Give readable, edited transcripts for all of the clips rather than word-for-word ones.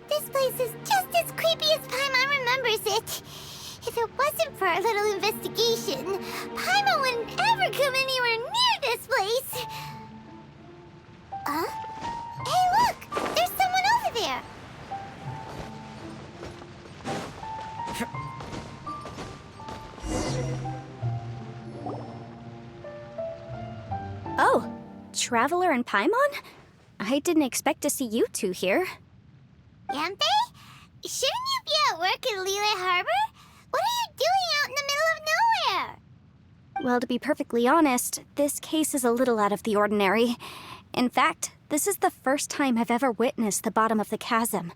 This place is just as creepy as Paimon remembers it. If it wasn't for our little investigation, Paimon wouldn't ever come anywhere near this place. Huh? Hey, look! There's someone over there! Oh, Traveler and Paimon? I didn't expect to see you two here. Yantei? Shouldn't you be at work in Liyue Harbor? What are you doing out in the middle of nowhere? Well, to be perfectly honest, this case is a little out of the ordinary. In fact, this is the first time I've ever witnessed the bottom of the chasm.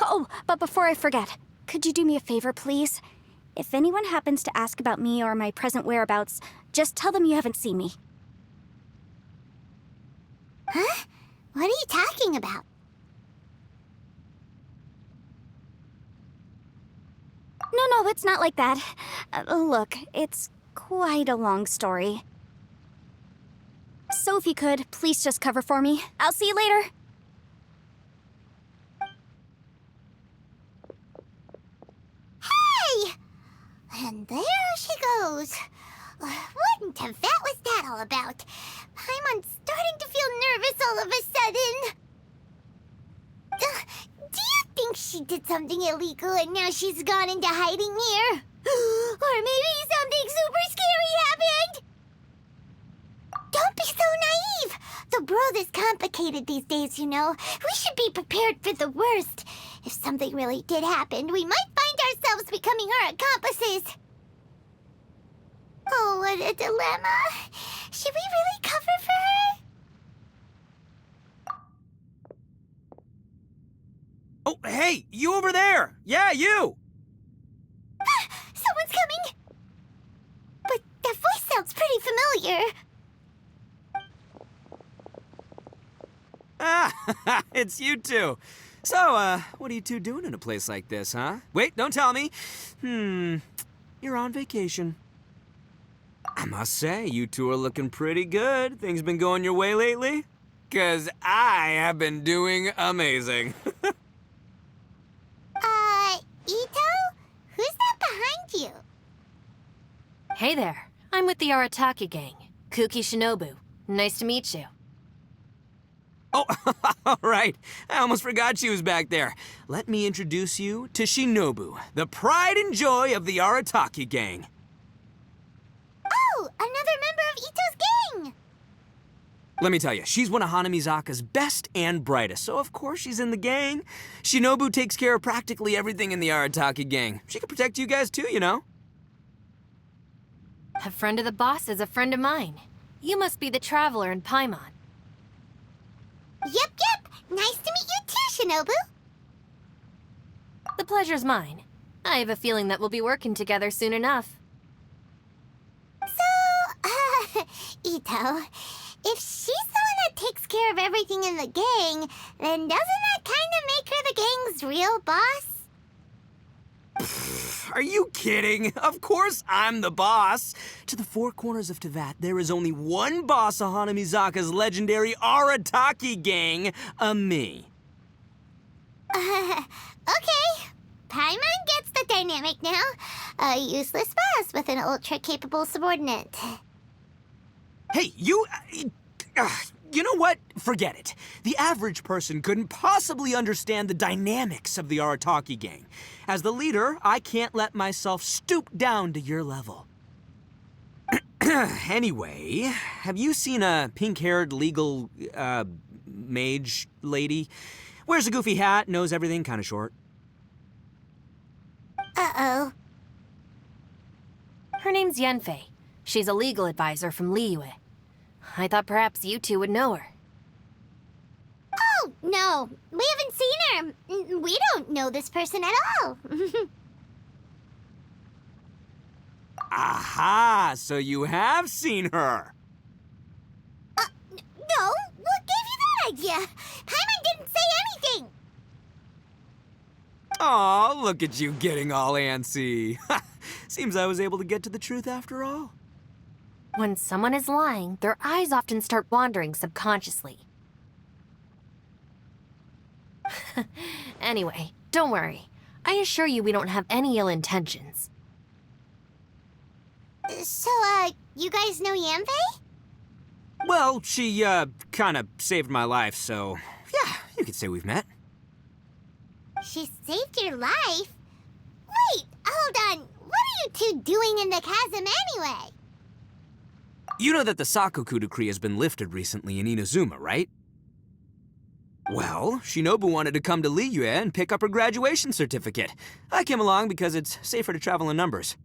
Oh, but before I forget, could you do me a favor, please? If anyone happens to ask about me or my present whereabouts, just tell them you haven't seen me. Huh? What are you talking about? No, it's not like that. Look, it's quite a long story. So if you could, please just cover for me. I'll see you later. Hey! And there she goes. What in Tibet was that all about? Paimon's starting to feel nervous all of a sudden. Do you think she did something illegal and now she's gone into hiding here? Or maybe something super scary happened? Don't be so naive. The world is complicated these days, you know. We should be prepared for the worst. If something really did happen, we might find ourselves becoming her accomplices. Oh, what a dilemma. Should we really cover for her? Oh, hey, you over there! Yeah, you! Someone's coming! But that voice sounds pretty familiar. Ah, it's you two. So, what are you two doing in a place like this, huh? Wait, don't tell me. You're on vacation. I must say, you two are looking pretty good. Things been going your way lately? 'Cause I have been doing amazing. Ito? Who's that behind you? Hey there, I'm with the Arataki gang. Kuki Shinobu. Nice to meet you. Oh, all right. I almost forgot she was back there. Let me introduce you to Shinobu, the pride and joy of the Arataki gang. Oh, another member of Ito's gang! Let me tell you, she's one of Hanamizaka's best and brightest, so of course she's in the gang. Shinobu takes care of practically everything in the Arataki gang. She can protect you guys too, you know? A friend of the boss is a friend of mine. You must be the Traveler in Paimon. Yep. Nice to meet you too, Shinobu. The pleasure's mine. I have a feeling that we'll be working together soon enough. So, Ito, if she's the one that takes care of everything in the gang, then doesn't that kind of make her the gang's real boss? Are you kidding? Of course I'm the boss. To the four corners of Teyvat, there is only one boss of Hanamizaka's legendary Arataki gang, me. Okay. Paimon gets the dynamic now. A useless boss with an ultra-capable subordinate. Hey, you know what? Forget it. The average person couldn't possibly understand the dynamics of the Arataki gang. As the leader, I can't let myself stoop down to your level. Anyway, have you seen a pink-haired legal, mage lady? Wears a goofy hat, knows everything, kind of short. Uh-oh. Her name's Yanfei. She's a legal advisor from Liyue. I thought perhaps you two would know her. Oh, no. We haven't seen her. We don't know this person at all. Aha! So you have seen her. No, what gave you that idea? Paimon didn't say anything. Aw, look at you getting all antsy. Seems I was able to get to the truth after all. When someone is lying, their eyes often start wandering subconsciously. Anyway, don't worry. I assure you we don't have any ill intentions. So, you guys know Yanfei? Well, she, kind of saved my life, so yeah, you could say we've met. She saved your life? Wait, hold on. What are you two doing in the chasm anyway? You know that the Sakoku decree has been lifted recently in Inazuma, right? Well, Shinobu wanted to come to Liyue and pick up her graduation certificate. I came along because it's safer to travel in numbers.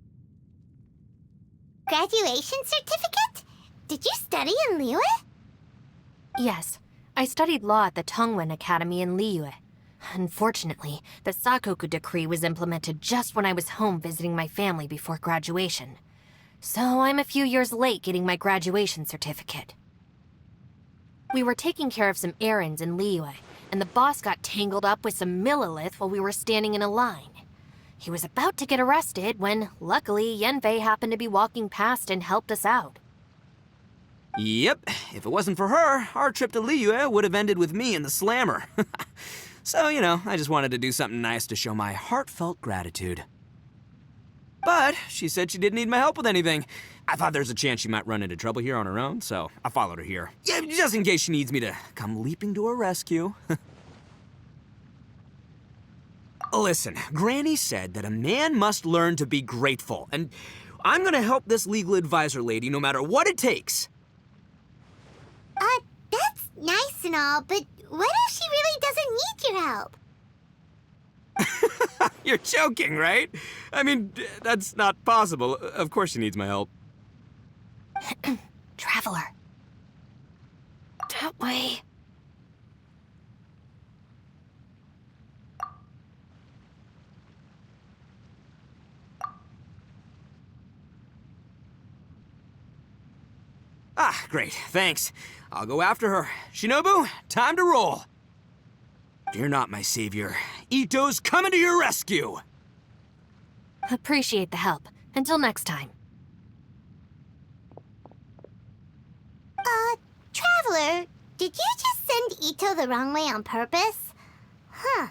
Graduation certificate? Did you study in Liyue? Yes, I studied law at the Tongwen Academy in Liyue. Unfortunately, the Sakoku decree was implemented just when I was home visiting my family before graduation. So I'm a few years late getting my graduation certificate. We were taking care of some errands in Liyue, and the boss got tangled up with some Millilith while we were standing in a line. He was about to get arrested when, luckily, Yanfei happened to be walking past and helped us out. Yep, if it wasn't for her, our trip to Liyue would have ended with me and the slammer. So, you know, I just wanted to do something nice to show my heartfelt gratitude. But she said she didn't need my help with anything. I thought there's a chance she might run into trouble here on her own, so I followed her here. Yeah, just in case she needs me to come leaping to her rescue. Listen, Granny said that a man must learn to be grateful, and I'm gonna help this legal advisor lady no matter what it takes. That's nice and all, but what if she really doesn't need your help? You're joking, right? I mean, that's not possible. Of course she needs my help. Traveler. That way. Ah, great, thanks. I'll go after her. Shinobu, time to roll. Fear not, my savior. Ito's coming to your rescue! Appreciate the help. Until next time. Traveler, did you just send Ito the wrong way on purpose? Huh.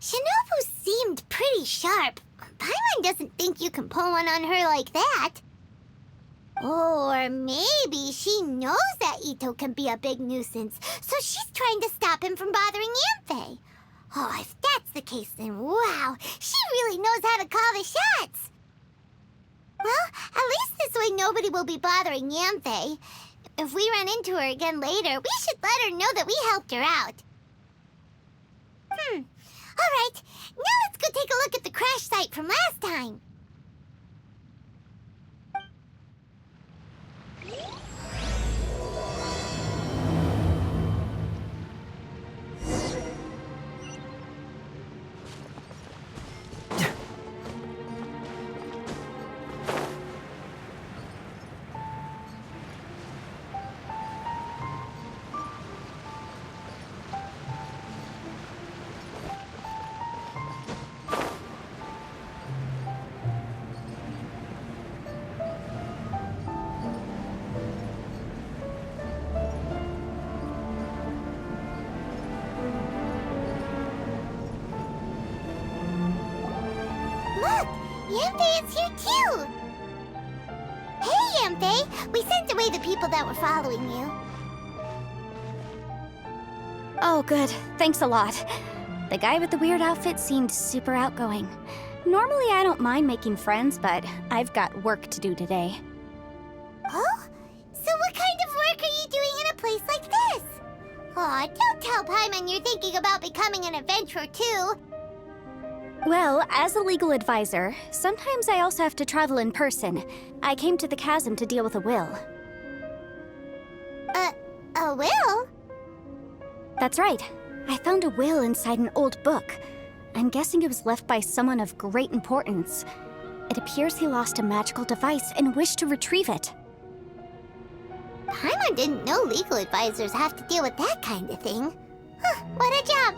Shinobu seemed pretty sharp. Paimon doesn't think you can pull one on her like that. Or maybe she knows that Ito can be a big nuisance, so she's trying to stop him from bothering Yanfei. Oh, if that's the case, then wow, she really knows how to call the shots. Well, at least this way nobody will be bothering Yanfei. If we run into her again later, we should let her know that we helped her out. All right, now let's go take a look at the crash site from last time. Look, Yanfei is here too. Hey, Yanfei, we sent away the people that were following you. Oh, good. Thanks a lot. The guy with the weird outfit seemed super outgoing. Normally, I don't mind making friends, but I've got work to do today. Oh? So what kind of work are you doing in a place like this? Aw, don't tell Paimon you're thinking about becoming an adventurer too. Well, as a legal advisor, sometimes I also have to travel in person. I came to the chasm to deal with a will. A will? That's right. I found a will inside an old book. I'm guessing it was left by someone of great importance. It appears he lost a magical device and wished to retrieve it. Paimon didn't know legal advisors have to deal with that kind of thing. Huh, what a job.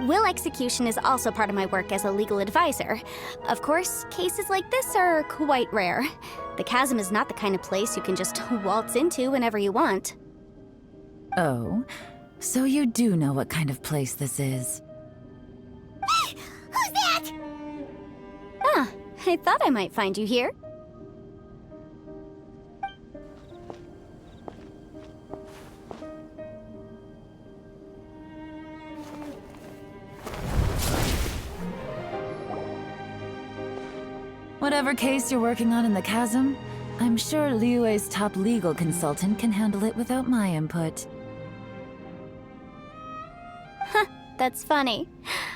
Will execution is also part of my work as a legal advisor. Of course, cases like this are quite rare. The chasm is not the kind of place you can just waltz into whenever you want. Oh, So you do know what kind of place this is. Who's that? Ah, I thought I might find you here. Whatever case you're working on in the chasm, I'm sure Liyue's top legal consultant can handle it without my input. That's funny.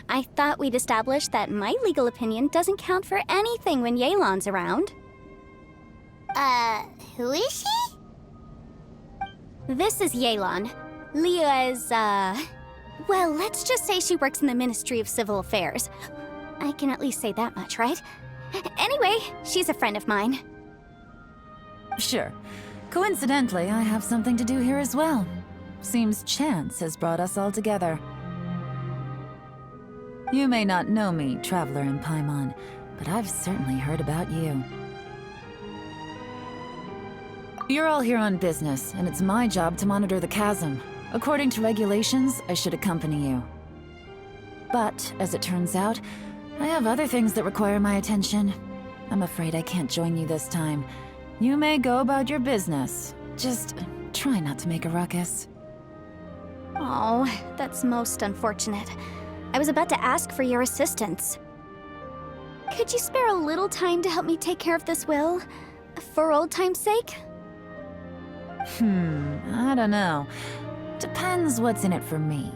I thought we'd established that my legal opinion doesn't count for anything when Yelan's around. Who is she? This is Yelan. Liyue's, well, let's just say she works in the Ministry of Civil Affairs. I can at least say that much, right? Anyway, she's a friend of mine. Sure. Coincidentally, I have something to do here as well. Seems chance has brought us all together. You may not know me, Traveler in Paimon, but I've certainly heard about you. You're all here on business, and it's my job to monitor the chasm. According to regulations, I should accompany you. But, as it turns out, I have other things that require my attention. I'm afraid I can't join you this time. You may go about your business. Just try not to make a ruckus. Oh, that's most unfortunate. I was about to ask for your assistance. Could you spare a little time to help me take care of this will? For old time's sake? I don't know. Depends what's in it for me.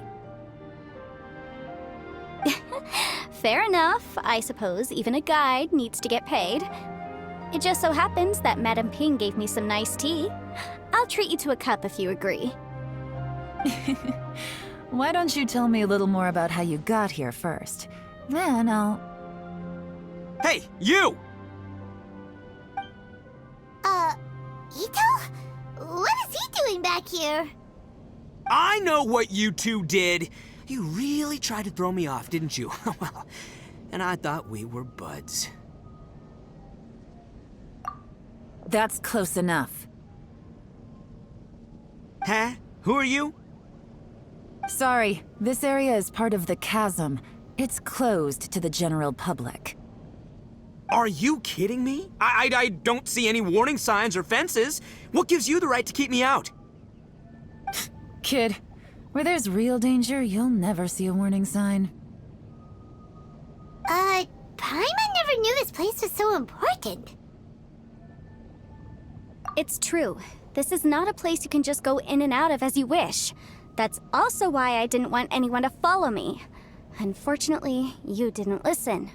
Fair enough. I suppose even a guide needs to get paid. It just so happens that Madame Ping gave me some nice tea. I'll treat you to a cup if you agree. Why don't you tell me a little more about how you got here first? Then I'll... Hey, you! Ito? What is he doing back here? I know what you two did. You really tried to throw me off, didn't you? Well, and I thought we were buds. That's close enough. Huh? Who are you? Sorry, this area is part of the chasm. It's closed to the general public. Are you kidding me? I don't see any warning signs or fences. What gives you the right to keep me out? Kid, where there's real danger, you'll never see a warning sign. Paimon never knew this place was so important. It's true. This is not a place you can just go in and out of as you wish. That's also why I didn't want anyone to follow me. Unfortunately, you didn't listen.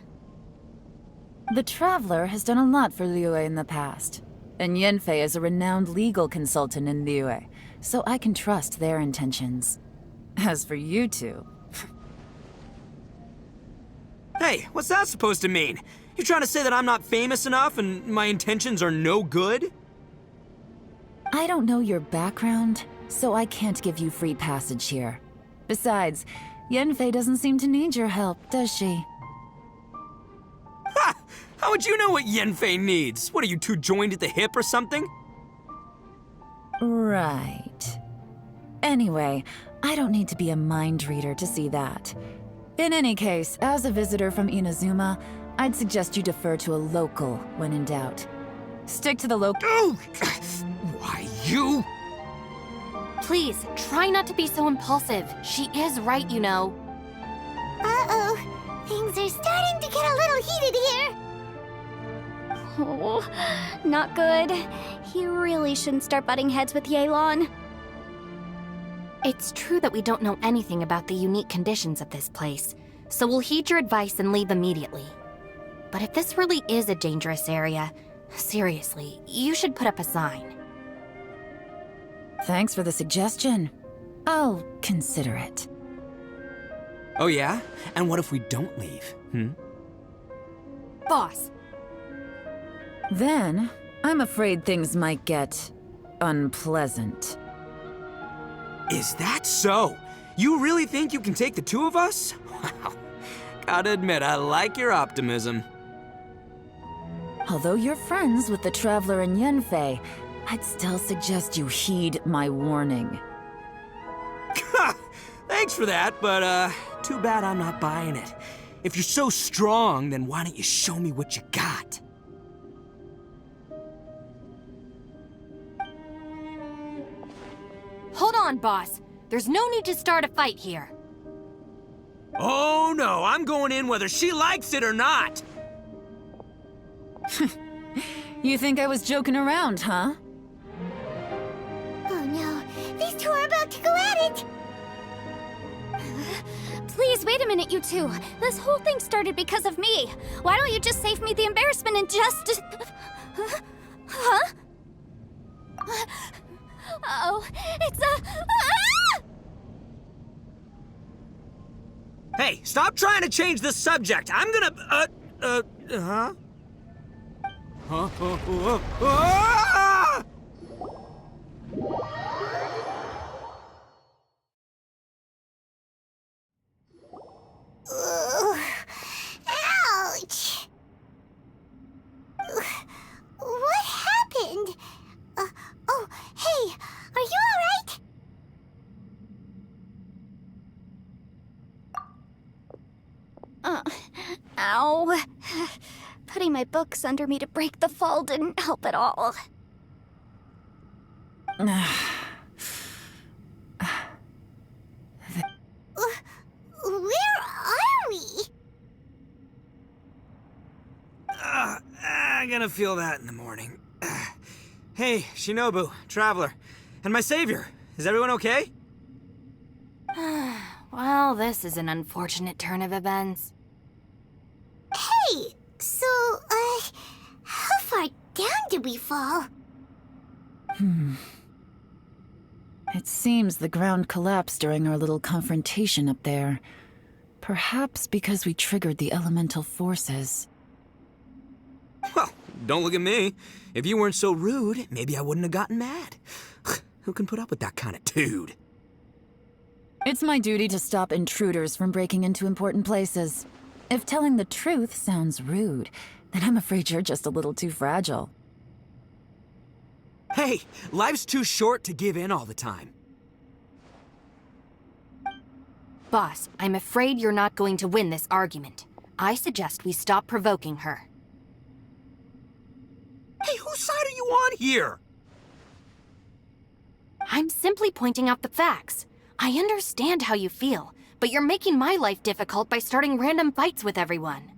The Traveler has done a lot for Liyue in the past. And Yanfei is a renowned legal consultant in Liyue, so I can trust their intentions. As for you two... Hey, what's that supposed to mean? You trying to say that I'm not famous enough and my intentions are no good? I don't know your background, so I can't give you free passage here. Besides, Yanfei doesn't seem to need your help, does she? Ha! How would you know what Yanfei needs? What, are you two joined at the hip or something? Right. Anyway, I don't need to be a mind reader to see that. In any case, as a visitor from Inazuma, I'd suggest you defer to a local when in doubt. Stick to the local— Oh! Why, you? Please, try not to be so impulsive. She is right, you know. Uh-oh. Things are starting to get a little heated here. Oh, not good. He really shouldn't start butting heads with Yelan. It's true that we don't know anything about the unique conditions of this place, so we'll heed your advice and leave immediately. But if this really is a dangerous area, seriously, you should put up a sign. Thanks for the suggestion. I'll consider it. Oh yeah? And what if we don't leave? Boss, Then, I'm afraid things might get unpleasant. Is that so? You really think you can take the two of us? Wow. Gotta admit, I like your optimism. Although you're friends with the Traveler and Yanfei, I'd still suggest you heed my warning. thanks for that, but, too bad I'm not buying it. If you're so strong, then why don't you show me what you got? Hold on, boss. There's no need to start a fight here. Oh no, I'm going in whether she likes it or not. You think I was joking around, huh? Oh no, these two are about to go at it! Please, wait a minute, you two. This whole thing started because of me. Why don't you just save me the embarrassment and just... Huh? Oh, it's a... Ah! Hey, stop trying to change the subject. I'm gonna, huh? Ah! Ugh. Ouch! Ugh. What happened? Oh, hey, are you alright? Ow. Putting my books under me to break the fall didn't help at all. Where are we? I'm gonna feel that in the morning. Hey, Shinobu, Traveler, and my savior. Is everyone okay? Well, this is an unfortunate turn of events. Hey, so, how far down did we fall? It seems the ground collapsed during our little confrontation up there. Perhaps because we triggered the elemental forces. Well, don't look at me. If you weren't so rude, maybe I wouldn't have gotten mad. Who can put up with that kind of dude? It's my duty to stop intruders from breaking into important places. If telling the truth sounds rude, then I'm afraid you're just a little too fragile. Hey, life's too short to give in all the time. Boss, I'm afraid you're not going to win this argument. I suggest we stop provoking her. Hey, whose side are you on here? I'm simply pointing out the facts. I understand how you feel, but you're making my life difficult by starting random fights with everyone.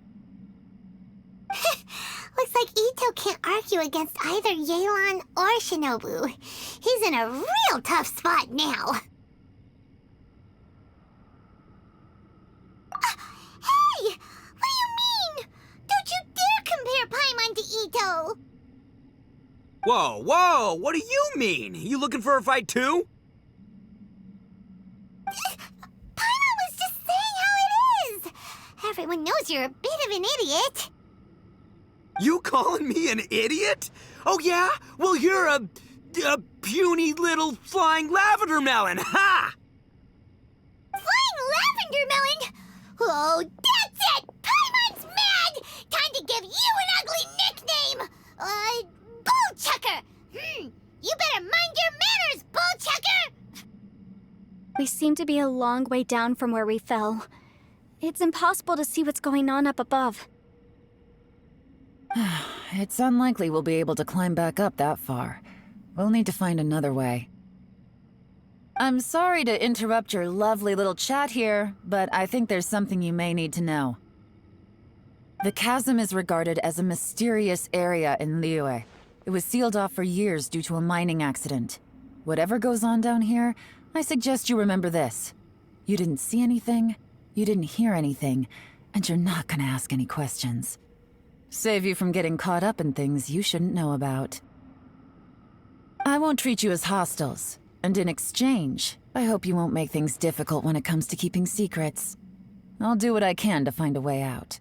Looks like Ito can't argue against either Yelan or Shinobu. He's in a real tough spot now. Hey! What do you mean? Don't you dare compare Paimon to Ito! Whoa, what do you mean? You looking for a fight too? Paimon was just saying how it is! Everyone knows you're a bit of an idiot. You calling me an idiot? Oh yeah? Well, you're a puny little flying lavender melon, ha! Flying lavender melon? Oh, that's it! Paimon's mad! Time to give you an ugly nickname! Bullchucker! You better mind your manners, Bullchucker! We seem to be a long way down from where we fell. It's impossible to see what's going on up above. It's unlikely we'll be able to climb back up that far. We'll need to find another way. I'm sorry to interrupt your lovely little chat here, but I think there's something you may need to know. The chasm is regarded as a mysterious area in Liyue. It was sealed off for years due to a mining accident. Whatever goes on down here, I suggest you remember this. You didn't see anything, you didn't hear anything, and you're not gonna ask any questions. Save you from getting caught up in things you shouldn't know about. I won't treat you as hostiles, and in exchange, I hope you won't make things difficult when it comes to keeping secrets. I'll do what I can to find a way out.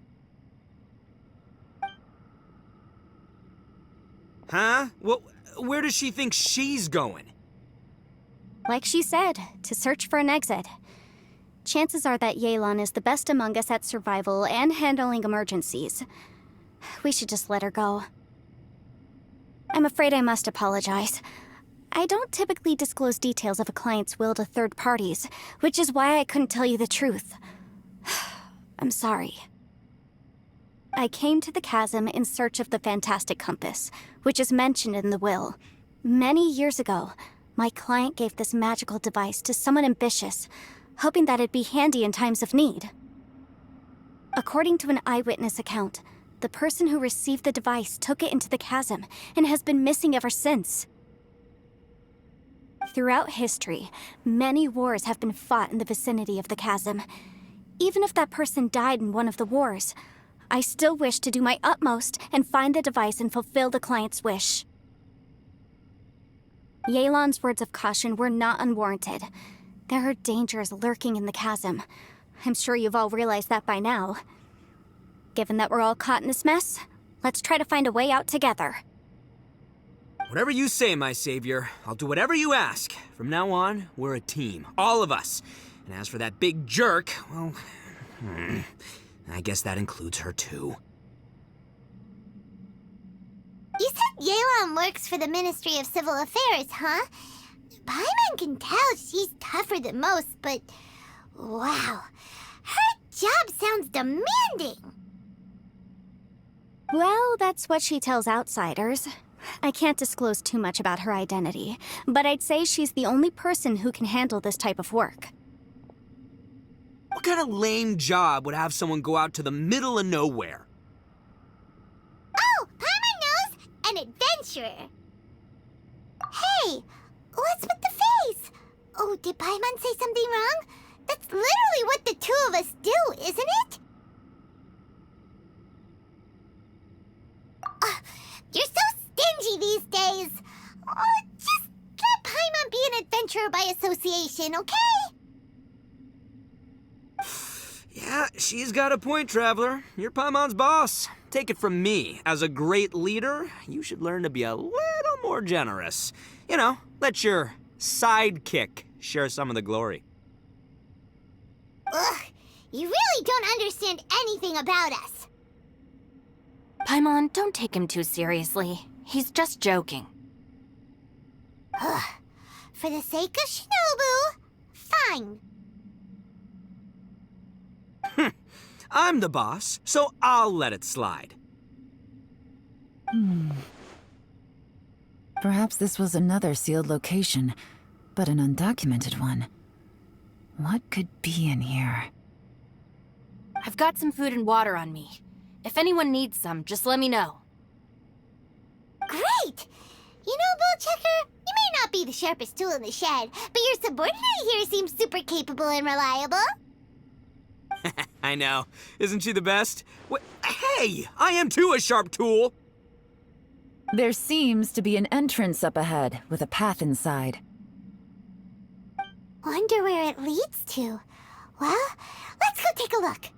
Huh? Well, where does she think she's going? Like she said, to search for an exit. Chances are that Yelan is the best among us at survival and handling emergencies. We should just let her go. I'm afraid I must apologize. I don't typically disclose details of a client's will to third parties, which is why I couldn't tell you the truth. I'm sorry. I came to the chasm in search of the fantastic compass, which is mentioned in the will. Many years ago, my client gave this magical device to someone ambitious, hoping that it'd be handy in times of need. According to an eyewitness account, the person who received the device took it into the chasm and has been missing ever since. Throughout history, many wars have been fought in the vicinity of the chasm. Even if that person died in one of the wars, I still wish to do my utmost and find the device and fulfill the client's wish. Yelan's words of caution were not unwarranted. There are dangers lurking in the chasm. I'm sure you've all realized that by now. Given that we're all caught in this mess, let's try to find a way out together. Whatever you say, my savior. I'll do whatever you ask. From now on, we're a team. All of us. And as for that big jerk, well, I guess that includes her too. You said Yelan works for the Ministry of Civil Affairs, huh? Paimon can tell she's tougher than most, but wow, her job sounds demanding. Well, that's what she tells outsiders. I can't disclose too much about her identity, but I'd say she's the only person who can handle this type of work. What kind of lame job would have someone go out to the middle of nowhere? Oh, Paimon knows! An adventurer. Hey, what's with the face? Oh, did Paimon say something wrong? That's literally what the two of us do, isn't it? You're so stingy these days. Oh, just let Paimon be an adventurer by association, okay? Yeah, she's got a point, Traveler. You're Paimon's boss. Take it from me. As a great leader, you should learn to be a little more generous. You know, let your sidekick share some of the glory. Ugh, you really don't understand anything about us. Paimon, don't take him too seriously. He's just joking. Ugh, for the sake of Shinobu, fine. I'm the boss, so I'll let it slide. Perhaps this was another sealed location, but an undocumented one. What could be in here? I've got some food and water on me. If anyone needs some, just let me know. Great! You know, Bullchecker, you may not be the sharpest tool in the shed, but your subordinate here seems super capable and reliable. I know. Isn't she the best? Hey, I am too a sharp tool. There seems to be an entrance up ahead, with a path inside. Wonder where it leads to. Well, let's go take a look.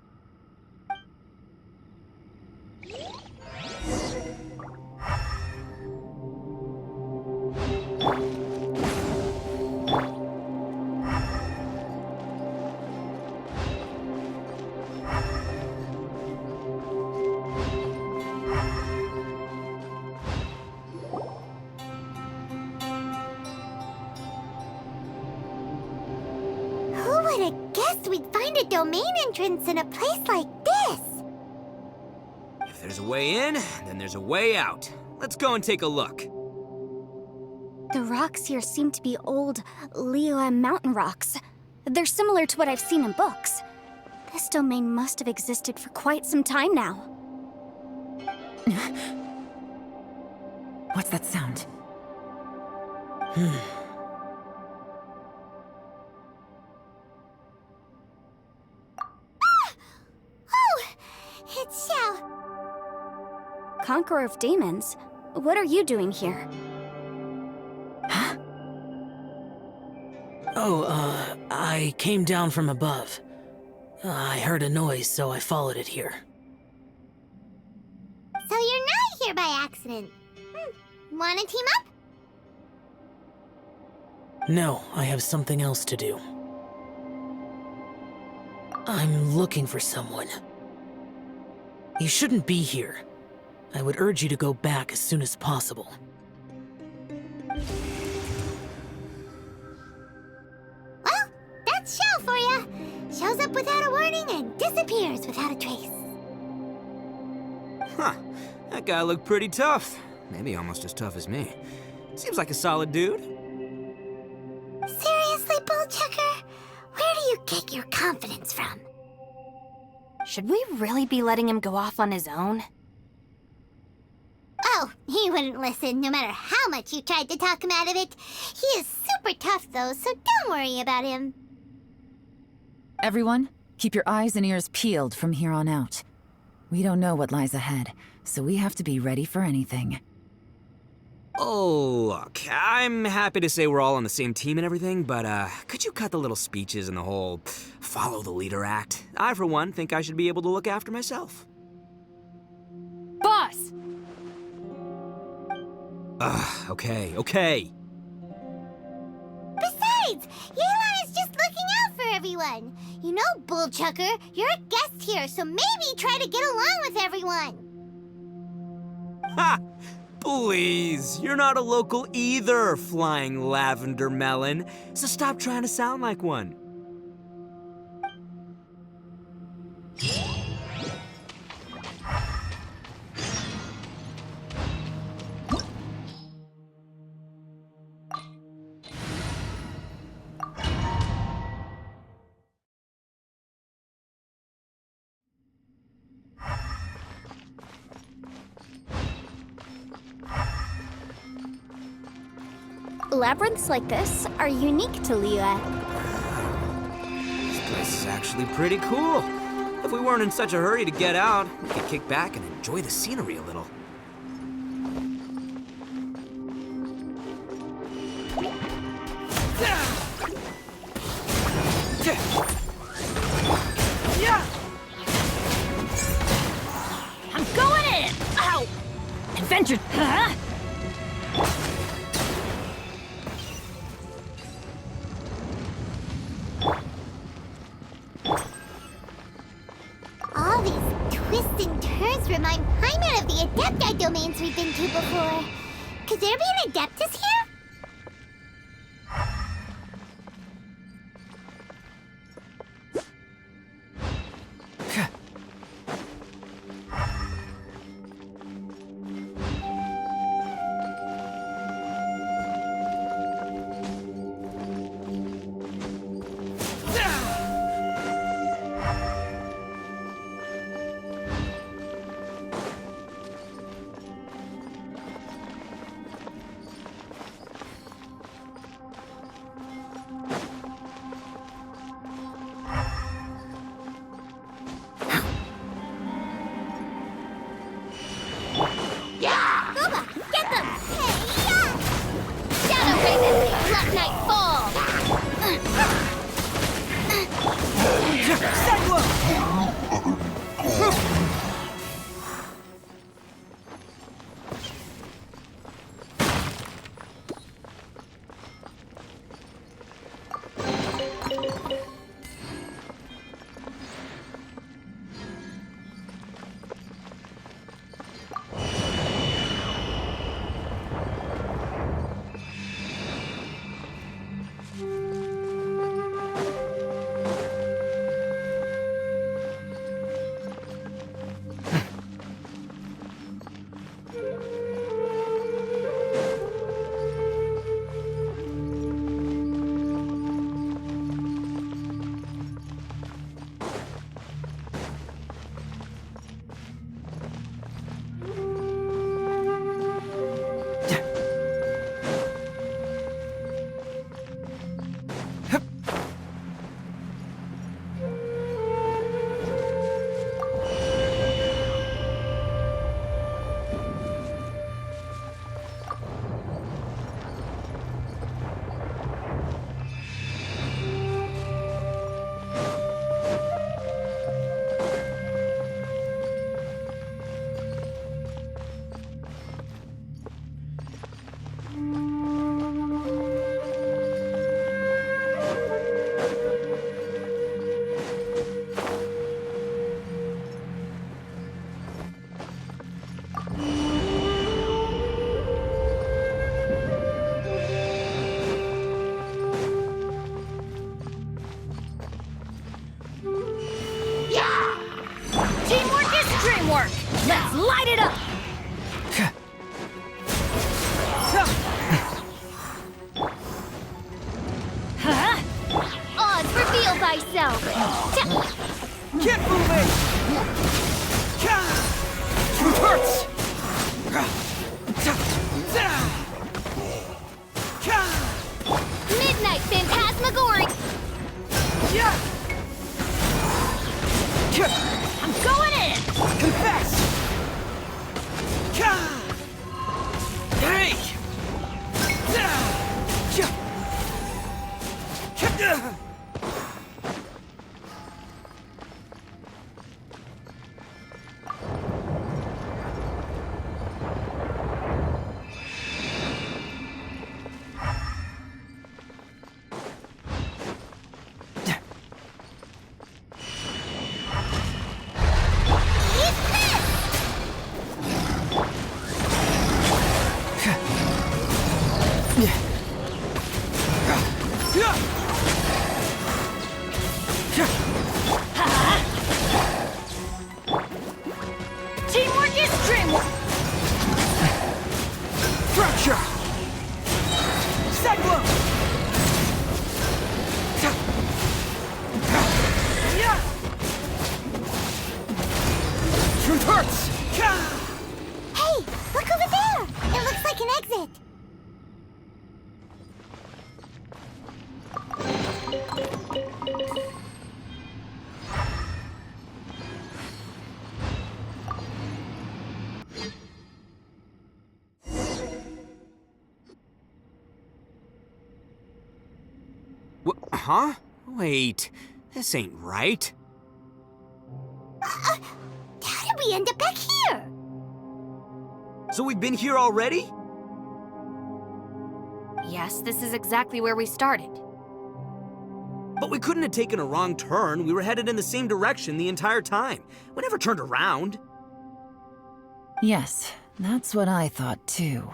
Who would have guessed we'd find a domain entrance in a place like this? If there's a way in, then there's a way out. Let's go and take a look. The rocks here seem to be old Liyue mountain rocks. They're similar to what I've seen in books. This domain must have existed for quite some time now. What's that sound? Oh, it's Xiao. Conqueror of Demons? What are you doing here? Oh, I came down from above. I heard a noise, so I followed it here. So you're not here by accident. Wanna team up? No, I have something else to do. I'm looking for someone. You shouldn't be here. I would urge you to go back as soon as possible. That's Shell for ya. Shows up without a warning and disappears without a trace. Huh. That guy looked pretty tough. Maybe almost as tough as me. Seems like a solid dude. Seriously, Bullchucker? Where do you get your confidence from? Should we really be letting him go off on his own? Oh, he wouldn't listen no matter how much you tried to talk him out of it. He is super tough though, so don't worry about him. Everyone, keep your eyes and ears peeled from here on out. We don't know what lies ahead, so we have to be ready for anything. Oh, look, I'm happy to say we're all on the same team and everything, but could you cut the little speeches and the whole follow the leader act? I, for one, think I should be able to look after myself. Boss! Okay. Besides, Yelan is just looking out for everyone. You know, Bullchucker, you're a guest here, so maybe try to get along with everyone. Ha! Please, you're not a local either, flying lavender melon, so stop trying to sound like one. Labyrinths like this are unique to Liyue. This place is actually pretty cool. If we weren't in such a hurry to get out, we could kick back and enjoy the scenery a little. I'm going in! Ow! Adventure... Huh? All these twists and turns remind Paimon of the Adepti domains we've been to before. Could there be an Adeptus here? work! Let's light it up! Huh? Oz, reveal thyself! Keep moving! Truth hurts! Midnight Phantasmagoria! I'm going in! Confess! Hey! Teamwork is dreamwork! Fracture! Cyclone! Truth hurts! Hey, look over there! It looks like an exit. Huh? Wait, this ain't right. How did we end up back here? So we've been here already? Yes, this is exactly where we started. But we couldn't have taken a wrong turn. We were headed in the same direction the entire time. We never turned around. Yes, that's what I thought too.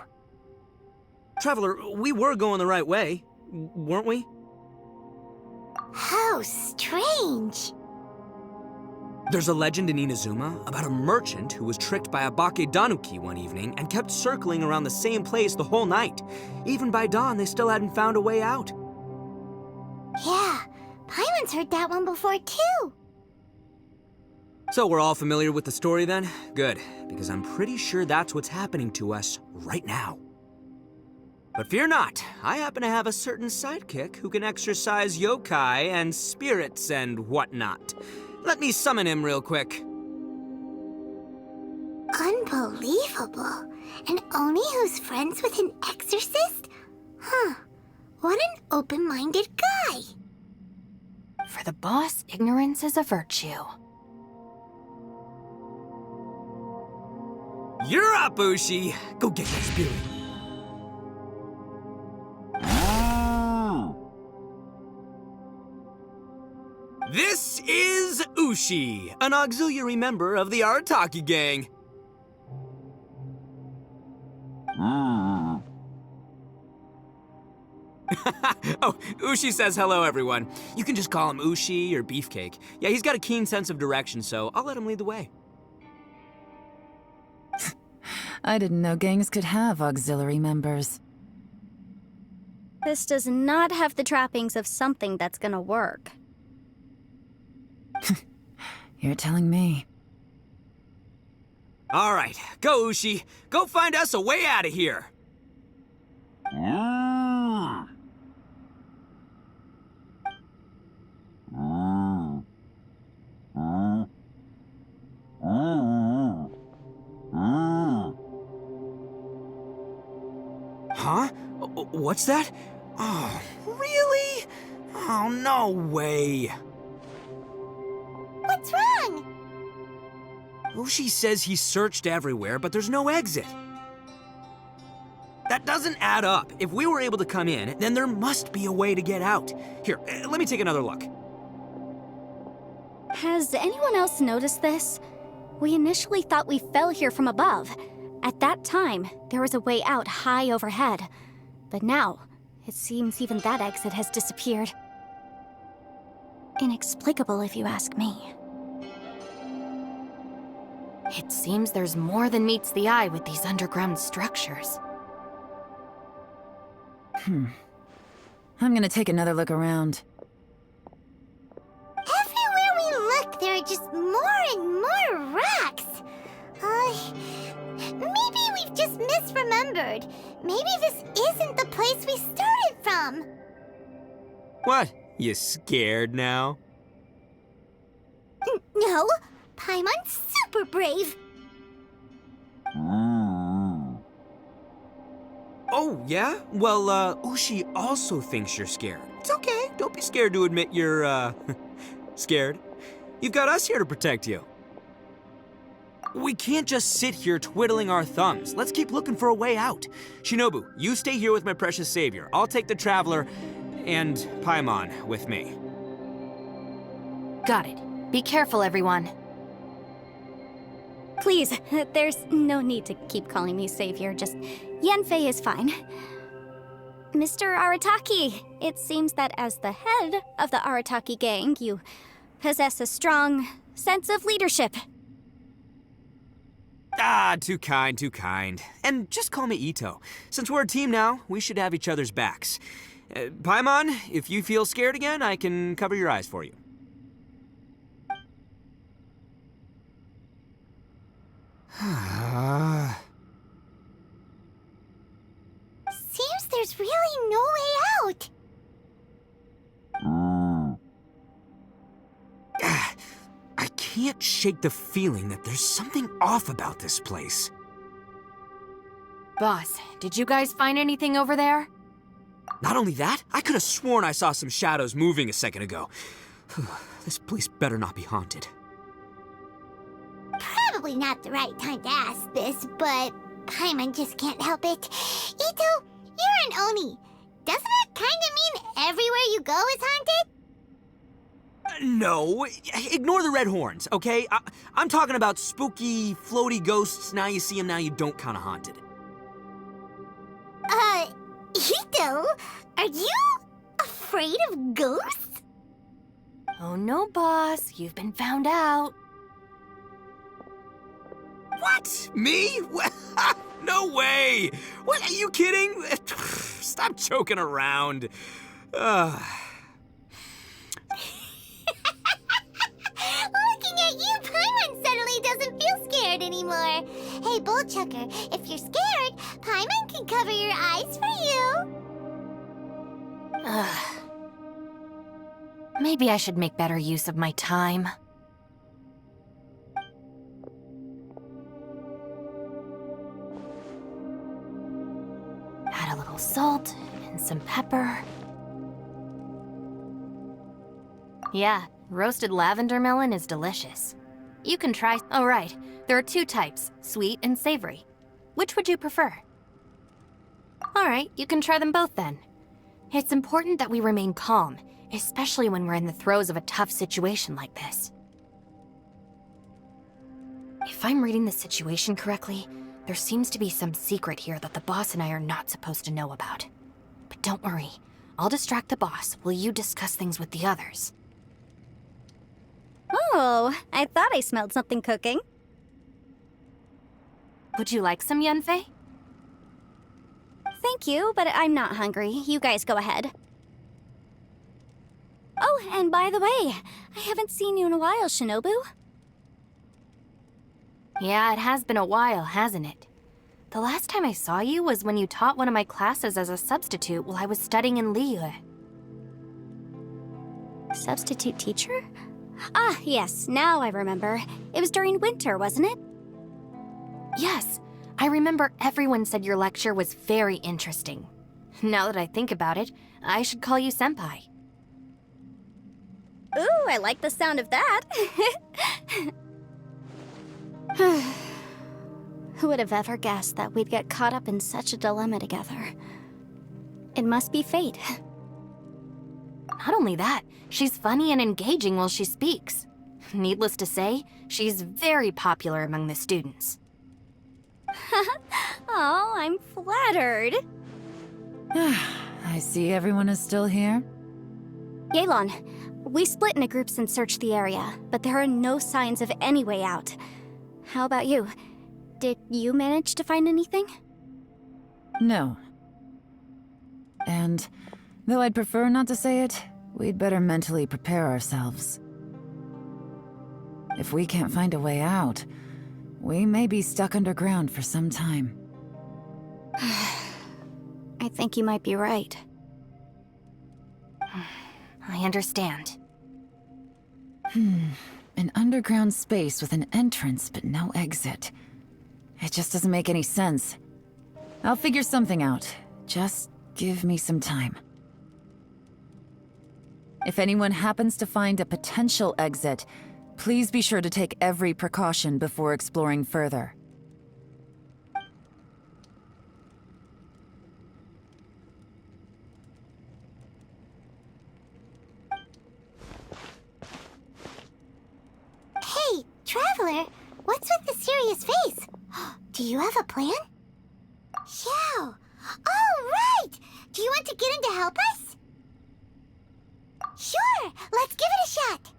Traveler, we were going the right way, weren't we? How strange. There's a legend in Inazuma about a merchant who was tricked by a Bakedanuki one evening and kept circling around the same place the whole night. Even by dawn, they still hadn't found a way out. Yeah, Paimon's heard that one before too. So we're all familiar with the story then? Good, because I'm pretty sure that's what's happening to us right now. But fear not, I happen to have a certain sidekick who can exercise yokai and spirits and whatnot. Let me summon him real quick. Unbelievable. An Oni who's friends with an exorcist? Huh. What an open-minded guy. For the boss, ignorance is a virtue. You're up, Ushi! Go get that spirit. This is Ushi, an auxiliary member of the Arataki gang. Oh, Ushi says hello, everyone. You can just call him Ushi or Beefcake. Yeah, he's got a keen sense of direction, so I'll let him lead the way. I didn't know gangs could have auxiliary members. This does not have the trappings of something that's gonna work. You're telling me. All right, go, Ushi. Go find us a way out of here. Huh? What's that? Oh, really? Oh, no way. What's wrong? Ushi says he searched everywhere, but there's no exit. That doesn't add up. If we were able to come in, then there must be a way to get out. Here, let me take another look. Has anyone else noticed this? We initially thought we fell here from above. At that time, there was a way out high overhead. But now, it seems even that exit has disappeared. Inexplicable, if you ask me. It seems there's more than meets the eye with these underground structures. I'm gonna take another look around. Everywhere we look, there are just more and more rocks. Maybe we've just misremembered. Maybe this isn't the place we started from. What? You scared now? No, Paimon's super brave. Oh, yeah? Well, Ushi also thinks you're scared. It's okay. Don't be scared to admit you're, scared. You've got us here to protect you. We can't just sit here twiddling our thumbs. Let's keep looking for a way out. Shinobu, you stay here with my precious savior. I'll take the Traveler and Paimon with me. Got it. Be careful, everyone. Please, there's no need to keep calling me savior, just Yanfei is fine. Mr. Arataki, it seems that as the head of the Arataki gang, you possess a strong sense of leadership. Ah, too kind, too kind. And just call me Ito. Since we're a team now, we should have each other's backs. Paimon, if you feel scared again, I can cover your eyes for you. Seems there's really no way out. I can't shake the feeling that there's something off about this place. Boss, did you guys find anything over there? Not only that, I could have sworn I saw some shadows moving a second ago. This place better not be haunted. Probably not the right time to ask this, but Paimon just can't help it. Ito, you're an Oni. Doesn't it kind of mean everywhere you go is haunted? No, ignore the red horns, okay? I'm talking about spooky, floaty ghosts. Now you see them, now you don't kind of haunted. Ito, are you afraid of ghosts? Oh no, boss. You've been found out. What? Me? No way! What, are you kidding? Stop joking around. Looking at you, Paimon suddenly doesn't feel scared anymore. Hey, Bullchucker, if you're scared, Paimon can cover your eyes for you. Maybe I should make better use of my time. Add a little salt and some pepper. Yeah, roasted lavender melon is delicious. You can try. Oh, right. There are two types, sweet and savory. Which would you prefer? All right, you can try them both then. It's important that we remain calm, especially when we're in the throes of a tough situation like this. If I'm reading the situation correctly, there seems to be some secret here that the boss and I are not supposed to know about. But don't worry, I'll distract the boss while you discuss things with the others. Oh, I thought I smelled something cooking. Would you like some, Yanfei? Thank you, but I'm not hungry. You guys go ahead. Oh, and by the way, I haven't seen you in a while, Shinobu. Yeah, it has been a while, hasn't it? The last time I saw you was when you taught one of my classes as a substitute while I was studying in Liyue. Substitute teacher? Ah, yes, now I remember. It was during winter, wasn't it? Yes, I remember everyone said your lecture was very interesting. Now that I think about it, I should call you Senpai. Ooh, I like the sound of that. Who would have ever guessed that we'd get caught up in such a dilemma together? It must be fate. Not only that, she's funny and engaging while she speaks. Needless to say, she's very popular among the students. Oh, I'm flattered. I see everyone is still here. Yelan, we split into groups and searched the area, but there are no signs of any way out. How about you? Did you manage to find anything? No. And though I'd prefer not to say it, we'd better mentally prepare ourselves. If we can't find a way out, we may be stuck underground for some time. I think you might be right. I understand. An underground space with an entrance but no exit. It just doesn't make any sense. I'll figure something out. Just give me some time. If anyone happens to find a potential exit, please be sure to take every precaution before exploring further. Hey, Traveler, what's with the serious face? Do you have a plan? Xiao! Oh, right! Do you want to get in to help us? Sure! Let's give it a shot!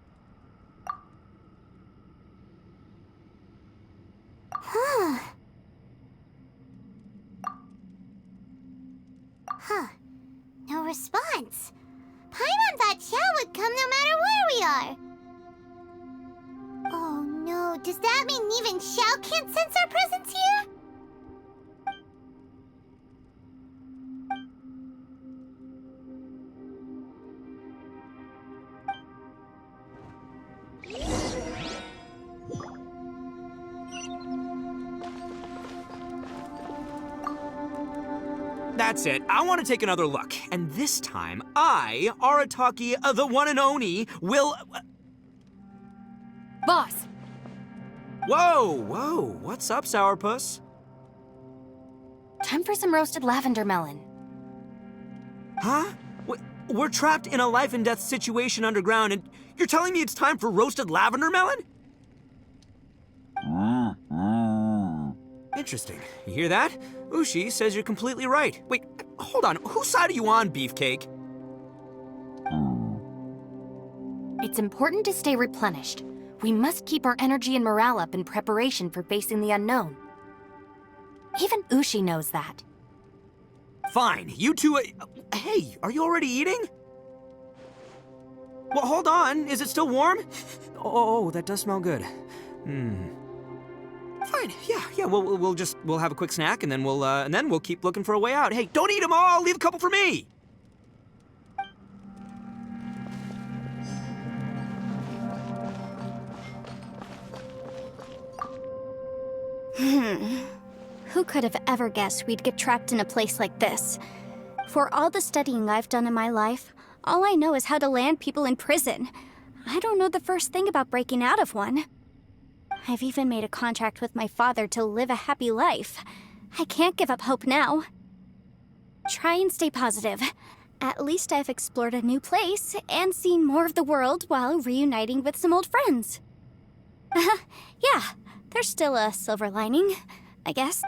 Huh. Huh. No response. Paimon thought Xiao would come no matter where we are. Oh no, does that mean even Xiao can't sense our presence here? That's it. I want to take another look. And this time, I, Arataki, the one and only, will... Boss! Whoa. What's up, Sourpuss? Time for some roasted lavender melon. Huh? We're trapped in a life and death situation underground, and you're telling me it's time for roasted lavender melon? Interesting. You hear that? Ushi says you're completely right. Wait, hold on. Whose side are you on, Beefcake? It's important to stay replenished. We must keep our energy and morale up in preparation for facing the unknown. Even Ushi knows that. Fine, you two... hey, are you already eating? Well, hold on. Is it still warm? Oh, that does smell good. Fine, yeah. We'll have a quick snack, and then we'll keep looking for a way out. Hey, don't eat them all. Leave a couple for me. Who could have ever guessed we'd get trapped in a place like this? For all the studying I've done in my life, all I know is how to land people in prison. I don't know the first thing about breaking out of one. I've even made a contract with my father to live a happy life. I can't give up hope now. Try and stay positive. At least I've explored a new place and seen more of the world while reuniting with some old friends. Yeah, there's still a silver lining, I guess.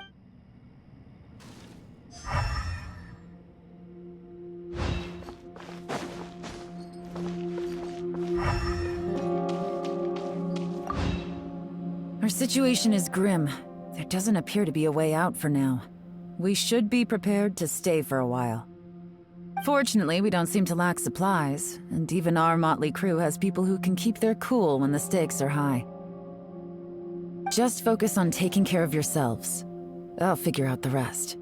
Our situation is grim. There doesn't appear to be a way out for now. We should be prepared to stay for a while. Fortunately, we don't seem to lack supplies, and even our motley crew has people who can keep their cool when the stakes are high. Just focus on taking care of yourselves. I'll figure out the rest.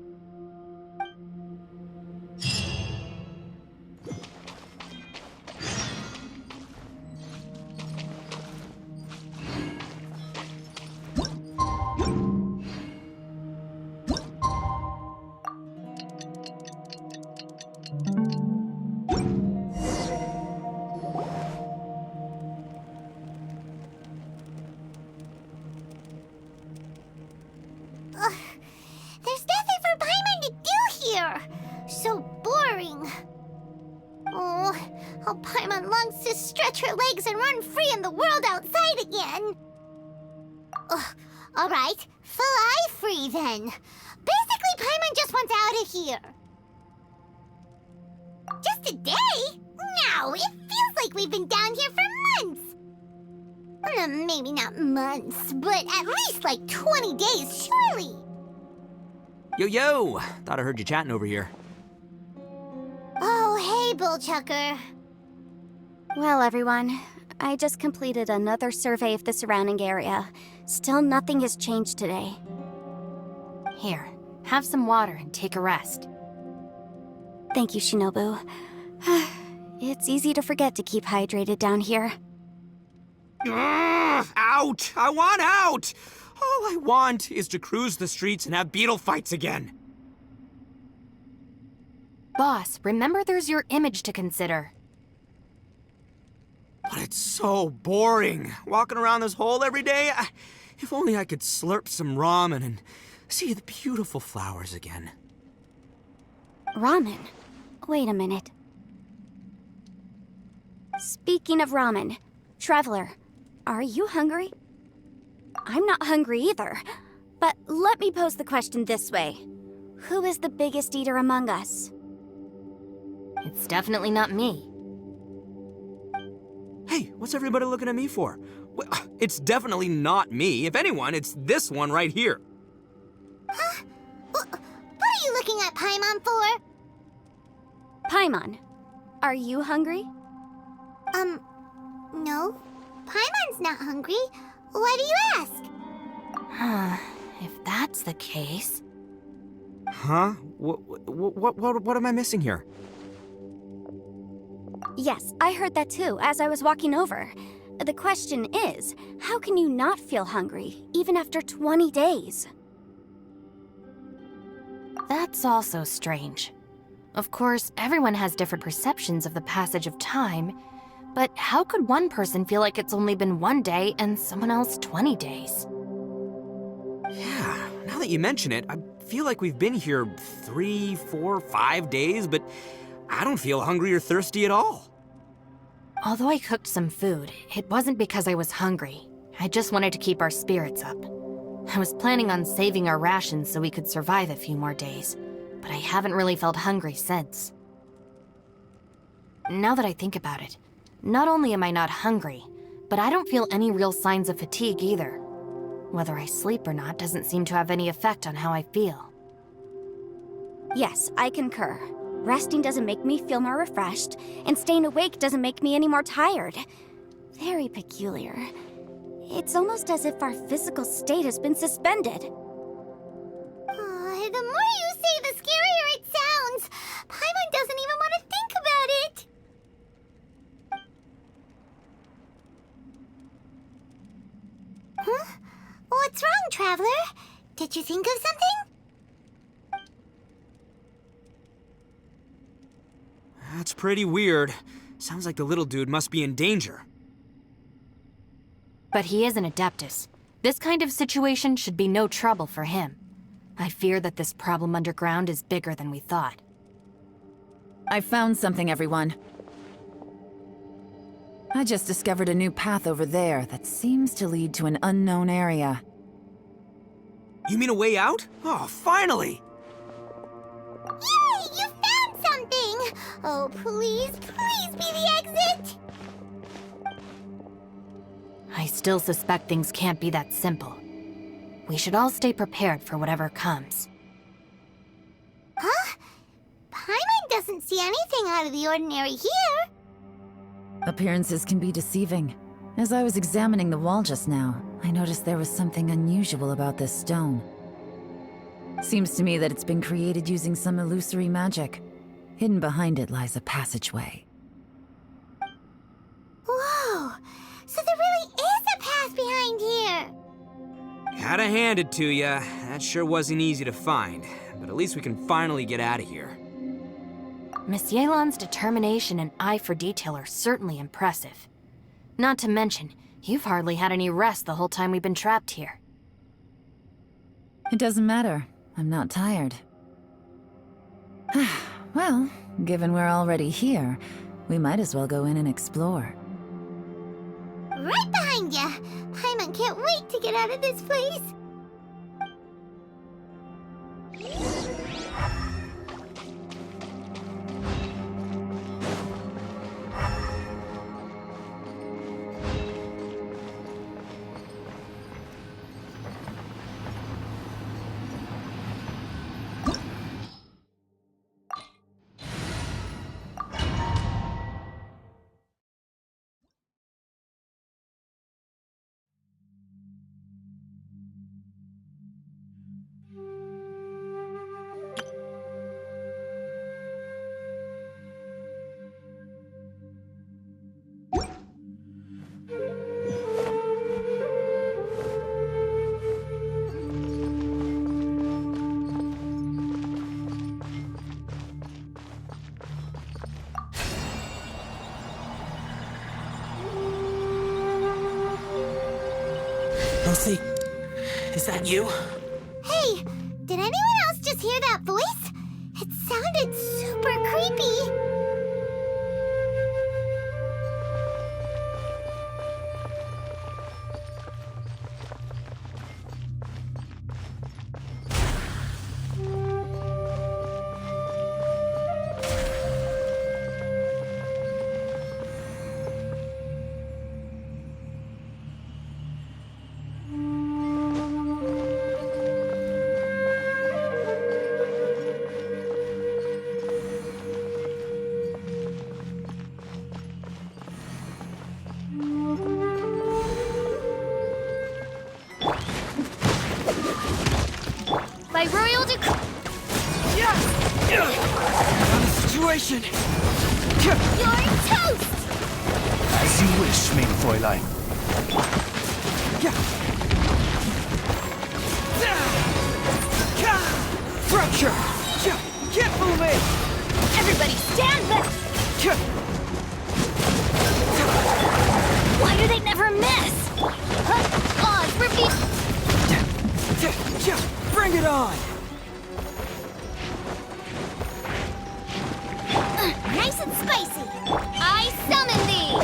There's nothing for Paimon to do here. So boring. Oh, how Paimon longs to stretch her legs and run free in the world outside again. All right, fly free then. Basically, Paimon just wants out of here. Just a day? No, it feels like we've been down here for months. Maybe not months, but at least like 20 days, surely. Yo! Thought I heard you chatting over here. Oh, hey, Bullchucker. Well, everyone, I just completed another survey of the surrounding area. Still nothing has changed today. Here, have some water and take a rest. Thank you, Shinobu. It's easy to forget to keep hydrated down here. Ugh, out! I want out! All I want is to cruise the streets and have beetle fights again. Boss, remember there's your image to consider. But it's so boring, walking around this hole every day. If only I could slurp some ramen and see the beautiful flowers again. Ramen? Wait a minute. Speaking of ramen, Traveler, are you hungry? I'm not hungry either. But let me pose the question this way. Who is the biggest eater among us? It's definitely not me. Hey, what's everybody looking at me for? It's definitely not me. If anyone, it's this one right here. Huh? What are you looking at Paimon for? Paimon, are you hungry? No. Paimon's not hungry. Why do you ask? If that's the case... Huh? What am I missing here? Yes, I heard that too, as I was walking over. The question is, how can you not feel hungry, even after 20 days? That's also strange. Of course, everyone has different perceptions of the passage of time, but how could one person feel like it's only been 1 day and someone else 20 days? Yeah, now that you mention it, I feel like we've been here 3, 4, 5 days, but I don't feel hungry or thirsty at all. Although I cooked some food, it wasn't because I was hungry. I just wanted to keep our spirits up. I was planning on saving our rations so we could survive a few more days, but I haven't really felt hungry since. Now that I think about it, not only am I not hungry, but I don't feel any real signs of fatigue either. Whether I sleep or not doesn't seem to have any effect on how I feel. Yes, I concur. Resting doesn't make me feel more refreshed, and staying awake doesn't make me any more tired. Very peculiar. It's almost as if our physical state has been suspended. The more you say, the scarier it sounds. Paimon doesn't even want to think about it. Huh? What's wrong, Traveler? Did you think of something? That's pretty weird. Sounds like the little dude must be in danger. But he is an Adeptus. This kind of situation should be no trouble for him. I fear that this problem underground is bigger than we thought. I found something, everyone. I just discovered a new path over there that seems to lead to an unknown area. You mean a way out? Oh, finally! Yay! You found something! Oh, please be the exit! I still suspect things can't be that simple. We should all stay prepared for whatever comes. Huh? Paimon doesn't see anything out of the ordinary here. Appearances can be deceiving. As I was examining the wall just now, I noticed there was something unusual about this stone. Seems to me that it's been created using some illusory magic. Hidden behind it lies a passageway. Whoa! So there really is a path behind here! Gotta hand it to ya. That sure wasn't easy to find. But at least we can finally get out of here. Miss Yelan's determination and eye for detail are certainly impressive. Not to mention, you've hardly had any rest the whole time we've been trapped here. It doesn't matter. I'm not tired. Well, given we're already here, we might as well go in and explore. Right behind ya! Paimon can't wait to get out of this place! Lucy, is that you? Hey, did anyone else just hear that voice? It sounded super creepy. By royal decree. Situation! You're toast! As you wish, mein Fräulein. Fracture! Keep moving! Everybody stand back! Why do they never miss? Odds repeat. Bring it on! Nice and spicy. I summon thee!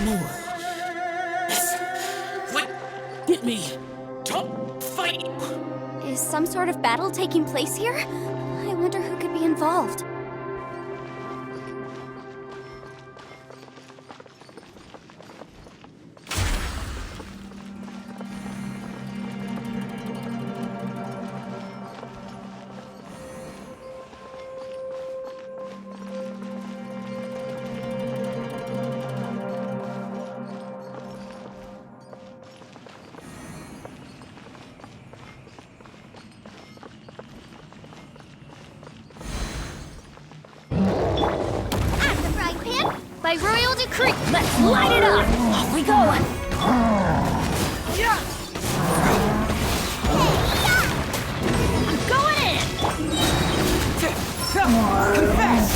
No. Wait! Get me! Don't fight! Is some sort of battle taking place here? I wonder who could be involved. By royal decree, let's light it up! Off we go! I'm going in! Confess!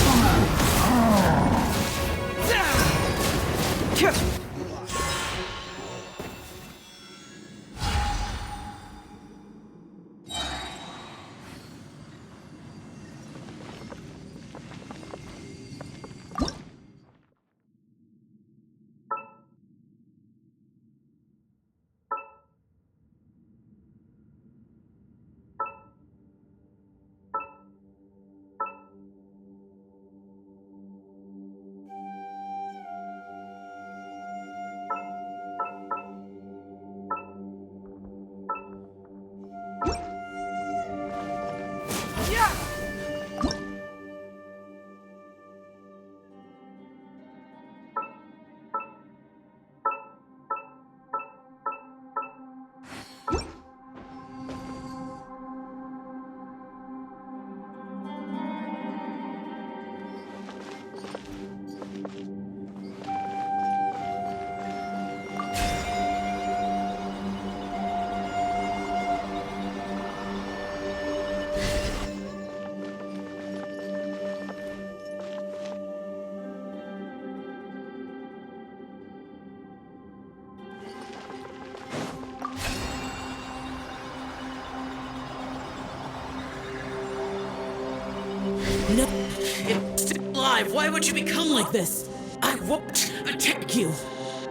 No, it's still alive. Why would you become like this? I won't attack you.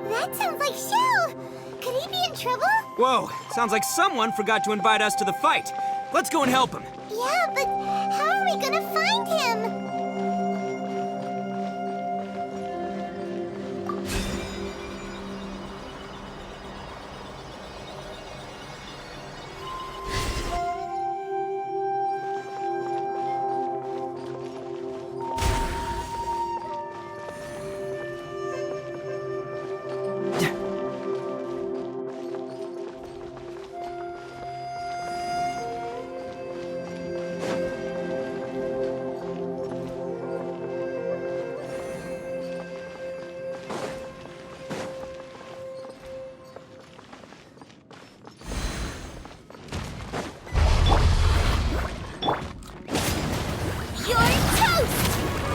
That sounds like Shell. Could he be in trouble? Whoa, sounds like someone forgot to invite us to the fight. Let's go and help him. Yeah, but how are we gonna find him?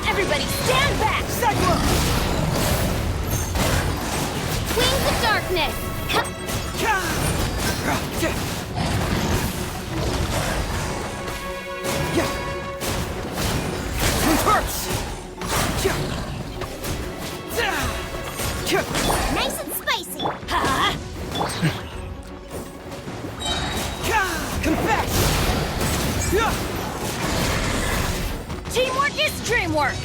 Everybody stand back! Wings of darkness! Nice and spicy. Come back! Teamwork is dreamwork!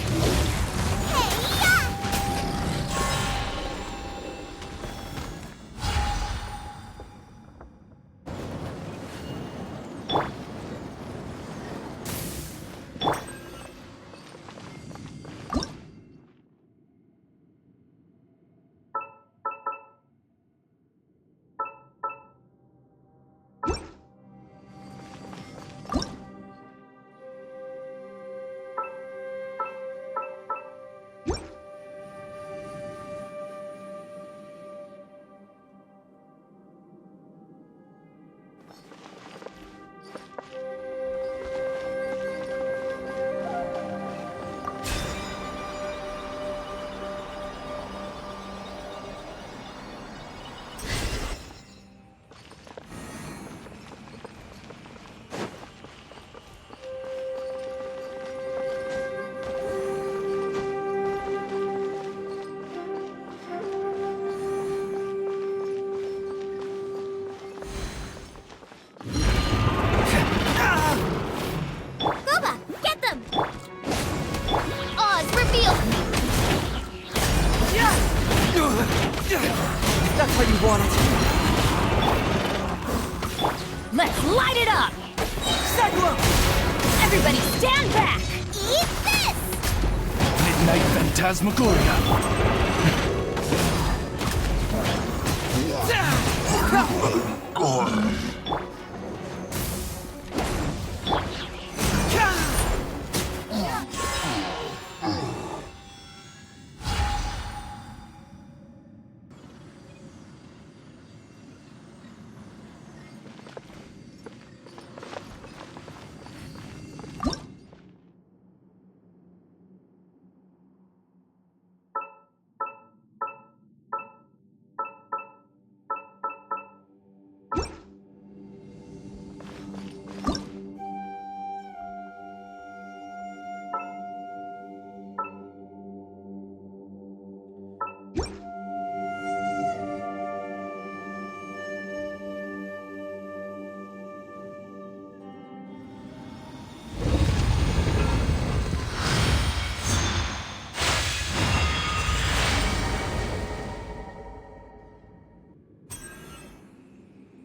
That's how you want it. Let's light it up! Cyclone! Everybody stand back! Eat this! Midnight Phantasmagoria.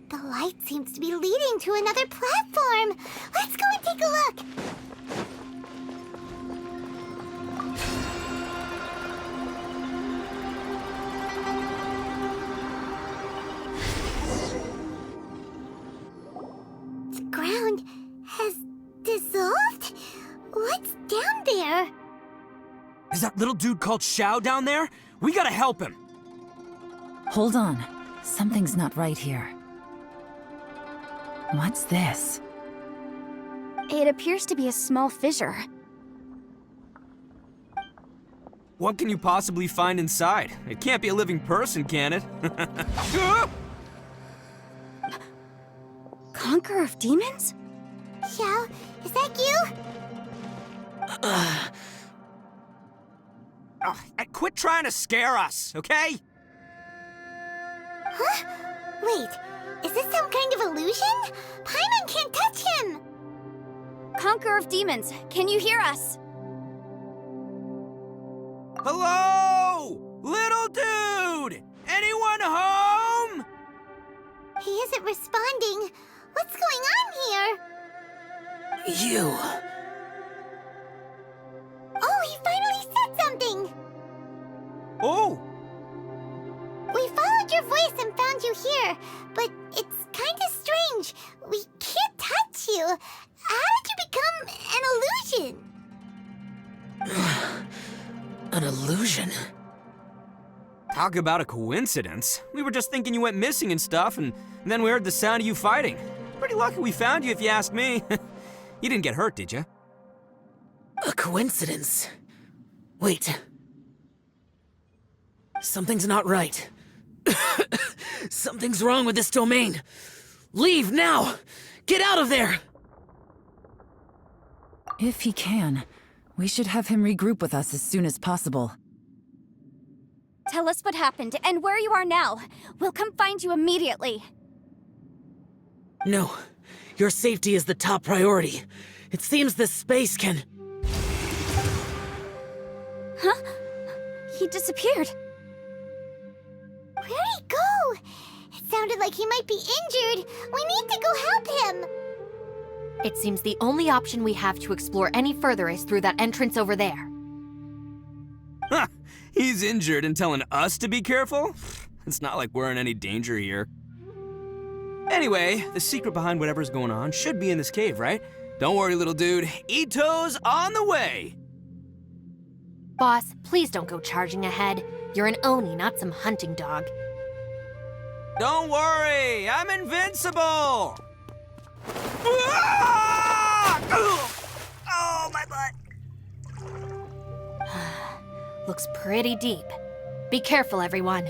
The light seems to be leading to another platform. Let's go and take a look. The ground has dissolved? What's down there? Is that little dude called Xiao down there? We gotta help him. Hold on. Something's not right here. What's this? It appears to be a small fissure. What can you possibly find inside? It can't be a living person, can it? Conqueror of demons? Xiao, is that you? Oh, and quit trying to scare us, okay? Huh? Wait, is this some kind of illusion? Paimon can't touch him! Conqueror of Demons, can you hear us? Hello? Little dude! Anyone home? He isn't responding. What's going on here? You. Oh, he finally said something! Oh! We followed your voice and found you here, but it's kinda strange. We can't touch you. How did you become an illusion? An illusion? Talk about a coincidence. We were just thinking you went missing and stuff, and then we heard the sound of you fighting. Pretty lucky we found you, if you ask me. You didn't get hurt, did you? A coincidence? Wait. Something's not right. Something's wrong with this domain. Leave now! Get out of there! If he can, we should have him regroup with us as soon as possible. Tell us what happened and where you are now. We'll come find you immediately. No. Your safety is the top priority. It seems this space can... Huh? He disappeared. Where'd he go? It sounded like he might be injured. We need to go help him. It seems the only option we have to explore any further is through that entrance over there. Huh, he's injured and telling us to be careful? It's not like we're in any danger here. Anyway, the secret behind whatever's going on should be in this cave, right? Don't worry, little dude. Ito's on the way! Boss, please don't go charging ahead. You're an Oni, not some hunting dog. Don't worry, I'm invincible! Ah! Oh, my butt! Looks pretty deep. Be careful, everyone.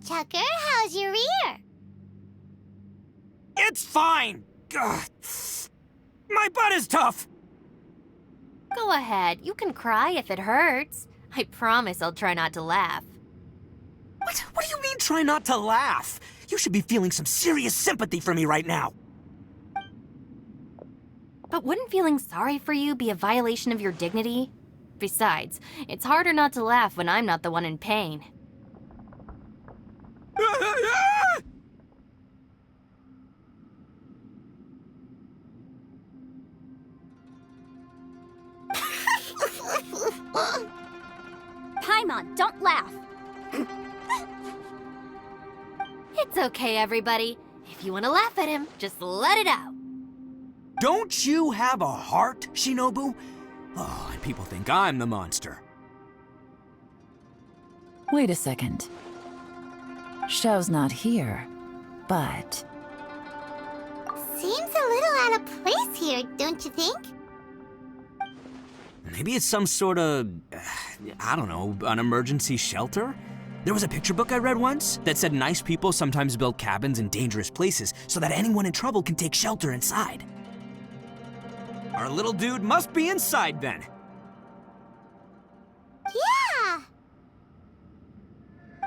Tucker, how's your ear? It's fine! Ugh. My butt is tough! Go ahead, you can cry if it hurts. I promise I'll try not to laugh. What do you mean, try not to laugh? You should be feeling some serious sympathy for me right now. But wouldn't feeling sorry for you be a violation of your dignity? Besides, it's harder not to laugh when I'm not the one in pain. Paimon, don't laugh. It's okay, everybody. If you want to laugh at him, just let it out. Don't you have a heart, Shinobu? Oh, and people think I'm the monster. Wait a second. Xiao's not here, but... Seems a little out of place here, don't you think? Maybe it's some sort of, I don't know, an emergency shelter? There was a picture book I read once that said nice people sometimes build cabins in dangerous places so that anyone in trouble can take shelter inside. Our little dude must be inside then. Yeah!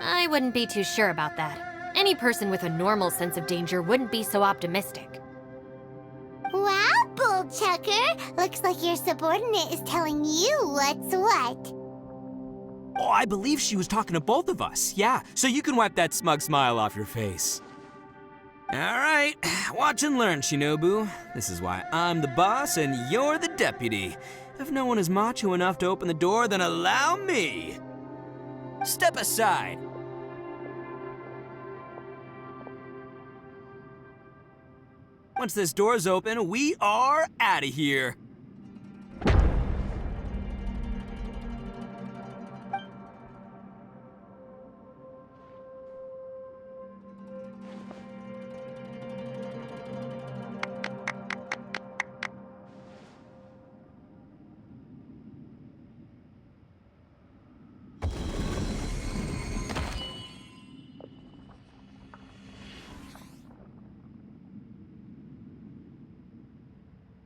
I wouldn't be too sure about that. Any person with a normal sense of danger wouldn't be so optimistic. Wow, Bullchucker! Looks like your subordinate is telling you what's what. Oh, I believe she was talking to both of us, yeah, so you can wipe that smug smile off your face. All right, watch and learn, Shinobu. This is why I'm the boss and you're the deputy. If no one is macho enough to open the door, then allow me. Step aside. Once this door's open, we are out of here.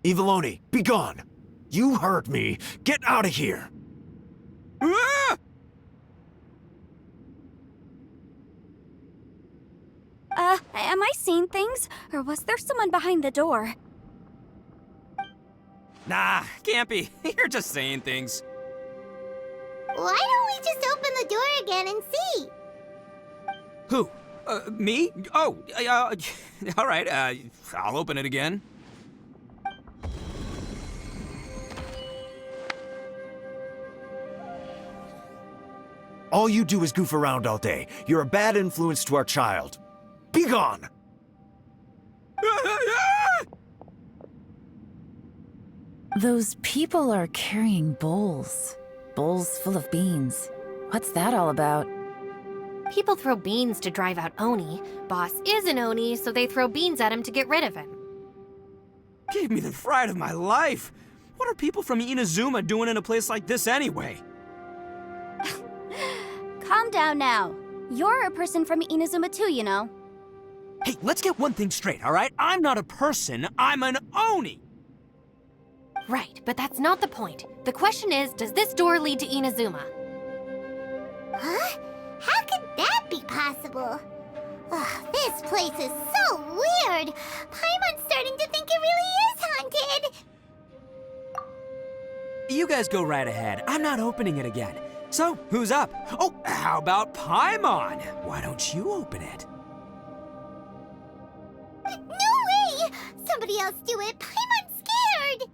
Eviloni, be gone! You heard me! Get out of here! Ah! Am I seeing things? Or was there someone behind the door? Nah, can't be. You're just saying things. Why don't we just open the door again and see? Who? Me? Oh, all right, I'll open it again. All you do is goof around all day. You're a bad influence to our child. Be gone! Those people are carrying bowls. Bowls full of beans. What's that all about? People throw beans to drive out Oni. Boss is an Oni, so they throw beans at him to get rid of him. Gave me the fright of my life. What are people from Inazuma doing in a place like this anyway? Calm down now. You're a person from Inazuma too, you know. Hey, let's get one thing straight, all right? I'm not a person, I'm an Oni! Right, but that's not the point. The question is, does this door lead to Inazuma? Huh? How could that be possible? Ugh, this place is so weird. Paimon's starting to think it really is haunted. You guys go right ahead. I'm not opening it again. So, who's up? Oh, how about Paimon? Why don't you open it? No way! Somebody else do it. Paimon's scared.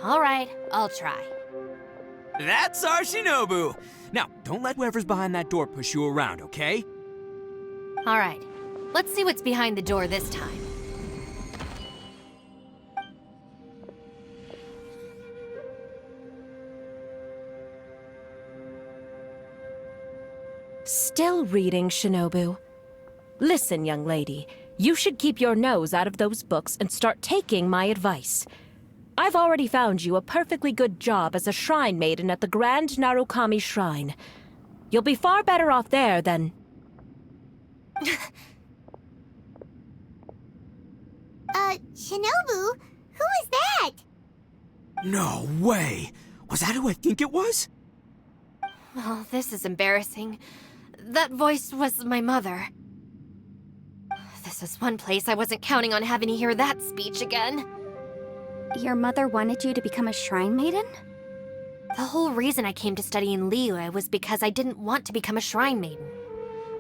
All right, I'll try. That's our Shinobu! Now, don't let whoever's behind that door push you around, okay? All right, let's see what's behind the door this time. Still reading, Shinobu. Listen, young lady, you should keep your nose out of those books and start taking my advice. I've already found you a perfectly good job as a shrine maiden at the Grand Narukami Shrine. You'll be far better off there than... Shinobu? Who is that? No way! Was that who I think it was? Oh, this is embarrassing. That voice was my mother. This is one place I wasn't counting on having to hear that speech again. Your mother wanted you to become a shrine maiden? The whole reason I came to study in Liyue was because I didn't want to become a shrine maiden.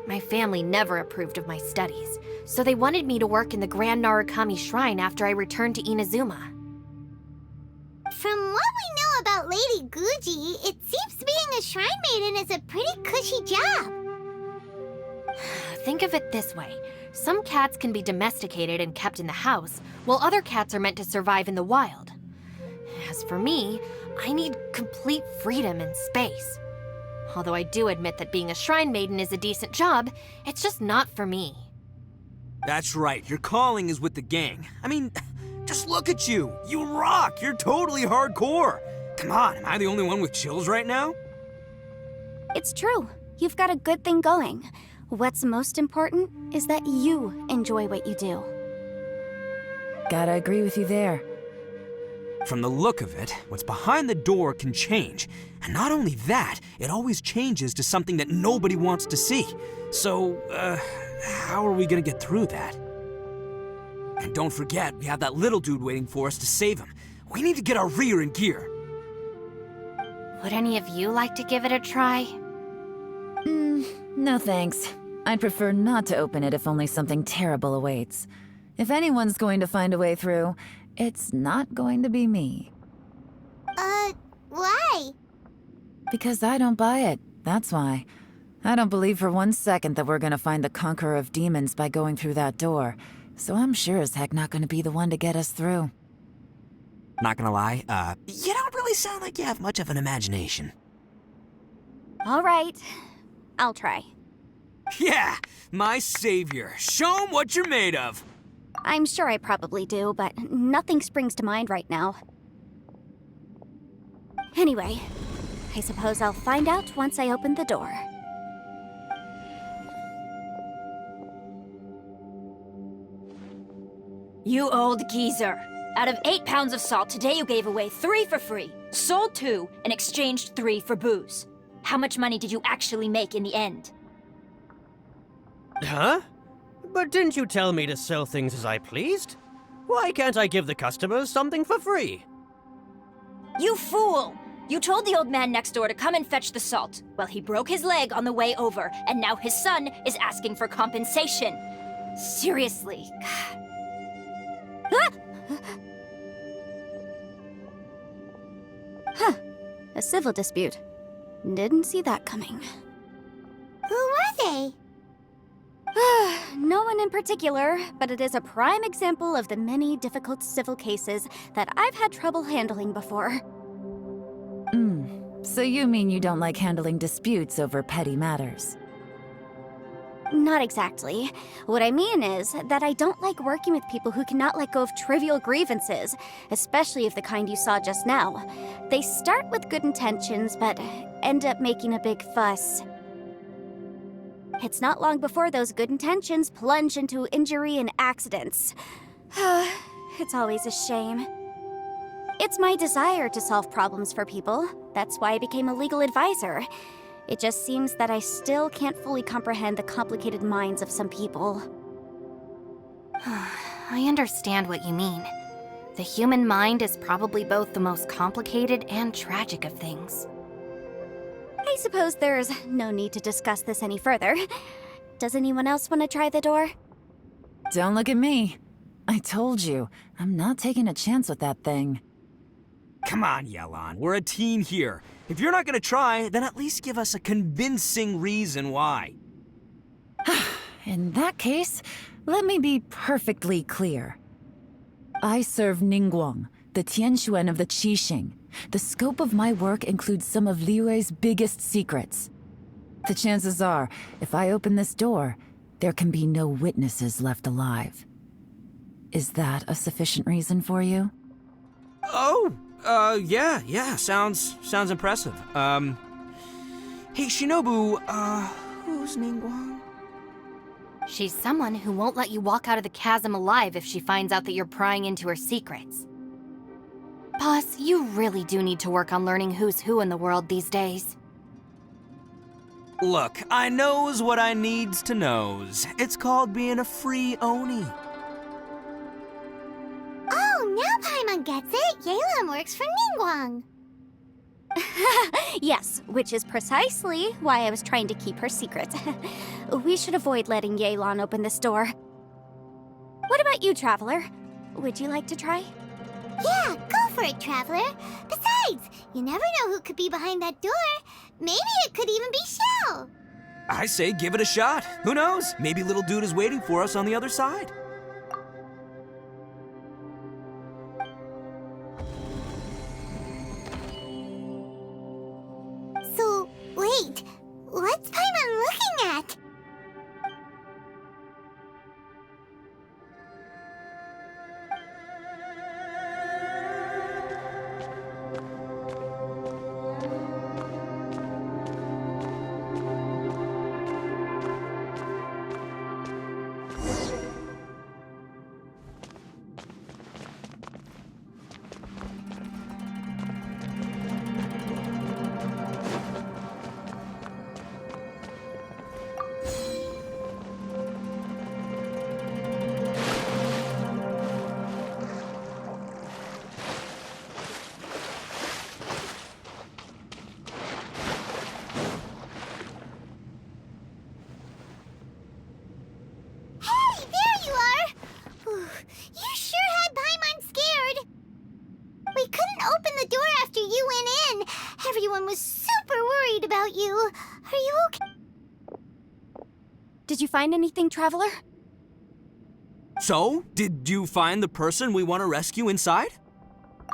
My family never approved of my studies, so they wanted me to work in the Grand Narukami Shrine after I returned to Inazuma. From what we know about Lady Guji, it seems being a shrine maiden is a pretty cushy job. Think of it this way. Some cats can be domesticated and kept in the house, while other cats are meant to survive in the wild. As for me, I need complete freedom and space. Although I do admit that being a shrine maiden is a decent job, it's just not for me. That's right, your calling is with the gang. I mean, just look at you. You rock, you're totally hardcore. Come on, am I the only one with chills right now? It's true. You've got a good thing going. What's most important is that you enjoy what you do. Gotta agree with you there. From the look of it, what's behind the door can change. And not only that, it always changes to something that nobody wants to see. So, how are we gonna get through that? And don't forget, we have that little dude waiting for us to save him. We need to get our rear in gear. Would any of you like to give it a try? No thanks. I'd prefer not to open it if only something terrible awaits. If anyone's going to find a way through, it's not going to be me. Why? Because I don't buy it, that's why. I don't believe for one second that we're gonna find the Conqueror of Demons by going through that door. so I'm sure as heck not gonna be the one to get us through. Not gonna lie, you don't really sound like you have much of an imagination. All right, I'll try. Yeah, my savior. Show 'em what you're made of. I'm sure I probably do, but nothing springs to mind right now. Anyway, I suppose I'll find out once I open the door. You old geezer. Out of 8 pounds of salt, today you gave away 3 for free, sold 2, and exchanged 3 for booze. How much money did you actually make in the end? Huh? But didn't you tell me to sell things as I pleased? Why can't I give the customers something for free? You fool! You told the old man next door to come and fetch the salt. Well, he broke his leg on the way over, and now his son is asking for compensation. Seriously. Huh. A civil dispute. Didn't see that coming. Who were they? No one in particular, but it is a prime example of the many difficult civil cases that I've had trouble handling before. So you mean you don't like handling disputes over petty matters? Not exactly. What I mean is that I don't like working with people who cannot let go of trivial grievances, especially of the kind you saw just now. They start with good intentions, but end up making a big fuss. It's not long before those good intentions plunge into injury and accidents. It's always a shame. It's my desire to solve problems for people. That's why I became a legal advisor. It just seems that I still can't fully comprehend the complicated minds of some people. I understand what you mean. The human mind is probably both the most complicated and tragic of things. I suppose there's no need to discuss this any further. Does anyone else want to try the door? Don't look at me. I told you, I'm not taking a chance with that thing. Come on, Yelan. We're a team here. If you're not gonna try, then at least give us a convincing reason why. In that case, let me be perfectly clear. I serve Ningguang, the Tianxuan of the Qixing. The scope of my work includes some of Liyue's biggest secrets. The chances are, if I open this door, there can be no witnesses left alive. Is that a sufficient reason for you? Oh, yeah, sounds impressive. Hey, Shinobu, who's Ningguang? She's someone who won't let you walk out of the chasm alive if she finds out that you're prying into her secrets. Boss, you really do need to work on learning who's who in the world these days. Look, I knows what I needs to knows. It's called being a free Oni. Oh, now Paimon gets it. Yelan works for Ningguang. Yes, which is precisely why I was trying to keep her secret. We should avoid letting Yelan open this door. What about you, Traveler? Would you like to try? Yeah, go for it, Traveler. Besides, you never know who could be behind that door. Maybe it could even be Shell. I say give it a shot. Who knows? Maybe little dude is waiting for us on the other side. So, wait. What's Paimon looking at? Hey, there you are! Whew, you sure had Paimon scared. We couldn't open the door after you went in. Everyone was super worried about you. Are you okay? Did you find anything, Traveler? So, did you find the person we want to rescue inside?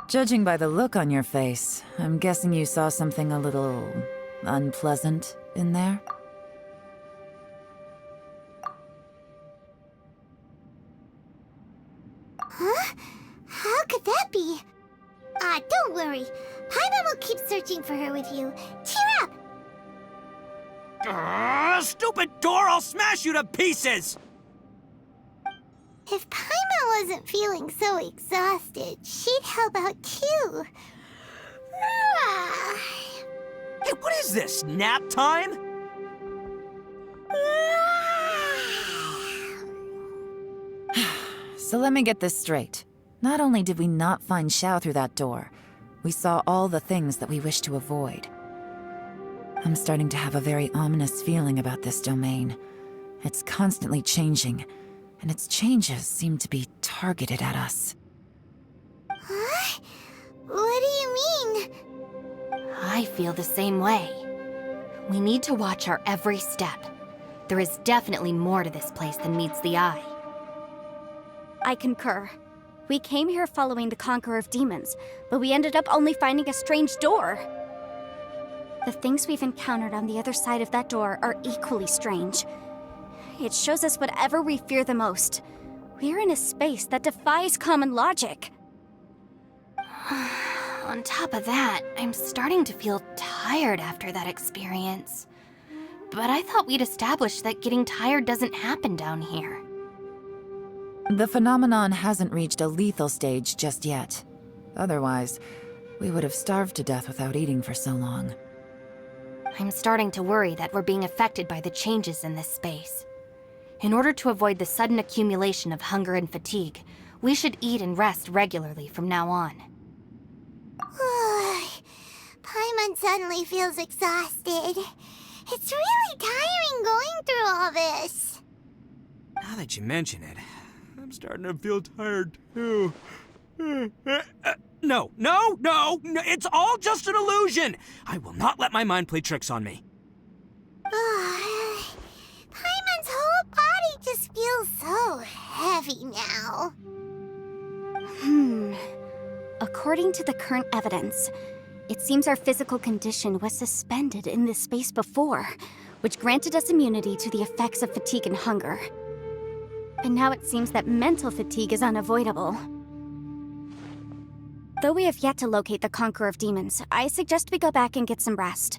Judging by the look on your face, I'm guessing you saw something a little unpleasant in there? Huh? How could that be? Don't worry. Paimon will keep searching for her with you. Cheer up! Stupid door! I'll smash you to pieces! If Paimon wasn't feeling so exhausted, she'd help out too. Hey, what is this? Nap time? So let me get this straight. Not only did we not find Xiao through that door, we saw all the things that we wish to avoid. I'm starting to have a very ominous feeling about this domain. It's constantly changing, and its changes seem to be targeted at us. Huh? What do you mean? I feel the same way. We need to watch our every step. There is definitely more to this place than meets the eye. I concur. We came here following the Conqueror of Demons, but we ended up only finding a strange door. The things we've encountered on the other side of that door are equally strange. It shows us whatever we fear the most. We're in a space that defies common logic. On top of that, I'm starting to feel tired after that experience. But I thought we'd established that getting tired doesn't happen down here. The phenomenon hasn't reached a lethal stage just yet. Otherwise, we would have starved to death without eating for so long. I'm starting to worry that we're being affected by the changes in this space. In order to avoid the sudden accumulation of hunger and fatigue, we should eat and rest regularly from now on. Paimon suddenly feels exhausted. It's really tiring going through all this. Now that you mention it, I'm starting to feel tired too. No, it's all just an illusion! I will not let my mind play tricks on me. Paimon's whole body just feels so heavy now. According to the current evidence, it seems our physical condition was suspended in this space before, which granted us immunity to the effects of fatigue and hunger. But now it seems that mental fatigue is unavoidable. Though we have yet to locate the Conqueror of Demons, I suggest we go back and get some rest.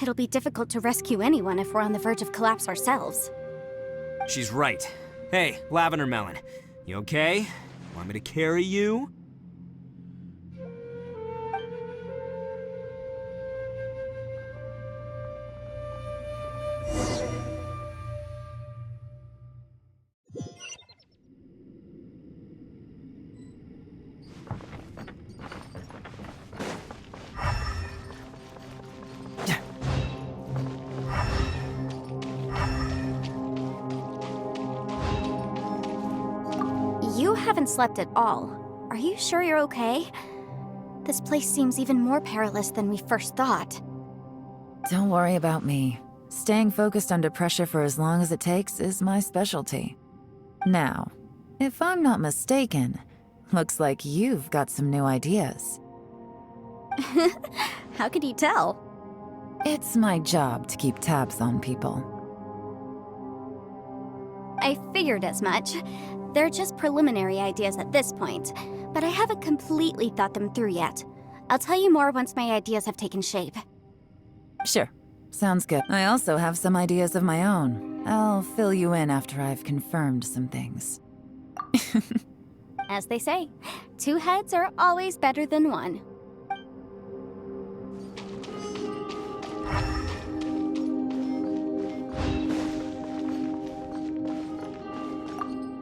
It'll be difficult to rescue anyone if we're on the verge of collapse ourselves. She's right. Hey, Lavender Melon, you okay? Want me to carry you? You haven't slept at all. Are you sure you're okay? This place seems even more perilous than we first thought. Don't worry about me. Staying focused under pressure for as long as it takes is my specialty. Now, if I'm not mistaken, looks like you've got some new ideas. How could you tell? It's my job to keep tabs on people. I figured as much. They're just preliminary ideas at this point, but I haven't completely thought them through yet. I'll tell you more once my ideas have taken shape. Sure. Sounds good. I also have some ideas of my own. I'll fill you in after I've confirmed some things. As they say, two heads are always better than one.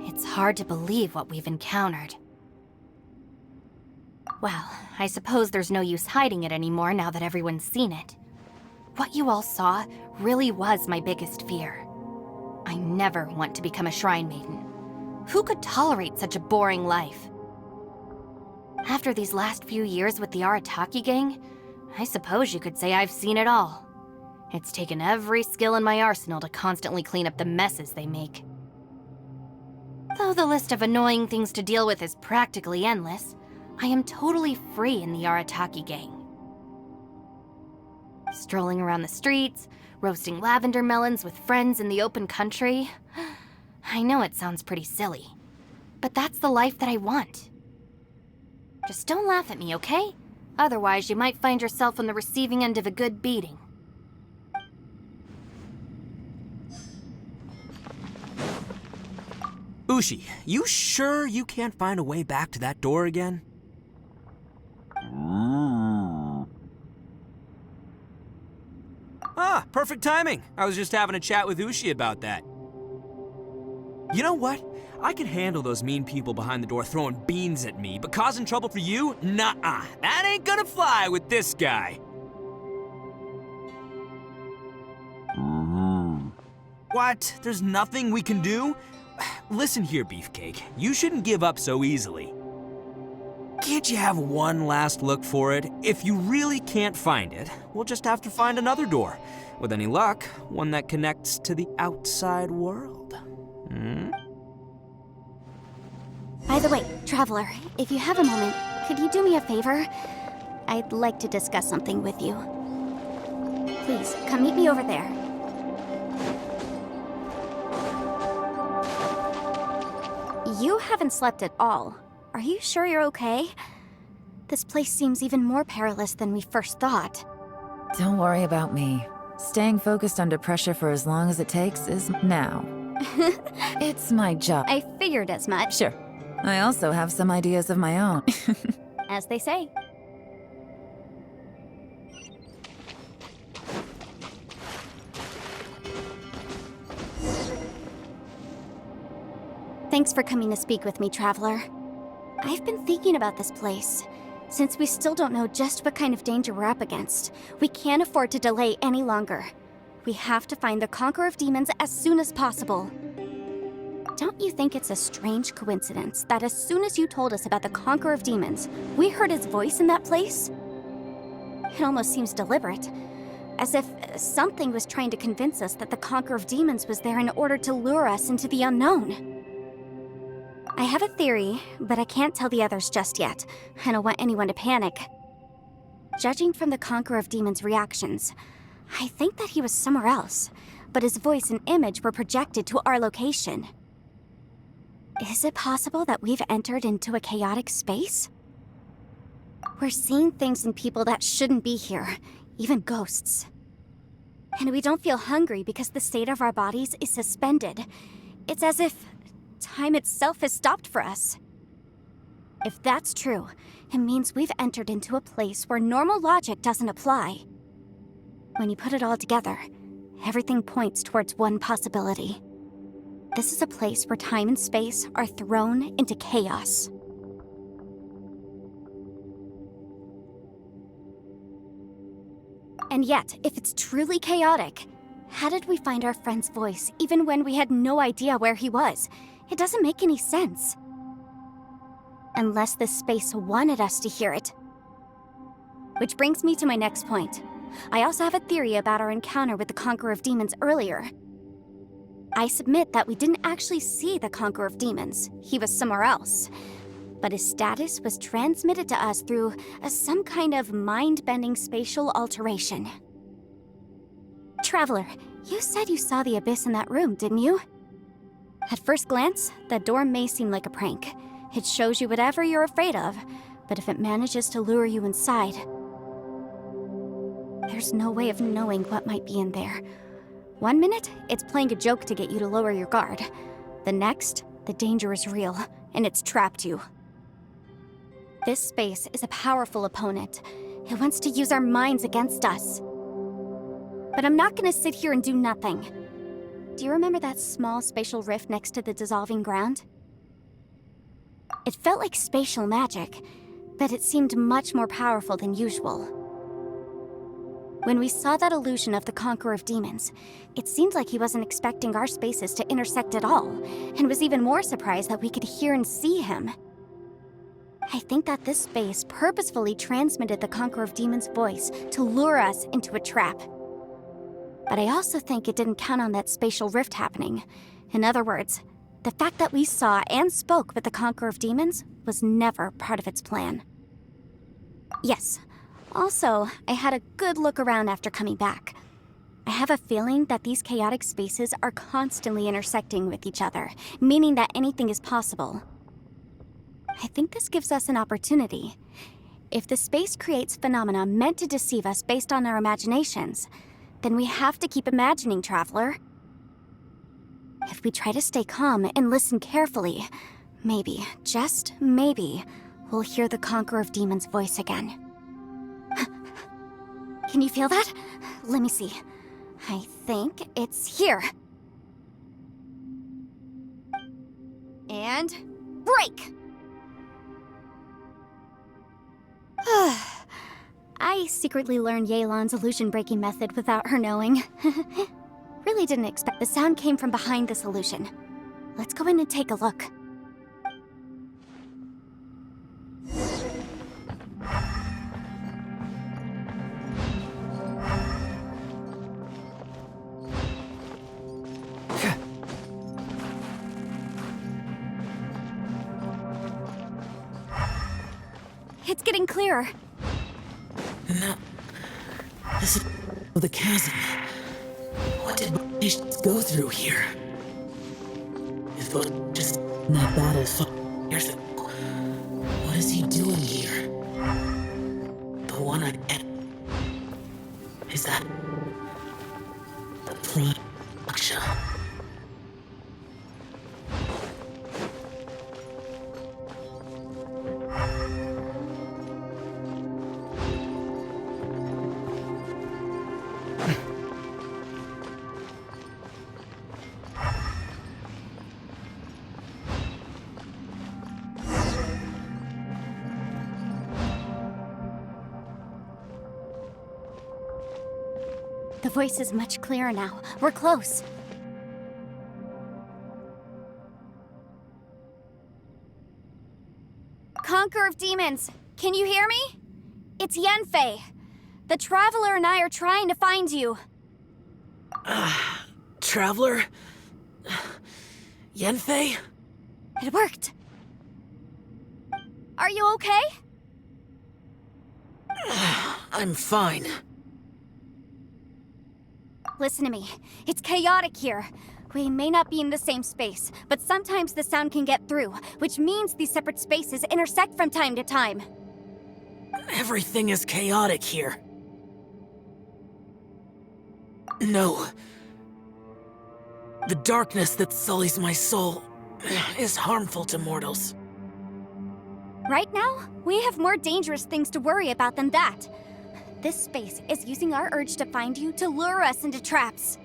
It's hard to believe what we've encountered. Well, I suppose there's no use hiding it anymore now that everyone's seen it. What you all saw really was my biggest fear. I never want to become a shrine maiden. Who could tolerate such a boring life? After these last few years with the Arataki gang, I suppose you could say I've seen it all. It's taken every skill in my arsenal to constantly clean up the messes they make. Though the list of annoying things to deal with is practically endless, I am totally free in the Arataki gang. Strolling around the streets, roasting lavender melons with friends in the open country. I know it sounds pretty silly, but that's the life that I want. Just don't laugh at me, okay? Otherwise, you might find yourself on the receiving end of a good beating. Ushi, you sure you can't find a way back to that door again? Ah, perfect timing. I was just having a chat with Ushi about that. You know what? I can handle those mean people behind the door throwing beans at me, but causing trouble for you? Nuh-uh. That ain't gonna fly with this guy. What? There's nothing we can do? Listen here, Beefcake. You shouldn't give up so easily. Can't you have one last look for it? If you really can't find it, we'll just have to find another door. With any luck, one that connects to the outside world. By the way, Traveler, if you have a moment, could you do me a favor? I'd like to discuss something with you. Please, come meet me over there. You haven't slept at all. Are you sure you're okay? This place seems even more perilous than we first thought. Don't worry about me. Staying focused under pressure for as long as it takes is now. It's my job. I figured as much. Sure. I also have some ideas of my own. As they say. Thanks for coming to speak with me, Traveler. I've been thinking about this place. Since we still don't know just what kind of danger we're up against, we can't afford to delay any longer. We have to find the Conqueror of Demons as soon as possible. Don't you think it's a strange coincidence that as soon as you told us about the Conqueror of Demons, we heard his voice in that place? It almost seems deliberate, as if something was trying to convince us that the Conqueror of Demons was there in order to lure us into the unknown. I have a theory, but I can't tell the others just yet. I don't want anyone to panic. Judging from the Conqueror of Demons' reactions, I think that he was somewhere else, but his voice and image were projected to our location. Is it possible that we've entered into a chaotic space? We're seeing things in people that shouldn't be here, even ghosts. And we don't feel hungry because the state of our bodies is suspended. It's as if time itself has stopped for us. If that's true, it means we've entered into a place where normal logic doesn't apply. When you put it all together, everything points towards one possibility. This is a place where time and space are thrown into chaos. And yet, if it's truly chaotic, how did we find our friend's voice even when we had no idea where he was? It doesn't make any sense. Unless this space wanted us to hear it. Which brings me to my next point. I also have a theory about our encounter with the Conqueror of Demons earlier. I submit that we didn't actually see the Conqueror of Demons. He was somewhere else. But his status was transmitted to us through some kind of mind-bending spatial alteration. Traveler, you said you saw the abyss in that room, didn't you? At first glance, that door may seem like a prank. It shows you whatever you're afraid of, but if it manages to lure you inside, there's no way of knowing what might be in there. One minute, it's playing a joke to get you to lower your guard. The next, the danger is real, and it's trapped you. This space is a powerful opponent. It wants to use our minds against us. But I'm not gonna sit here and do nothing. Do you remember that small spatial rift next to the dissolving ground? It felt like spatial magic, but it seemed much more powerful than usual. When we saw that illusion of the Conqueror of Demons, it seemed like he wasn't expecting our spaces to intersect at all, and was even more surprised that we could hear and see him. I think that this space purposefully transmitted the Conqueror of Demons' voice to lure us into a trap. But I also think it didn't count on that spatial rift happening. In other words, The fact that we saw and spoke with the Conqueror of Demons was never part of its plan. Yes. Also, I had a good look around after coming back. I have a feeling that these chaotic spaces are constantly intersecting with each other, meaning that anything is possible. I think this gives us an opportunity. If the space creates phenomena meant to deceive us based on our imaginations, then we have to keep imagining, Traveler. If we try to stay calm and listen carefully, maybe, just maybe, we'll hear the Conqueror of Demons' voice again. Can you feel that? Let me see. I think it's here. And break! I secretly learned Yelan's illusion-breaking method without her knowing. Really didn't expect the sound came from behind this illusion. Let's go in and take a look. It's getting clearer. No. This is the chasm. What did patients go through here? If it was just in that battle 5 years ago, what is he doing here? The one I met. Is that the Prime Aksha? The voice is much clearer now. We're close. Conqueror of Demons, can you hear me? It's Yenfei. The Traveler and I are trying to find you. Traveler? Yenfei? It worked. Are you okay? I'm fine. Listen to me. It's chaotic here. We may not be in the same space, but sometimes the sound can get through, which means these separate spaces intersect from time to time. Everything is chaotic here. No. The darkness that sullies my soul is harmful to mortals. Right now, we have more dangerous things to worry about than that. This space is using our urge to find you to lure us into traps.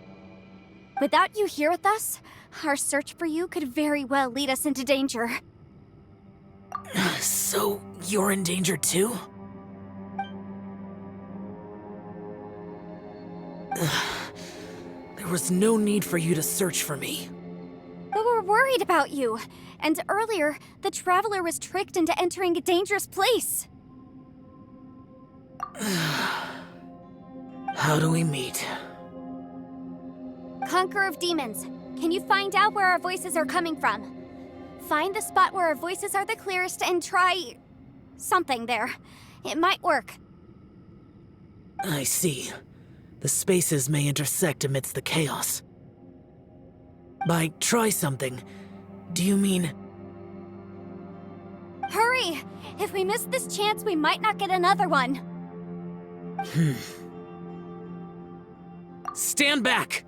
Without you here with us, our search for you could very well lead us into danger. So, you're in danger too? There was no need for you to search for me. But we're worried about you. And earlier, the Traveler was tricked into entering a dangerous place. How do we meet? Conqueror of Demons, can you find out where our voices are coming from? Find the spot where our voices are the clearest and try... something there. It might work. I see. The spaces may intersect amidst the chaos. By try something, do you mean... Hurry! If we miss this chance, we might not get another one. Stand back!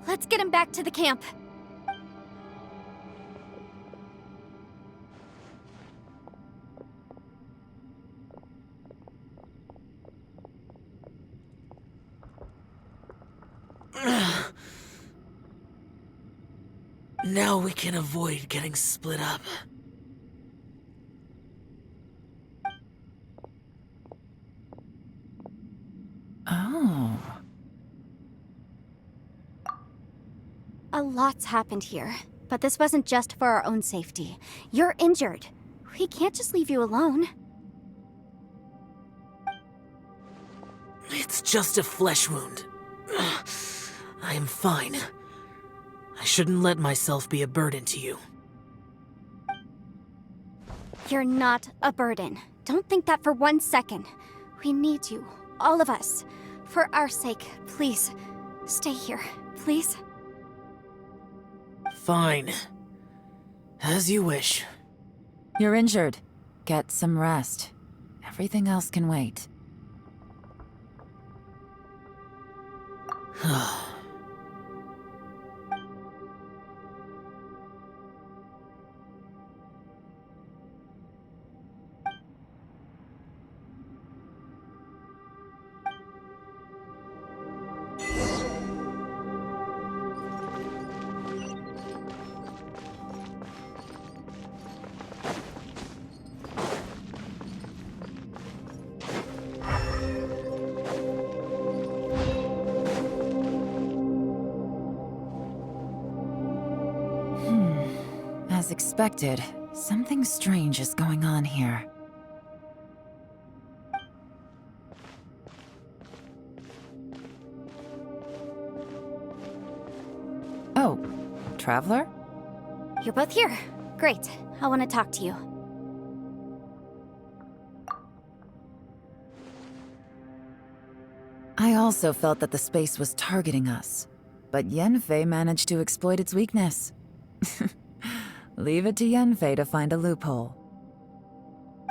Let's get him back to the camp. Now we can avoid getting split up. A lot's happened here, but this wasn't just for our own safety. You're injured. We can't just leave you alone. It's just a flesh wound. I am fine. I shouldn't let myself be a burden to you. You're not a burden. Don't think that for 1 second. We need you, all of us. For our sake, please, stay here, please. Fine. As you wish. You're injured. Get some rest. Everything else can wait. As expected, something strange is going on here. Oh, Traveler? You're both here. Great. I want to talk to you. I also felt that the space was targeting us, but Yenfei managed to exploit its weakness. Leave it to Yenfei to find a loophole.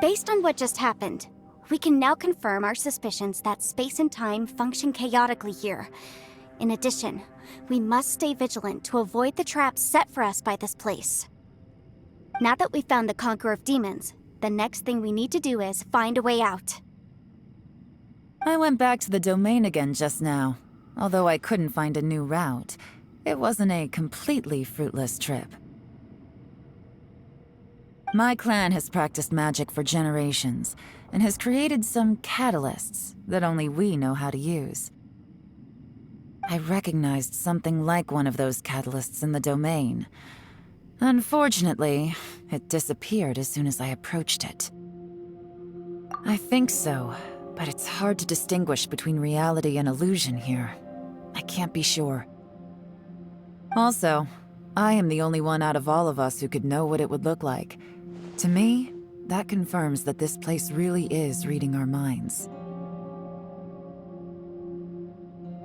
Based on what just happened, we can now confirm our suspicions that space and time function chaotically here. In addition, we must stay vigilant to avoid the traps set for us by this place. Now that we've found the Conqueror of Demons, the next thing we need to do is find a way out. I went back to the domain again just now. Although I couldn't find a new route, it wasn't a completely fruitless trip. My clan has practiced magic for generations, and has created some catalysts that only we know how to use. I recognized something like one of those catalysts in the domain. Unfortunately, it disappeared as soon as I approached it. I think so, but it's hard to distinguish between reality and illusion here. I can't be sure. Also, I am the only one out of all of us who could know what it would look like. To me, that confirms that this place really is reading our minds.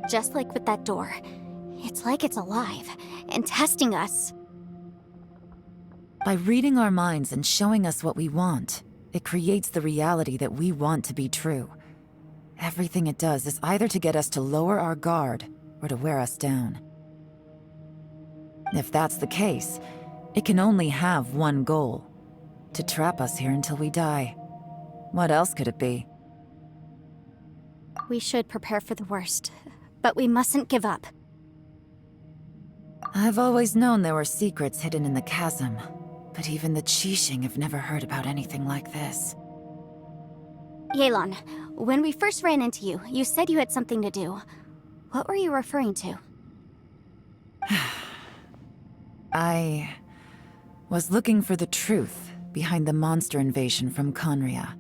Just like with that door, it's like it's alive and testing us. By reading our minds and showing us what we want, it creates the reality that we want to be true. Everything it does is either to get us to lower our guard or to wear us down. If that's the case, it can only have one goal: to trap us here until we die. What else could it be? We should prepare for the worst, but we mustn't give up. I've always known there were secrets hidden in the chasm, but even the Qixing have never heard about anything like this. Yelan, when we first ran into you, you said you had something to do. What were you referring to? I was looking for the truth behind the monster invasion from Conria.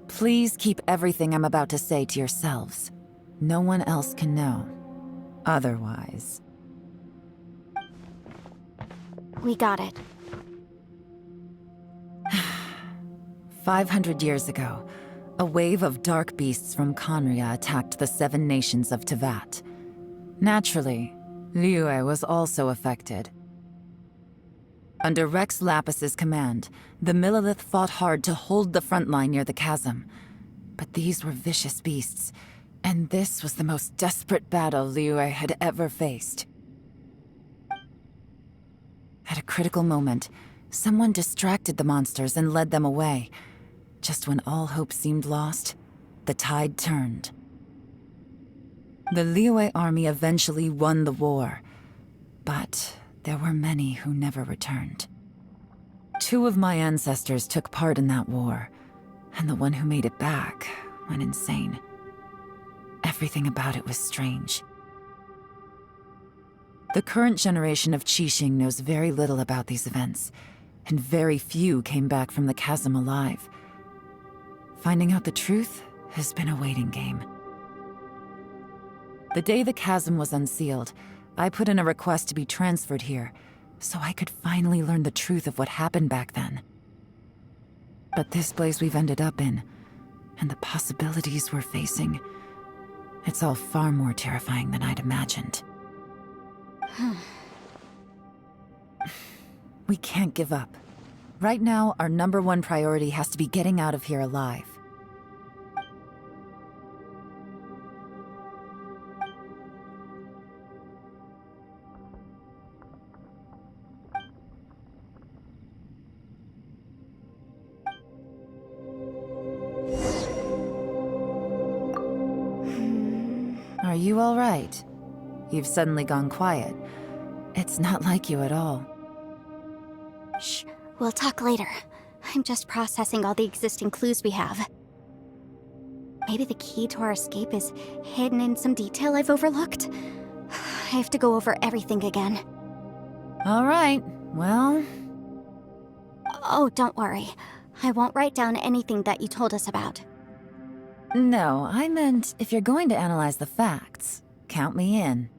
Please keep everything I'm about to say to yourselves. No one else can know. Otherwise... We got it. 500 years ago, a wave of dark beasts from Conria attacked the 7 nations of Tevat. Naturally, Liyue was also affected. Under Rex Lapis's command, the Millelith fought hard to hold the front line near the chasm. But these were vicious beasts, and this was the most desperate battle Liyue had ever faced. At a critical moment, someone distracted the monsters and led them away. Just when all hope seemed lost, the tide turned. The Liyue army eventually won the war, but there were many who never returned. 2 of my ancestors took part in that war, and the one who made it back went insane. Everything about it was strange. The current generation of Qixing knows very little about these events, and very few came back from the chasm alive. Finding out the truth has been a waiting game. The day the chasm was unsealed, I put in a request to be transferred here, so I could finally learn the truth of what happened back then. But this place we've ended up in, and the possibilities we're facing, it's all far more terrifying than I'd imagined. We can't give up. Right now, our #1 priority has to be getting out of here alive. Are you all right? You've suddenly gone quiet. It's not like you at all. Shh, we'll talk later. I'm just processing all the existing clues we have. Maybe the key to our escape is hidden in some detail I've overlooked. I have to go over everything again. All right, well... Oh, don't worry. I won't write down anything that you told us about. No, I meant if you're going to analyze the facts, count me in.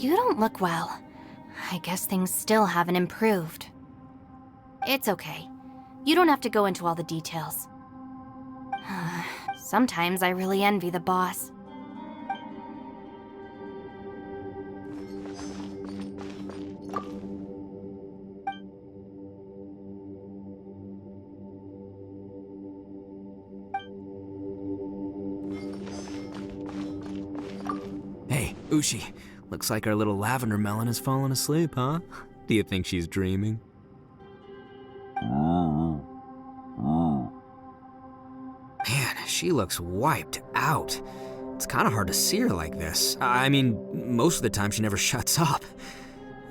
You don't look well. I guess things still haven't improved. It's okay. You don't have to go into all the details. Sometimes I really envy the boss. Hey, Ushi. Looks like our little lavender melon has fallen asleep, huh? Do you think she's dreaming? Man, she looks wiped out. It's kind of hard to see her like this. I mean, most of the time she never shuts up.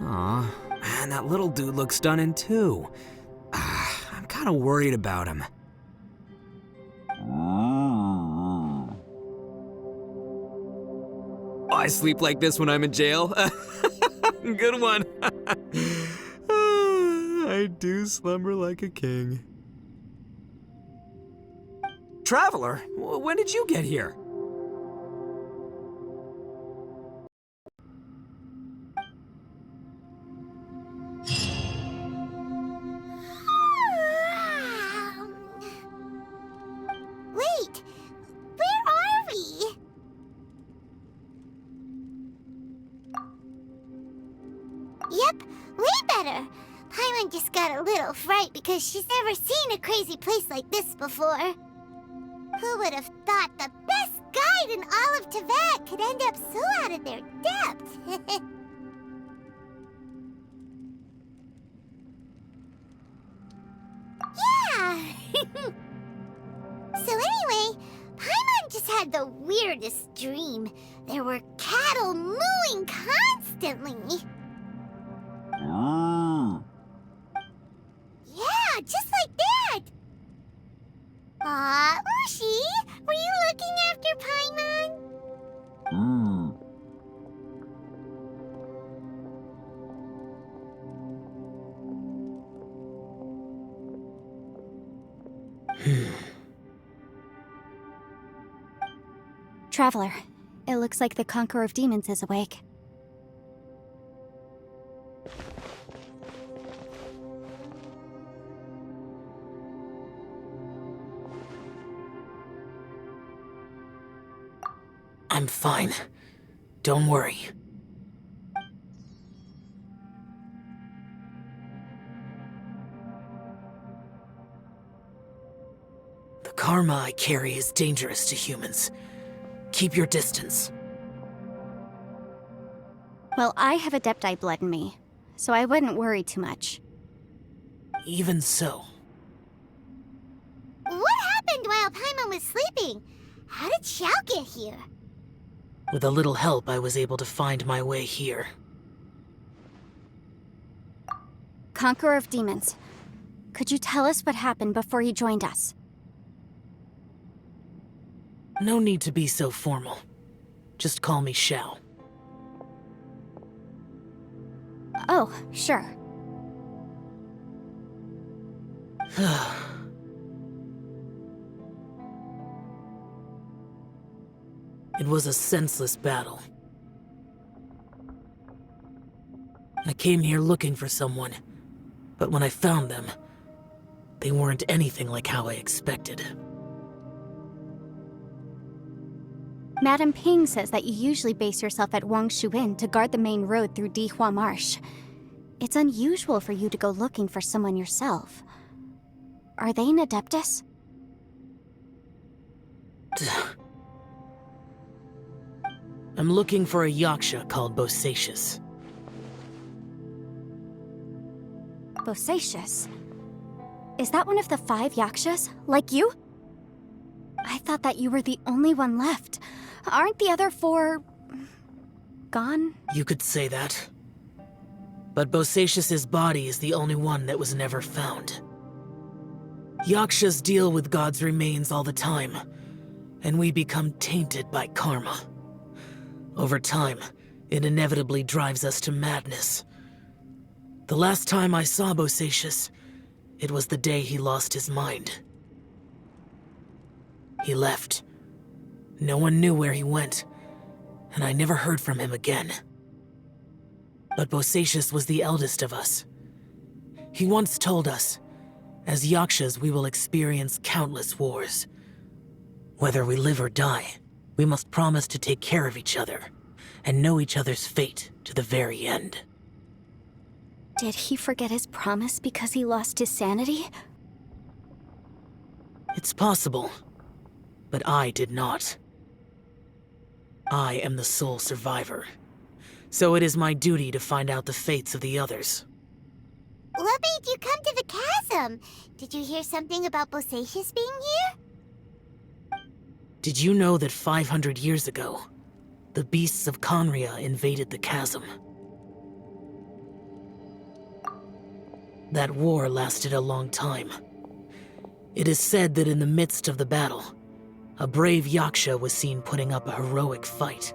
Aw, man, that little dude looks stunning too. I'm kind of worried about him. I sleep like this when I'm in jail. Good one. I do slumber like a king. Traveler, when did you get here? Wait, where are we? Yep, way better. Paimon just got a little fright because she's never seen a crazy place like this before. Who would have thought the best guide in all of Teyvat could end up so out of their depth? Yeah! So anyway, Paimon just had the weirdest dream. There were cattle mooing constantly. Yeah, just like that. Aw, Ushi, were you looking after Paimon? Traveler, it looks like the Conqueror of Demons is awake. I'm fine. Don't worry. The karma I carry is dangerous to humans. Keep your distance. Well, I have Adepti blood in me, so I wouldn't worry too much. Even so. What happened while Paimon was sleeping? How did Xiao get here? With a little help, I was able to find my way here. Conqueror of Demons, could you tell us what happened before you joined us? No need to be so formal. Just call me Xiao. Oh, sure. It was a senseless battle. I came here looking for someone, but when I found them, they weren't anything like how I expected. Madame Ping says that you usually base yourself at Wangshuin to guard the main road through Dihua Marsh. It's unusual for you to go looking for someone yourself. Are they an Adeptus? I'm looking for a Yaksha called Bosacius. Bosacius? Is that one of the 5 Yakshas, like you? I thought that you were the only one left. Aren't the other 4... gone? You could say that. But Bosacius's body is the only one that was never found. Yakshas deal with God's remains all the time, and we become tainted by karma. Over time, it inevitably drives us to madness. The last time I saw Bosacius, it was the day he lost his mind. He left. No one knew where he went, and I never heard from him again. But Bosacius was the eldest of us. He once told us, as Yakshas we will experience countless wars. Whether we live or die, we must promise to take care of each other, and know each other's fate to the very end. Did he forget his promise because he lost his sanity? It's possible, but I did not. I am the sole survivor, so it is my duty to find out the fates of the others. What made you come to the chasm? Did you hear something about Bosacius being here? Did you know that 500 years ago, the beasts of Conria invaded the chasm? That war lasted a long time. It is said that in the midst of the battle, a brave Yaksha was seen putting up a heroic fight.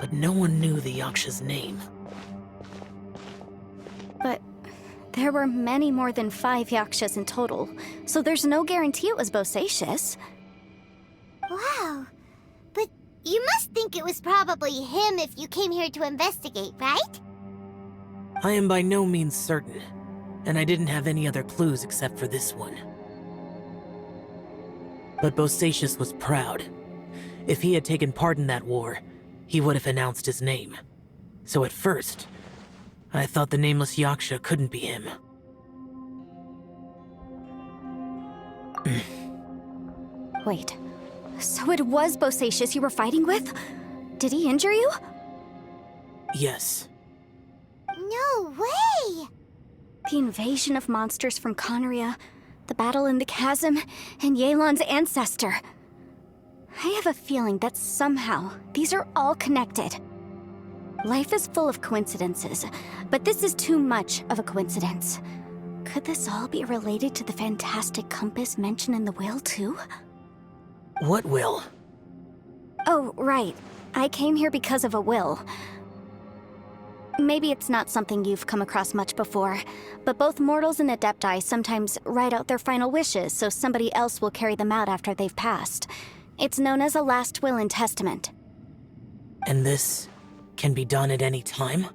But no one knew the Yaksha's name. But there were many more than 5 Yakshas in total, so there's no guarantee it was Bosacius. Wow. But you must think it was probably him if you came here to investigate, right? I am by no means certain, and I didn't have any other clues except for this one. But Bosacius was proud. If he had taken part in that war, he would have announced his name. So at first, I thought the nameless Yaksha couldn't be him. Wait, so it was Bosacius you were fighting with? Did he injure you? Yes. No way! The invasion of monsters from Conria, the battle in the chasm, and Yelan's ancestor. I have a feeling that somehow these are all connected. Life is full of coincidences, but this is too much of a coincidence. Could this all be related to the fantastic compass mentioned in the will, too? What will? Oh, right. I came here because of a will. Maybe it's not something you've come across much before, but both mortals and Adepti sometimes write out their final wishes so somebody else will carry them out after they've passed. It's known as a last will and testament. And this can be done at any time?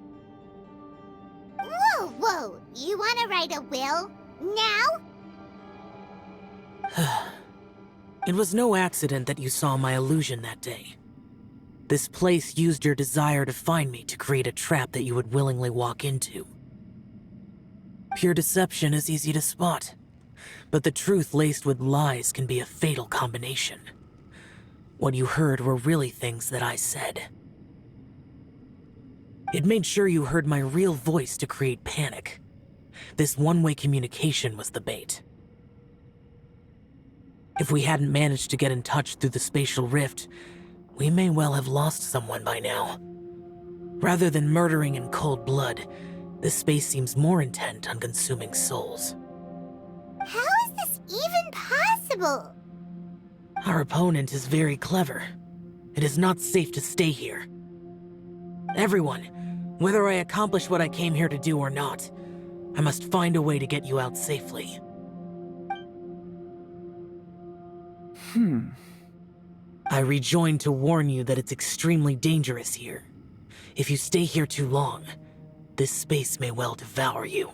Whoa, whoa. You want to write a will? Now? It was no accident that you saw my illusion that day. This place used your desire to find me to create a trap that you would willingly walk into. Pure deception is easy to spot, but the truth laced with lies can be a fatal combination. What you heard were really things that I said. It made sure you heard my real voice to create panic. This one-way communication was the bait. If we hadn't managed to get in touch through the spatial rift, we may well have lost someone by now. Rather than murdering in cold blood, this space seems more intent on consuming souls. How is this even possible? Our opponent is very clever. It is not safe to stay here. Everyone, whether I accomplish what I came here to do or not, I must find a way to get you out safely. I rejoined to warn you that it's extremely dangerous here. If you stay here too long, this space may well devour you.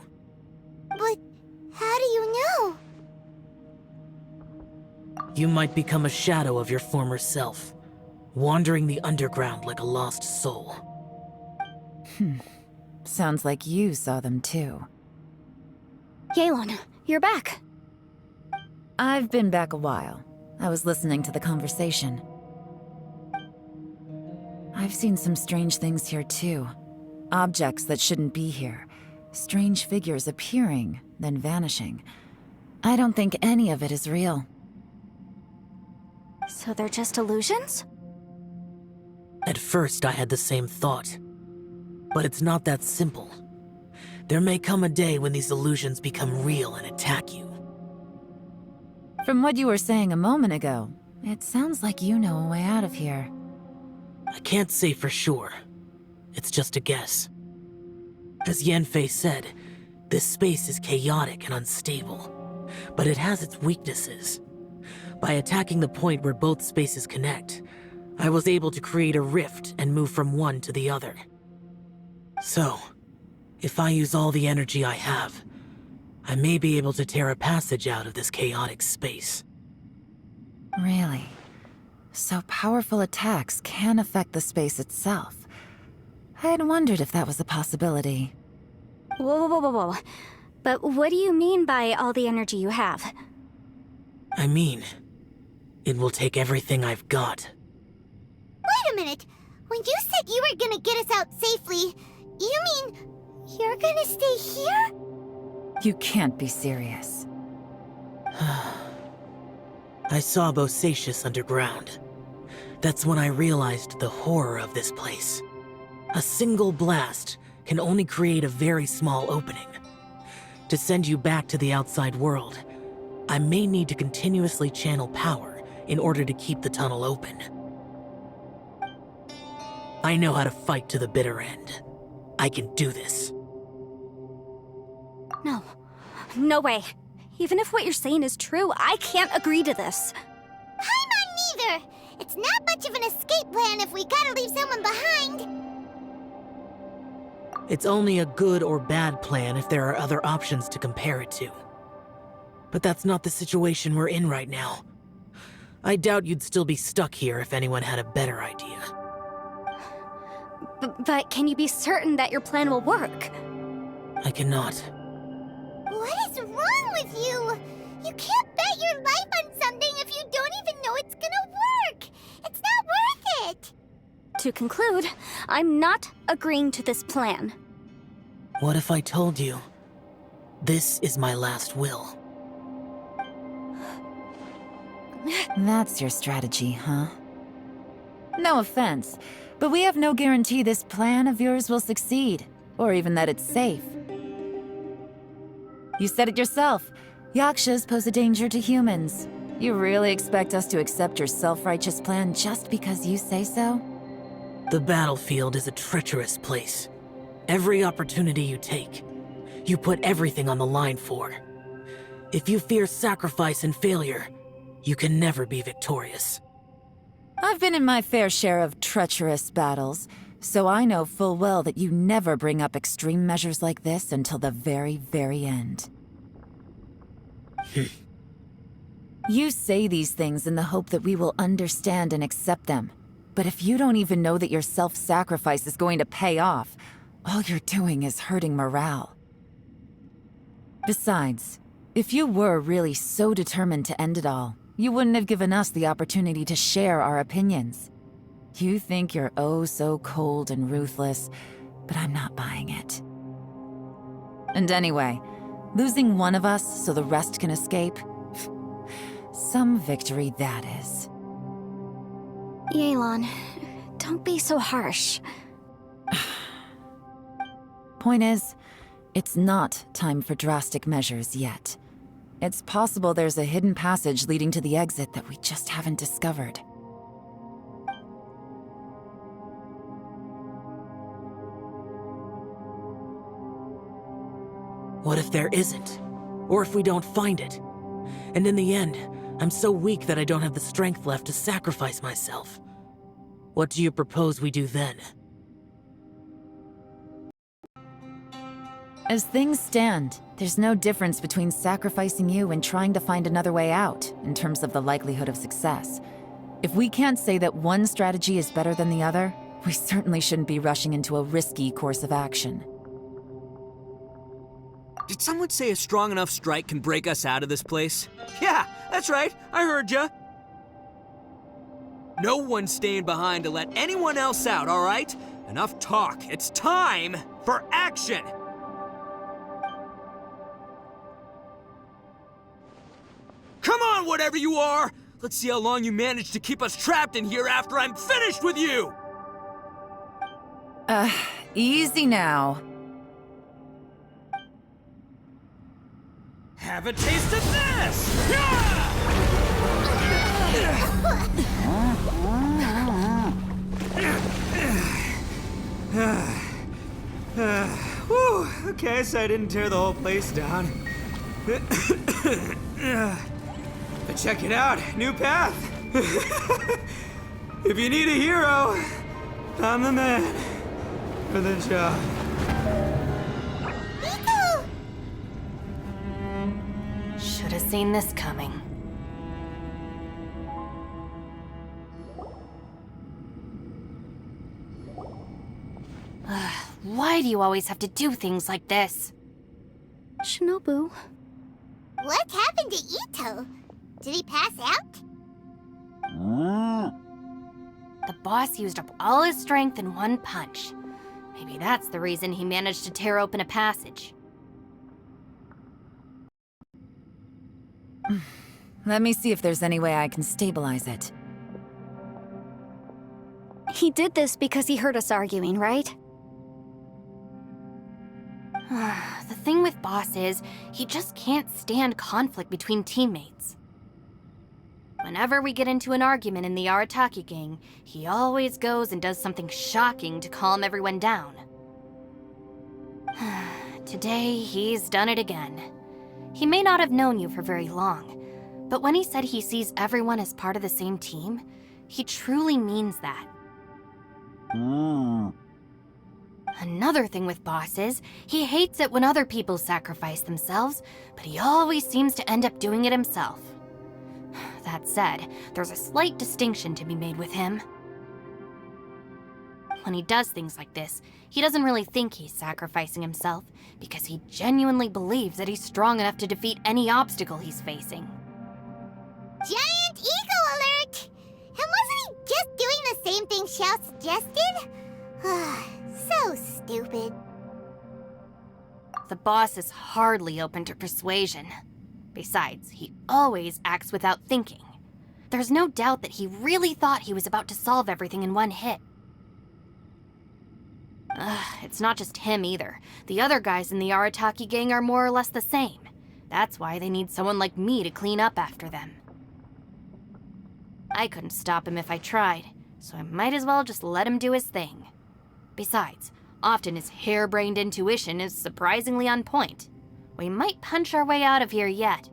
But how do you know? You might become a shadow of your former self, wandering the underground like a lost soul. Sounds like you saw them too. Yelan, you're back. I've been back a while. I was listening to the conversation. I've seen some strange things here too. Objects that shouldn't be here. Strange figures appearing, then vanishing. I don't think any of it is real. So they're just illusions? At first, I had the same thought. But it's not that simple. There may come a day when these illusions become real and attack you. From what you were saying a moment ago, it sounds like you know a way out of here. I can't say for sure. It's just a guess. As Yanfei said, this space is chaotic and unstable, but it has its weaknesses. By attacking the point where both spaces connect, I was able to create a rift and move from one to the other. So, if I use all the energy I have, I may be able to tear a passage out of this chaotic space. Really? So powerful attacks can affect the space itself. I had wondered if that was a possibility. Whoa, whoa, whoa, whoa. But what do you mean by all the energy you have? I mean, it will take everything I've got. Wait a minute. When you said you were gonna get us out safely, you mean you're gonna stay here? You can't be serious. I saw Bosacius underground. That's when I realized the horror of this place. A single blast can only create a very small opening. To send you back to the outside world, I may need to continuously channel power in order to keep the tunnel open. I know how to fight to the bitter end. I can do this. No. No way. Even if what you're saying is true, I can't agree to this. I'm not neither. It's not much of an escape plan if we gotta leave someone behind. It's only a good or bad plan if there are other options to compare it to. But that's not the situation we're in right now. I doubt you'd still be stuck here if anyone had a better idea. But can you be certain that your plan will work? I cannot. What is wrong with you? You can't bet your life on something if you don't even know it's gonna work. It's not worth it. To conclude, I'm not agreeing to this plan. What if I told you, this is my last will? That's your strategy, huh? No offense, but we have no guarantee this plan of yours will succeed, or even that it's safe. You said it yourself. Yakshas pose a danger to humans. You really expect us to accept your self-righteous plan just because you say so? The battlefield is a treacherous place. Every opportunity you take, you put everything on the line for. If you fear sacrifice and failure, you can never be victorious. I've been in my fair share of treacherous battles, so I know full well that you never bring up extreme measures like this until the very, very end. You say these things in the hope that we will understand and accept them. But if you don't even know that your self-sacrifice is going to pay off, all you're doing is hurting morale. Besides, if you were really so determined to end it all, you wouldn't have given us the opportunity to share our opinions. You think you're oh so cold and ruthless, but I'm not buying it. And anyway, losing one of us so the rest can escape? Some victory that is. Yelan, don't be so harsh. Point is, it's not time for drastic measures yet. It's possible there's a hidden passage leading to the exit that we just haven't discovered. What if there isn't? Or if we don't find it? And in the end, I'm so weak that I don't have the strength left to sacrifice myself. What do you propose we do then? As things stand, there's no difference between sacrificing you and trying to find another way out, in terms of the likelihood of success. If we can't say that one strategy is better than the other, we certainly shouldn't be rushing into a risky course of action. Did someone say a strong enough strike can break us out of this place? Yeah, that's right. I heard ya. No one's staying behind to let anyone else out, all right? Enough talk. It's time for action! Come on, whatever you are! Let's see how long you manage to keep us trapped in here after I'm finished with you! Easy now. Have a taste of this! Whew, okay, so I didn't tear the whole place down. But check it out, new path. If you need a hero, I'm the man for the job. Should have seen this coming. Why do you always have to do things like this? Shinobu. What happened to Ito? Did he pass out? The boss used up all his strength in one punch. Maybe that's the reason he managed to tear open a passage. Let me see if there's any way I can stabilize it. He did this because he heard us arguing, right? The thing with Boss is, he just can't stand conflict between teammates. Whenever we get into an argument in the Arataki gang, he always goes and does something shocking to calm everyone down. Today, he's done it again. He may not have known you for very long, but when he said he sees everyone as part of the same team, he truly means that. Another thing with Boss is, he hates it when other people sacrifice themselves, but he always seems to end up doing it himself. That said, there's a slight distinction to be made with him. When he does things like this, he doesn't really think he's sacrificing himself, because he genuinely believes that he's strong enough to defeat any obstacle he's facing. Giant ego alert! And wasn't he just doing the same thing Xiao suggested? So stupid. The boss is hardly open to persuasion. Besides, he always acts without thinking. There's no doubt that he really thought he was about to solve everything in one hit. It's not just him either. The other guys in the Arataki gang are more or less the same. That's why they need someone like me to clean up after them. I couldn't stop him if I tried, so I might as well just let him do his thing. Besides, often his harebrained intuition is surprisingly on point. We might punch our way out of here yet.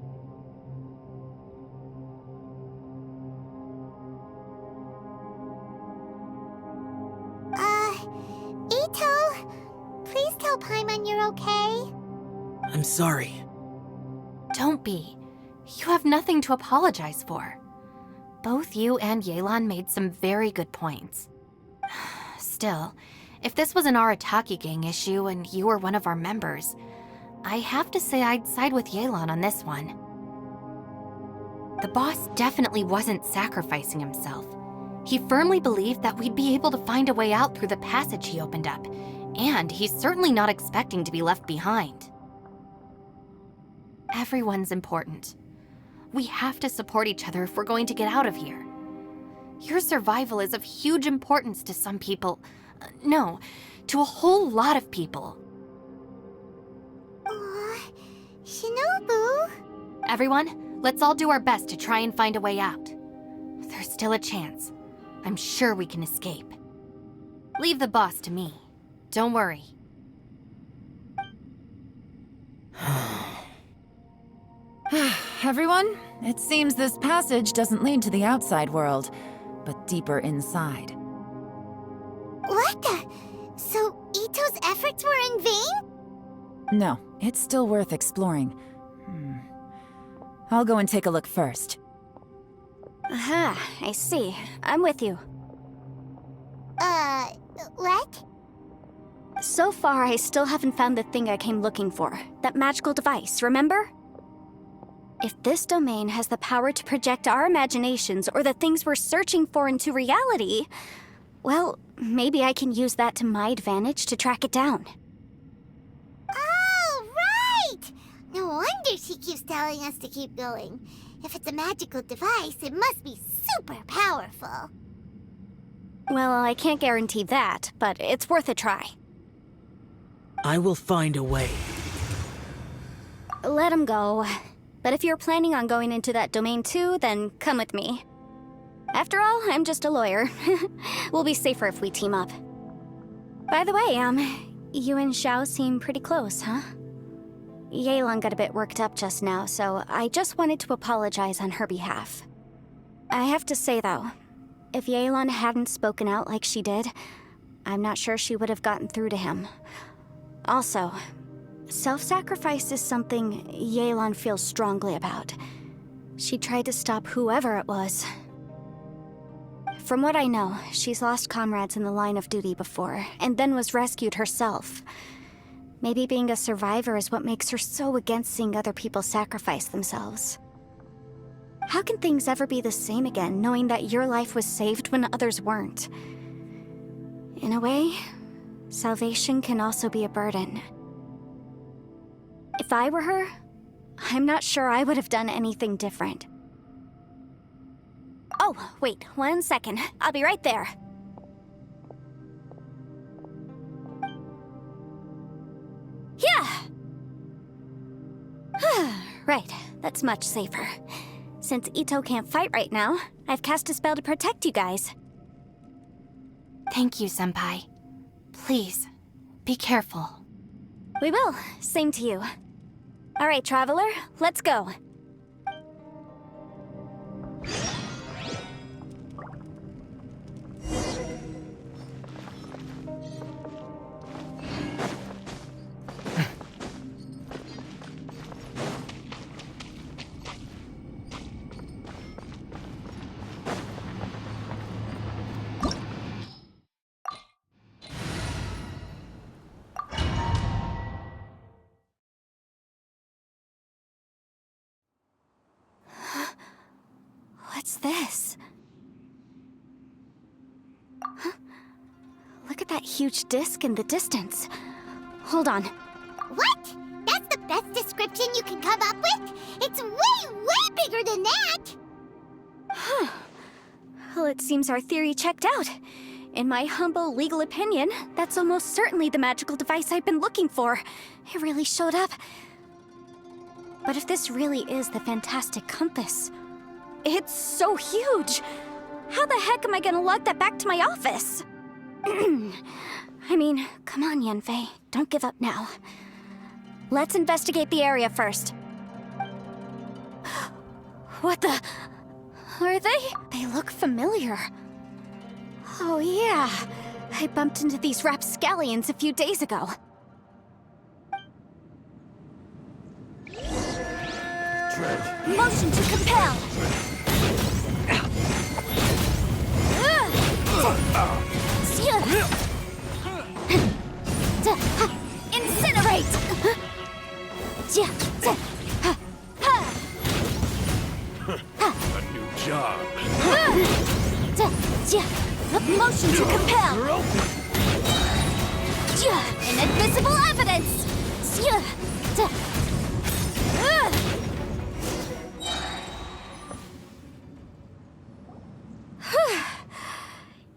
Ito, please tell Paimon you're okay. I'm sorry. Don't be. You have nothing to apologize for. Both you and Yelan made some very good points. Still, if this was an Arataki gang issue and you were one of our members, I have to say I'd side with Yelan on this one. The boss definitely wasn't sacrificing himself. He firmly believed that we'd be able to find a way out through the passage he opened up, and he's certainly not expecting to be left behind. Everyone's important. We have to support each other if we're going to get out of here. Your survival is of huge importance to some people. No, to a whole lot of people. Aw, Shinobu. Everyone, let's all do our best to try and find a way out. There's still a chance. I'm sure we can escape. Leave the boss to me. Don't worry. Everyone, it seems this passage doesn't lead to the outside world, but deeper inside. What the? So Ito's efforts were in vain? No, it's still worth exploring. I'll go and take a look first. Aha, I see. I'm with you. What? So far, I still haven't found the thing I came looking for. That magical device, remember? If this domain has the power to project our imaginations or the things we're searching for into reality, well, maybe I can use that to my advantage to track it down. Oh, right! No wonder she keeps telling us to keep going. If it's a magical device, it must be super powerful. Well, I can't guarantee that, but it's worth a try. I will find a way. Let him go. But if you're planning on going into that domain too, then come with me. After all, I'm just a lawyer. We'll be safer if we team up. By the way, you and Xiao seem pretty close, huh? Yelan got a bit worked up just now, so I just wanted to apologize on her behalf. I have to say, though, if Yelan hadn't spoken out like she did, I'm not sure she would have gotten through to him. Also, self-sacrifice is something Yelan feels strongly about. She tried to stop whoever it was. From what I know, she's lost comrades in the line of duty before, and then was rescued herself. Maybe being a survivor is what makes her so against seeing other people sacrifice themselves. How can things ever be the same again, knowing that your life was saved when others weren't? In a way, salvation can also be a burden. If I were her, I'm not sure I would have done anything different. Oh, wait, 1 second. I'll be right there. Yeah! Right, that's much safer. Since Ito can't fight right now, I've cast a spell to protect you guys. Thank you, Senpai. Please, be careful. We will. Same to you. All right, Traveler, let's go. What's this? Huh? Look at that huge disc in the distance. Hold on. What? That's the best description you can come up with? It's way, way bigger than that! Huh. Well, it seems our theory checked out. In my humble legal opinion, that's almost certainly the magical device I've been looking for. It really showed up. But if this really is the fantastic compass, it's so huge! How the heck am I gonna lug that back to my office? I mean, come on, Yanfei. Don't give up now. Let's investigate the area first. What the... Are they? They look familiar. Oh yeah, I bumped into these rapscallions a few days ago. Motion to compel! Incinerate! A new job. Motion to compel! Inadmissible evidence!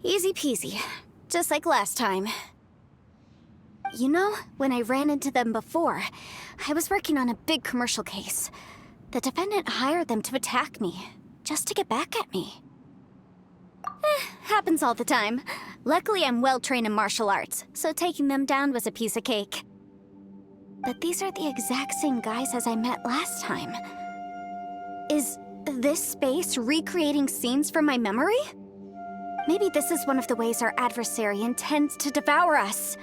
Easy peasy. Just like last time. You know, when I ran into them before, I was working on a big commercial case. The defendant hired them to attack me, just to get back at me. Happens all the time. Luckily, I'm well trained in martial arts, so taking them down was a piece of cake. But these are the exact same guys as I met last time. Is this space recreating scenes from my memory? Maybe this is one of the ways our adversary intends to devour us.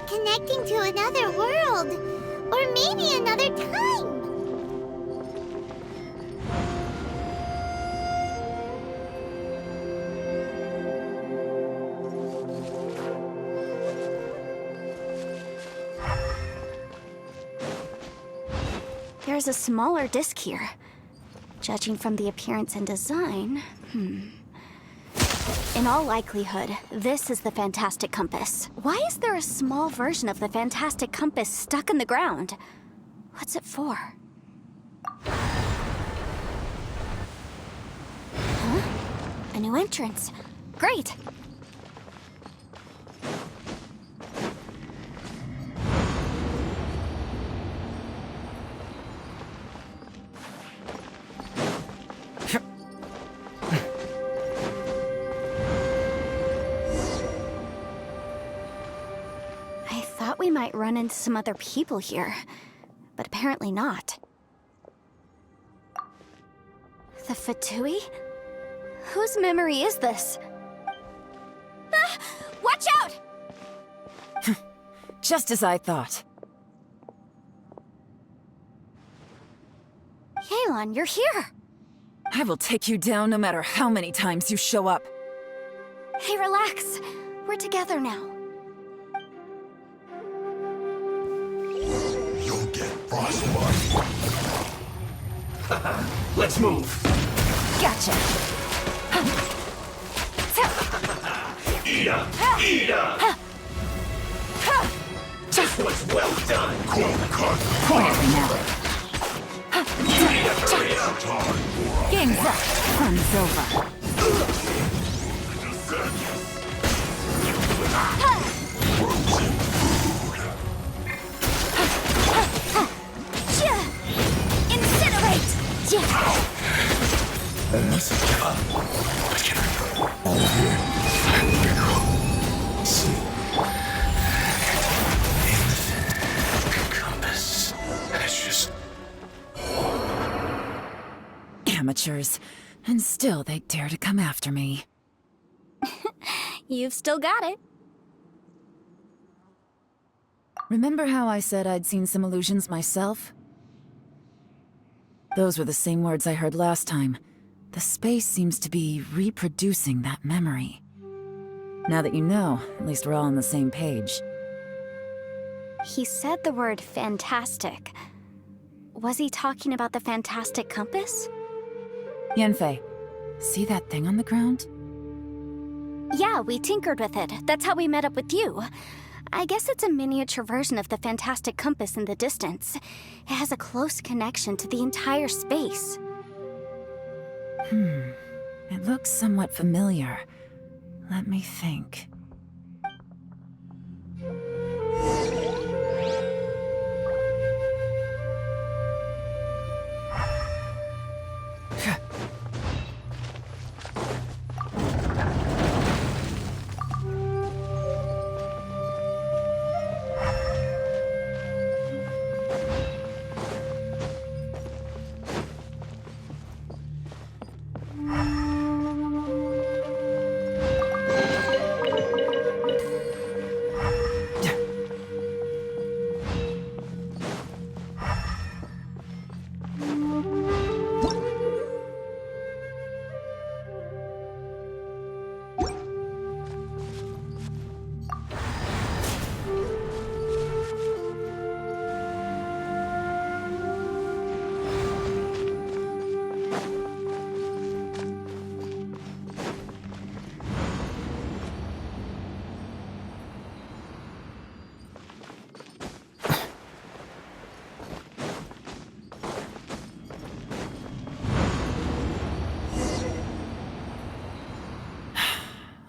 Connecting to another world. Or maybe another time. There's a smaller disc here. Judging from the appearance and design, In all likelihood, this is the Fantastic Compass. Why is there a small version of the Fantastic Compass stuck in the ground? What's it for? Huh? A new entrance. Great! We might run into some other people here, but apparently not. The Fatui? Whose memory is this? Ah! Watch out! Just as I thought. Yelan, you're here! I will take you down no matter how many times you show up. Hey, relax. We're together now. You'll get frostbite. Let's move. Gotcha. Eat up! Eat up! This was well done. Cold cut. Quietly now. Game's up. Fun's over. Incinerate! Almost done. What can I do? All of you. See. Compass. It's just... Amateurs. And still they dare to come after me. You've still got it. Remember how I said I'd seen some illusions myself? Those were the same words I heard last time. The space seems to be reproducing that memory. Now that you know, at least we're all on the same page. He said the word fantastic. Was he talking about the fantastic compass? Yanfei, see that thing on the ground? Yeah, we tinkered with it. That's how we met up with you. I guess it's a miniature version of the fantastic compass in the distance. It has a close connection to the entire space. It looks somewhat familiar. Let me think.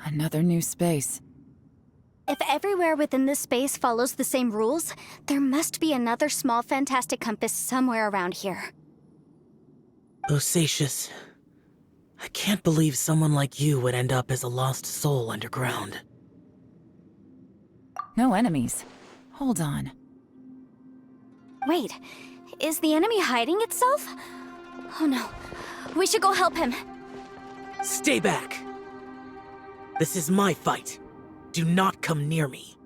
Another new space. If everywhere within this space follows the same rules, there must be another small fantastic compass somewhere around here. Bosacius, I can't believe someone like you would end up as a lost soul underground. No enemies. Hold on. Wait, is the enemy hiding itself? Oh no, we should go help him. Stay back! This is my fight. Do not come near me.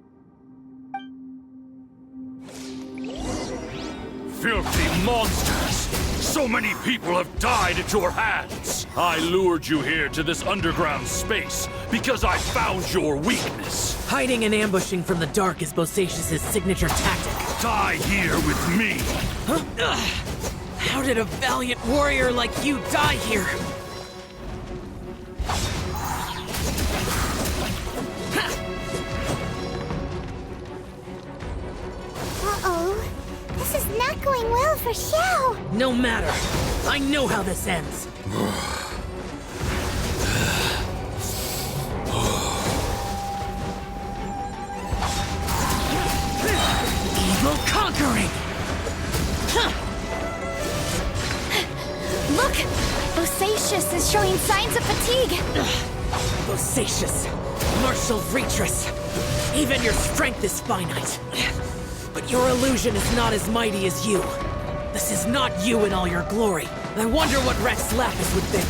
Filthy monsters! So many people have died at your hands! I lured you here to this underground space because I found your weakness. Hiding and ambushing from the dark is Bosacius' signature tactic. Die here with me! Huh? How did a valiant warrior like you die here? Uh-oh. This is not going well for Xiao. No matter. I know how this ends. Evil conquering! Look! Bosacius is showing signs of fatigue! Bosacius, martial Retris. Even your strength is finite. But your illusion is not as mighty as you. This is not you in all your glory. I wonder what Rex Lapis would think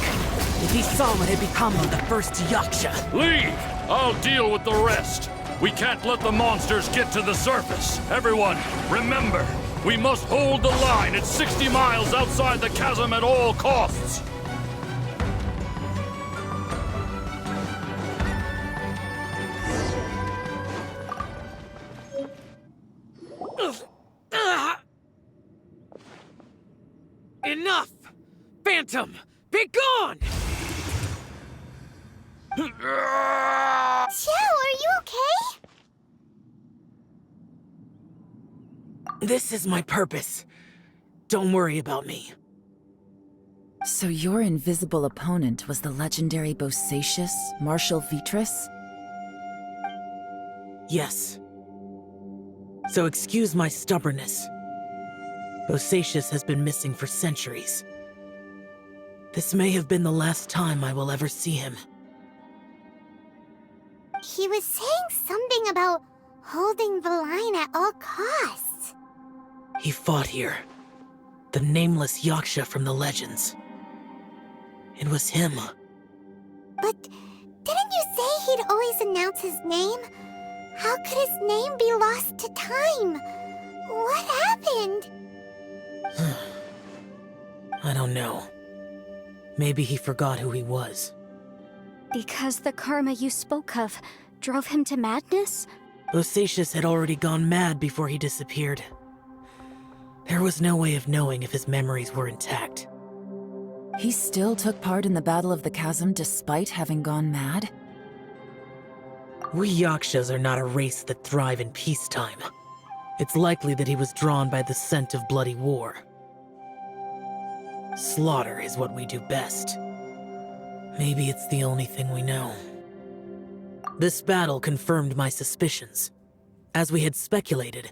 if he saw what had become of the first Yaksha. Leave! I'll deal with the rest. We can't let the monsters get to the surface. Everyone, remember, we must hold the line at 60 miles outside the chasm at all costs. Enough! Phantom, be gone! Xiao, are you okay? This is my purpose. Don't worry about me. So your invisible opponent was the legendary Bosacius, Marshal Vitris? Yes. So excuse my stubbornness. Bosacius has been missing for centuries. This may have been the last time I will ever see him. He was saying something about holding the line at all costs. He fought here. The nameless Yaksha from the legends. It was him. But didn't you say he'd always announce his name? How could his name be lost to time? What happened? I don't know. Maybe he forgot who he was. Because the karma you spoke of drove him to madness? Bosacius had already gone mad before he disappeared. There was no way of knowing if his memories were intact. He still took part in the Battle of the Chasm despite having gone mad? We Yakshas are not a race that thrive in peacetime. It's likely that he was drawn by the scent of bloody war. Slaughter is what we do best. Maybe it's the only thing we know. This battle confirmed my suspicions. As we had speculated,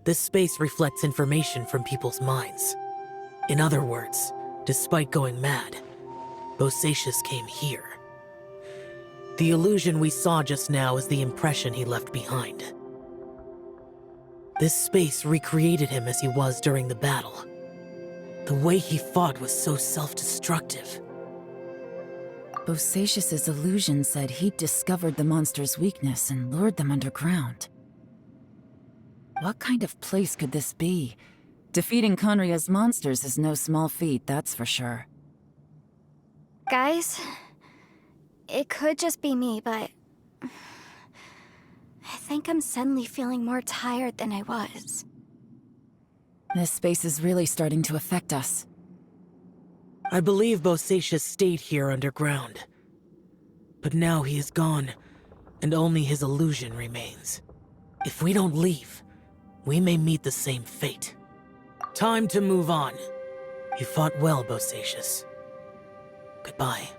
this space reflects information from people's minds. In other words, despite going mad, Bosacius came here. The illusion we saw just now is the impression he left behind. This space recreated him as he was during the battle. The way he fought was so self-destructive. Bosacius's illusion said he'd discovered the monster's weakness and lured them underground. What kind of place could this be? Defeating Conria's monsters is no small feat, that's for sure. Guys, it could just be me, but I think I'm suddenly feeling more tired than I was. This space is really starting to affect us. I believe Bosacius stayed here underground. But now he is gone, and only his illusion remains. If we don't leave, we may meet the same fate. Time to move on. You fought well, Bosacius. Goodbye.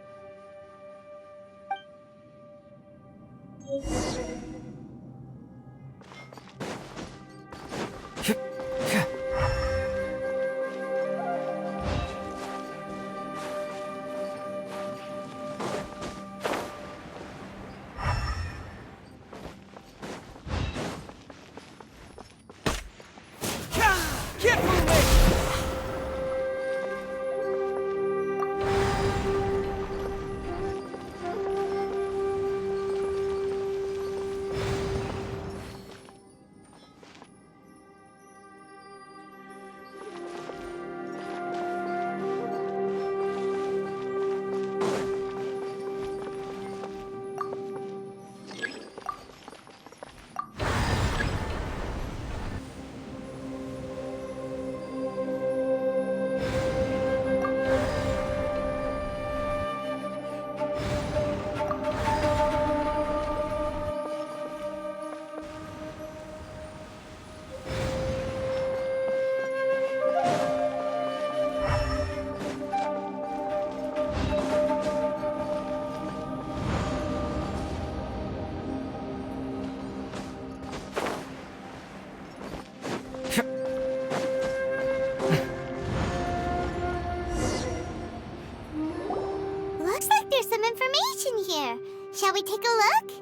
Looks like there's some information here. Shall we take a look?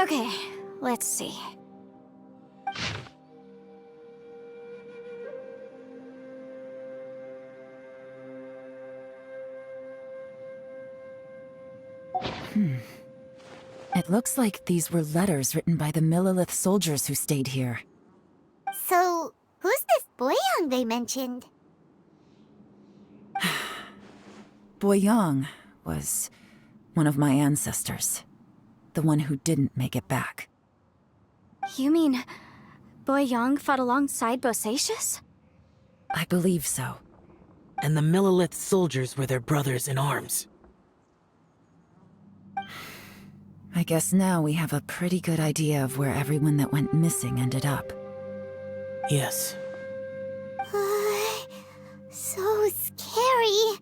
Okay, let's see. It looks like these were letters written by the Millilith soldiers who stayed here. So, who's this Boyang they mentioned? Boyang was one of my ancestors. The one who didn't make it back. You mean Boyang fought alongside Bosacius? I believe so. And the Millilith soldiers were their brothers in arms. I guess now we have a pretty good idea of where everyone that went missing ended up. Yes. So scary.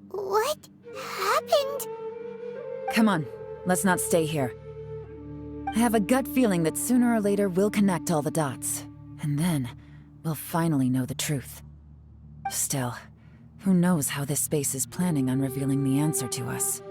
What happened? Come on, let's not stay here. I have a gut feeling that sooner or later we'll connect all the dots. And then, we'll finally know the truth. Still, who knows how this space is planning on revealing the answer to us.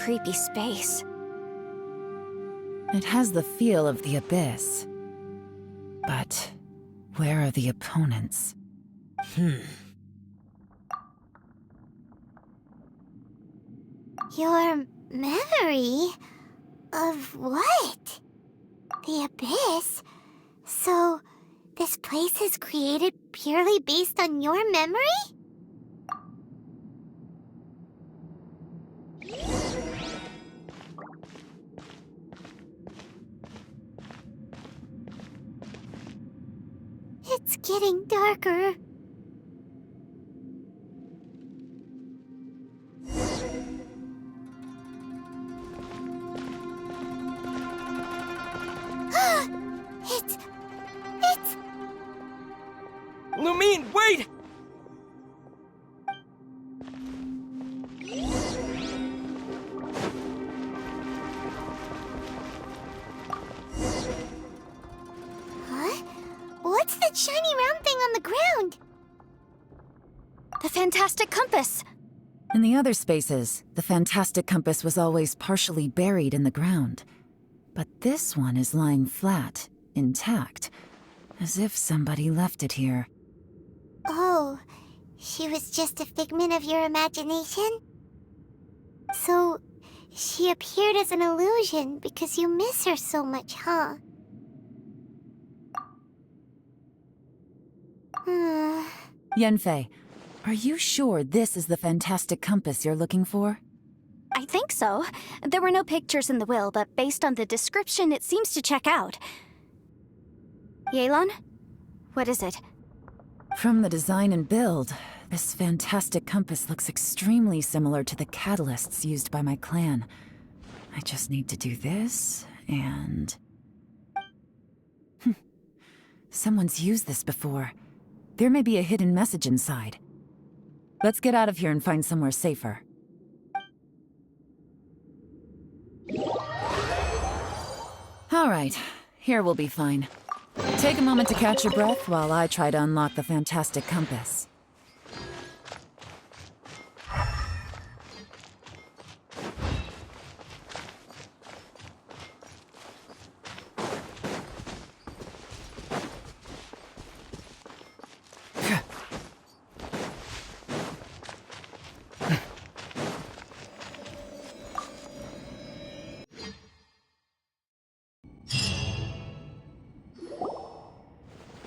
creepy space. It has the feel of the Abyss. But where are the opponents? Your memory? Of what? The Abyss? So, this place is created purely based on your memory? It's getting darker. It's... Lumine, wait! Huh? What's that shiny round thing on the ground? The fantastic compass! In the other spaces, the fantastic compass was always partially buried in the ground. But this one is lying flat, intact, as if somebody left it here. Oh, she was just a figment of your imagination? So, she appeared as an illusion because you miss her so much, huh? Yanfei, are you sure this is the fantastic compass you're looking for? I think so. There were no pictures in the will, but based on the description, it seems to check out. Yelan? What is it? From the design and build, this fantastic compass looks extremely similar to the catalysts used by my clan. I just need to do this, and... Someone's used this before. There may be a hidden message inside. Let's get out of here and find somewhere safer. All right, here we'll be fine. Take a moment to catch your breath while I try to unlock the fantastic compass.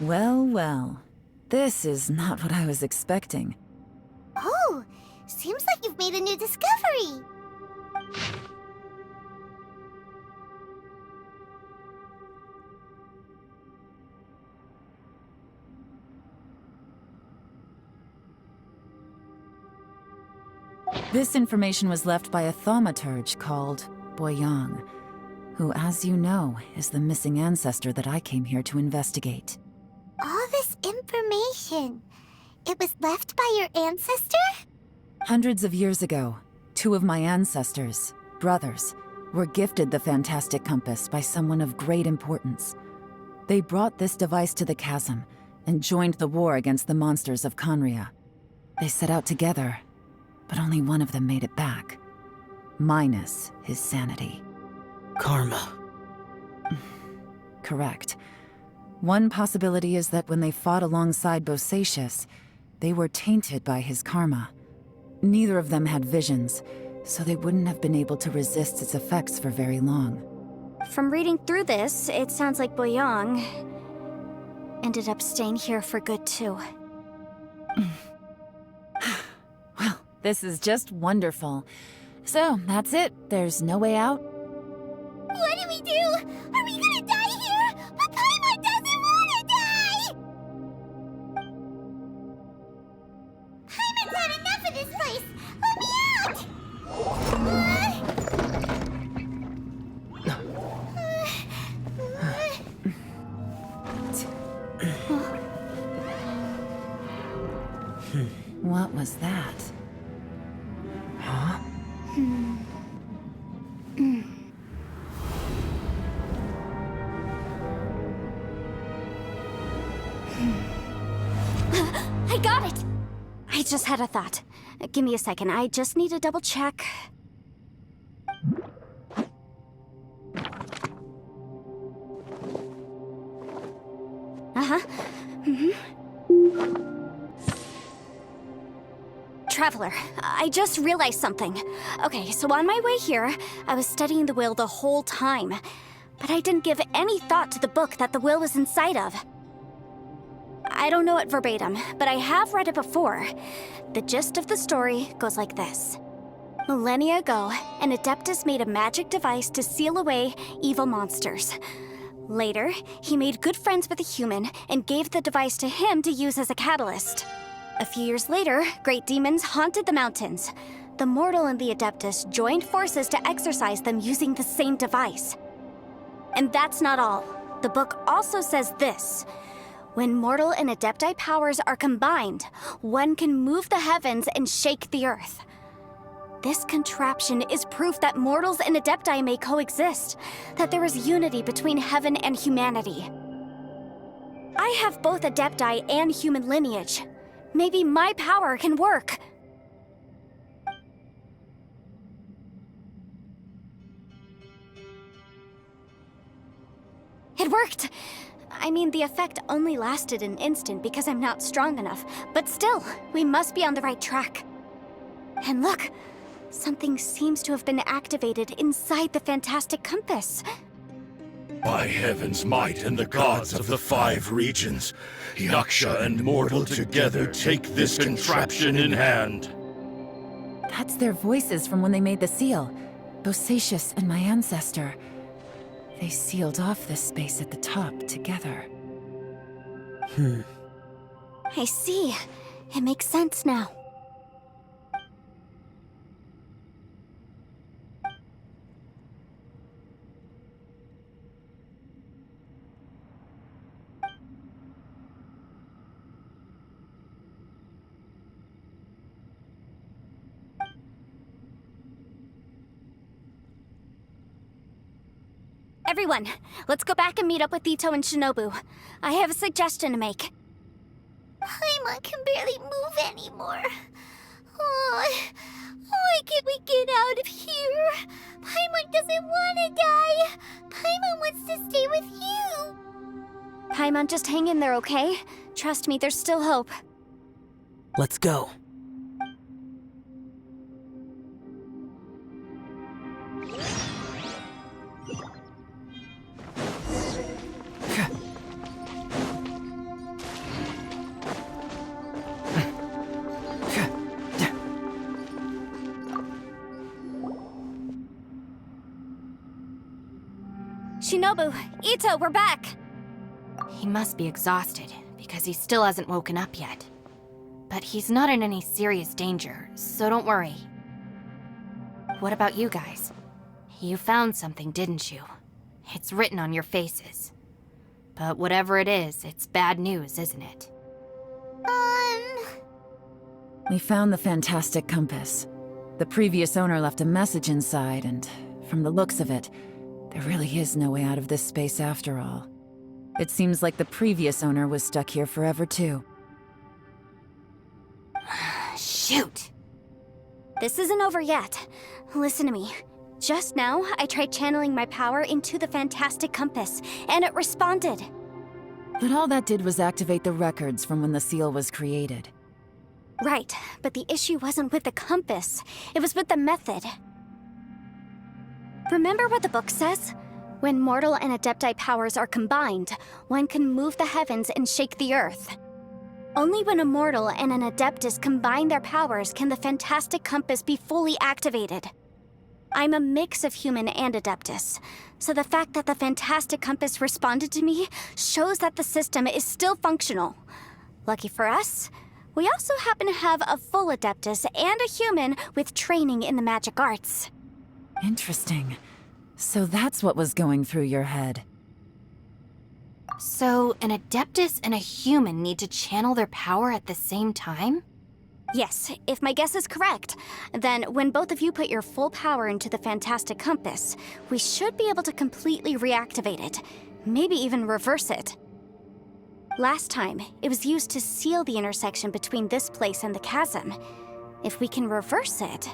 Well, well. This is not what I was expecting. Oh, seems like you've made a new discovery. This information was left by a thaumaturge called Boyang, who, as you know, is the missing ancestor that I came here to investigate. All this information, it was left by your ancestor? Hundreds of years ago, two of my ancestors, brothers, were gifted the fantastic compass by someone of great importance. They brought this device to the chasm and joined the war against the monsters of Conria. They set out together, but only one of them made it back, minus his sanity. Karma. Correct. One possibility is that when they fought alongside Bosacius, they were tainted by his karma. Neither of them had visions, so they wouldn't have been able to resist its effects for very long. From reading through this, it sounds like Boyang ended up staying here for good too. Well, this is just wonderful. So, that's it. There's no way out? What do we do? Are we gonna die here? But Paimon doesn't wanna die! Paimon's had enough of this place! Let me out! What was that? Huh? I got it! I just had a thought. Give me a second, I just need to double check. Uh-huh. Traveler, I just realized something. Okay, so on my way here, I was studying the will the whole time. But I didn't give any thought to the book that the will was inside of. I don't know it verbatim, but I have read it before. The gist of the story goes like this. Millennia ago, an Adeptus made a magic device to seal away evil monsters. Later, he made good friends with a human and gave the device to him to use as a catalyst. A few years later, great demons haunted the mountains. The mortal and the Adeptus joined forces to exorcise them using the same device. And that's not all. The book also says this. When mortal and Adepti powers are combined, one can move the heavens and shake the earth. This contraption is proof that mortals and Adepti may coexist, that there is unity between heaven and humanity. I have both Adepti and human lineage. Maybe my power can work. It worked! I mean, the effect only lasted an instant because I'm not strong enough, but still, we must be on the right track. And look! Something seems to have been activated inside the fantastic compass. By heaven's might and the gods of the 5 regions, Yaksha and mortal together take this contraption in hand. That's their voices from when they made the seal. Bosacius and my ancestor. They sealed off this space at the top together. I see. It makes sense now. Everyone, let's go back and meet up with Ito and Shinobu. I have a suggestion to make. Paimon can barely move anymore. Oh, why can't we get out of here? Paimon doesn't want to die. Paimon wants to stay with you. Paimon, just hang in there, okay? Trust me, there's still hope. Let's go. Shinobu, Ito, we're back! He must be exhausted, because he still hasn't woken up yet. But he's not in any serious danger, so don't worry. What about you guys? You found something, didn't you? It's written on your faces. But whatever it is, it's bad news, isn't it? We found the fantastic compass. The previous owner left a message inside, and from the looks of it, there really is no way out of this space after all. It seems like the previous owner was stuck here forever too. Shoot! This isn't over yet. Listen to me. Just now, I tried channeling my power into the fantastic compass, and it responded. But all that did was activate the records from when the seal was created. Right, but the issue wasn't with the compass. It was with the method. Remember what the book says? When mortal and Adepti powers are combined, one can move the heavens and shake the earth. Only when a mortal and an Adeptus combine their powers can the fantastic compass be fully activated. I'm a mix of human and Adeptus, so the fact that the fantastic compass responded to me shows that the system is still functional. Lucky for us, we also happen to have a full Adeptus and a human with training in the magic arts. Interesting. So that's what was going through your head. So, an Adeptus and a human need to channel their power at the same time? Yes, if my guess is correct, then when both of you put your full power into the fantastic compass, we should be able to completely reactivate it, maybe even reverse it. Last time, it was used to seal the intersection between this place and the chasm. If we can reverse it...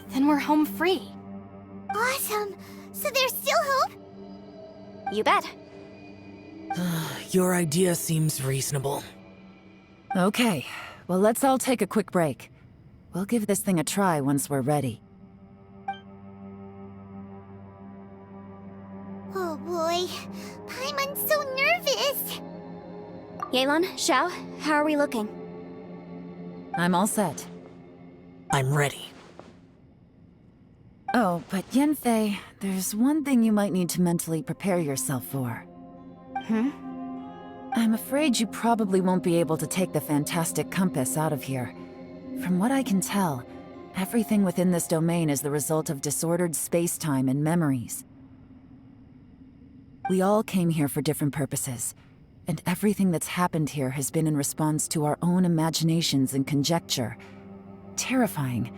Then we're home free. Awesome! So there's still hope? You bet. Your idea seems reasonable. Okay, well, let's all take a quick break. We'll give this thing a try once we're ready. Oh boy, Paimon's so nervous. Yelan, Xiao, how are we looking? I'm all set. I'm ready. Oh, but Yanfei, there's one thing you might need to mentally prepare yourself for. I'm afraid you probably won't be able to take the fantastic compass out of here. From what I can tell, everything within this domain is the result of disordered space-time and memories. We all came here for different purposes, and everything that's happened here has been in response to our own imaginations and conjecture. Terrifying,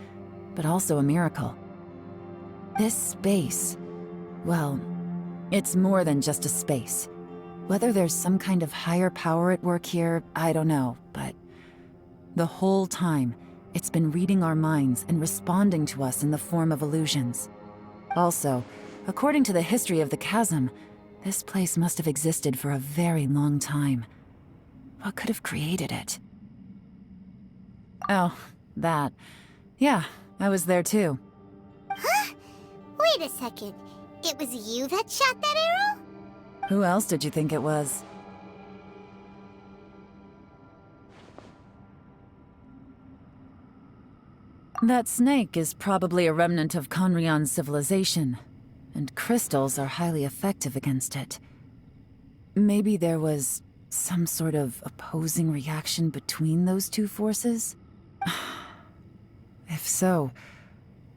but also a miracle. This space, well, it's more than just a space. Whether there's some kind of higher power at work here, I don't know, but the whole time, it's been reading our minds and responding to us in the form of illusions. Also, according to the history of the chasm, this place must have existed for a very long time. What could have created it? Oh, that. Yeah, I was there too. Huh? Wait a second. It was you that shot that arrow? Who else did you think it was? That snake is probably a remnant of Conrion's civilization, and crystals are highly effective against it. Maybe there was some sort of opposing reaction between those two forces? If so,